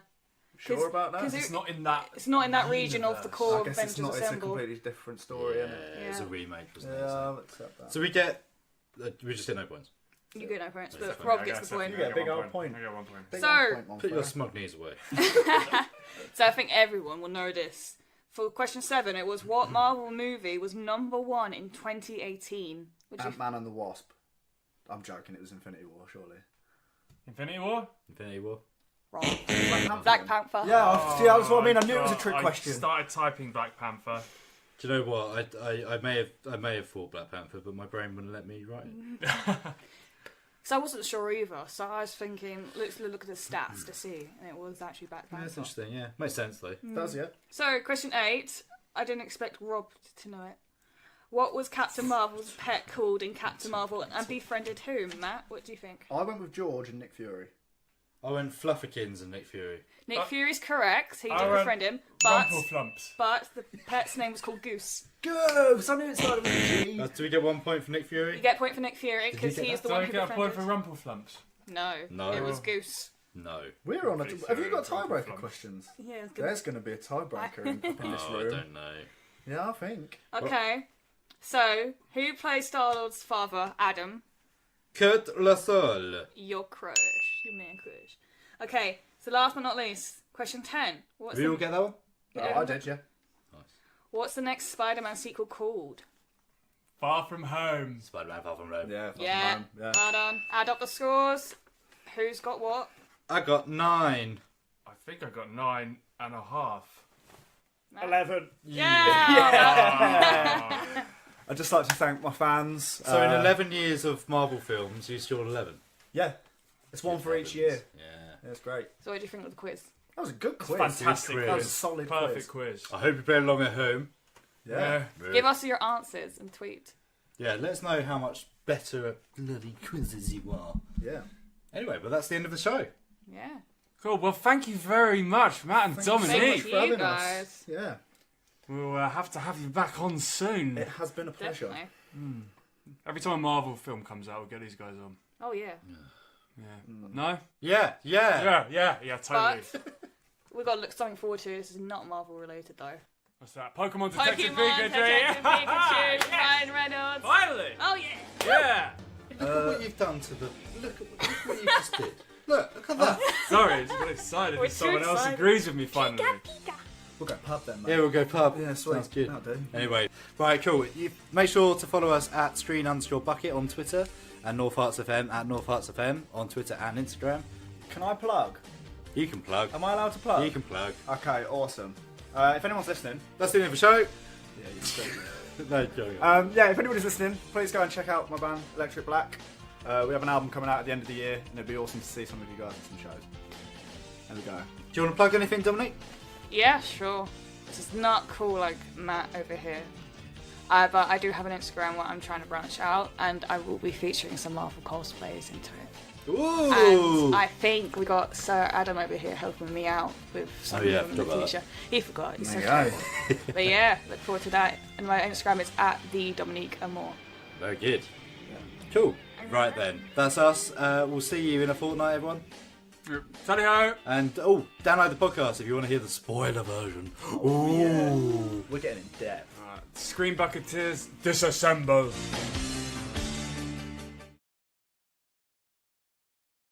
Sure about that? 'cause It's not in that. It's not in that region of the core I of guess Avengers it's not. It's a Assemble. completely different story, isn't it? It's a remake, wasn't it? Yeah, So- I'll accept that. So we get. We just get no points. You get no points, That's but fine. Rob I gets guess the I point. think You I get a big got old 1 point. I got 1 point. Big So- old point, Put your Monfort. smug knees away. So I think everyone will know this. For question 7, it was what Marvel movie was number 1 in 2018? Ant-Man and the Wasp. I'm joking, it was Infinity War, surely. Infinity War? Infinity War. Wrong. Black Panther. Yeah, see, that's what I mean. I knew it was a trick question. I started typing Black Panther. Do you know what? I may have thought Black Panther, but my brain wouldn't let me write it. So I wasn't sure either. So I was thinking, let's look at the stats to see, and it was actually Black Panther. That's interesting. Yeah, makes sense though. Does, yeah. So question 8, I didn't expect Rob to know it. What was Captain Marvel's pet called in Captain Marvel and befriended whom? Matt, what do you think? I went with George and Nick Fury. I went Fluffykins and Nick Fury. Nick Fury's correct. He did I befriend him, but Rumpleflumps. but the pet's name was called Goose. Goose! I knew it started with a G. Do we get 1 point for Nick Fury? You get a point for Nick Fury because he's the one who Do I get a point befriended. for Rumpleflumps? No, it was Goose. No. We're on a... Have you got tiebreaker questions? Yeah, it's good. There's going to be a tiebreaker in this room. I don't know. Yeah, I think. Okay, so who plays Star-Lord's father, Adam? Kurt Russell. Your crush. Your man crush. Okay, so last but not least, question 10. Did we all get that one? I did, yeah. What's the next Spider-Man sequel called? Far From Home. Spider-Man Far From Home. Yeah, Far From Yeah, Home. Yeah. well done. Add up the scores. Who's got what? I got 9. I think I got 9.5. 11. Yeah! I'd just like to thank my fans. So in 11 years of Marvel films, you scored 11. Yeah. It's one for each year. Yeah. It's great. So what do you think of the quiz? That was a good quiz. Fantastic That was a solid Perfect quiz. I hope you play along at home. Yeah. Give us your answers and tweet. Yeah, let us know how much better at bloody quizzes you are. Yeah. Anyway, but that's the end of the show. Yeah. Cool. Well, thank you very much, Matt and Dominique. Thank you, guys. Yeah. We'll have to have you back on soon. It has been a pleasure. Definitely. Every time a Marvel film comes out, we'll get these guys on. Oh, yeah. Yeah. No? Yeah. Yeah, totally. But we've got to look something forward to. This is not Marvel related, though. What's that? Pokemon Detective Pokemon Pikachu. Detective Pikachu. Ryan Reynolds. Finally. Oh, yeah. Yeah. Look at what you've done to the... Look what you just did. Look at that. Sorry, I just got excited We're that someone too else excited. agrees with me finally. We'll go pub then, mate. Yeah, we'll go pub. Yeah, sweet. Sounds good. That'll do. Anyway, right, cool. You make sure to follow us at @screen_bucket on Twitter and North Herts FM at North Herts FM on Twitter and Instagram. Can I plug? You can plug. Am I allowed to plug? You can plug. Okay, awesome. If anyone's listening... That's the end of the show. Yeah, you're straight. No, going on. Yeah, if anybody's listening, please go and check out my band, Electric Black. We have an album coming out at the end of the year, and it'd be awesome to see some of you guys at some shows. There we go. Do you want to plug anything, Dominique? Yeah, sure. This is not cool like Matt over here. But I do have an Instagram where I'm trying to branch out, and I will be featuring some Marvel cosplays into it. Ooh! And I think we got Sir Adam over here helping me out with something in the forgot future. He forgot. It's There okay. you go. But yeah, look forward to that. And my Instagram is @the Dominique Amor. Very good. Cool. Right then, that's us. We'll see you in a fortnight, everyone. Tally ho! And download the podcast if you want to hear the spoiler version. Ooh. We're getting in depth. Screen Bucketeers, disassemble.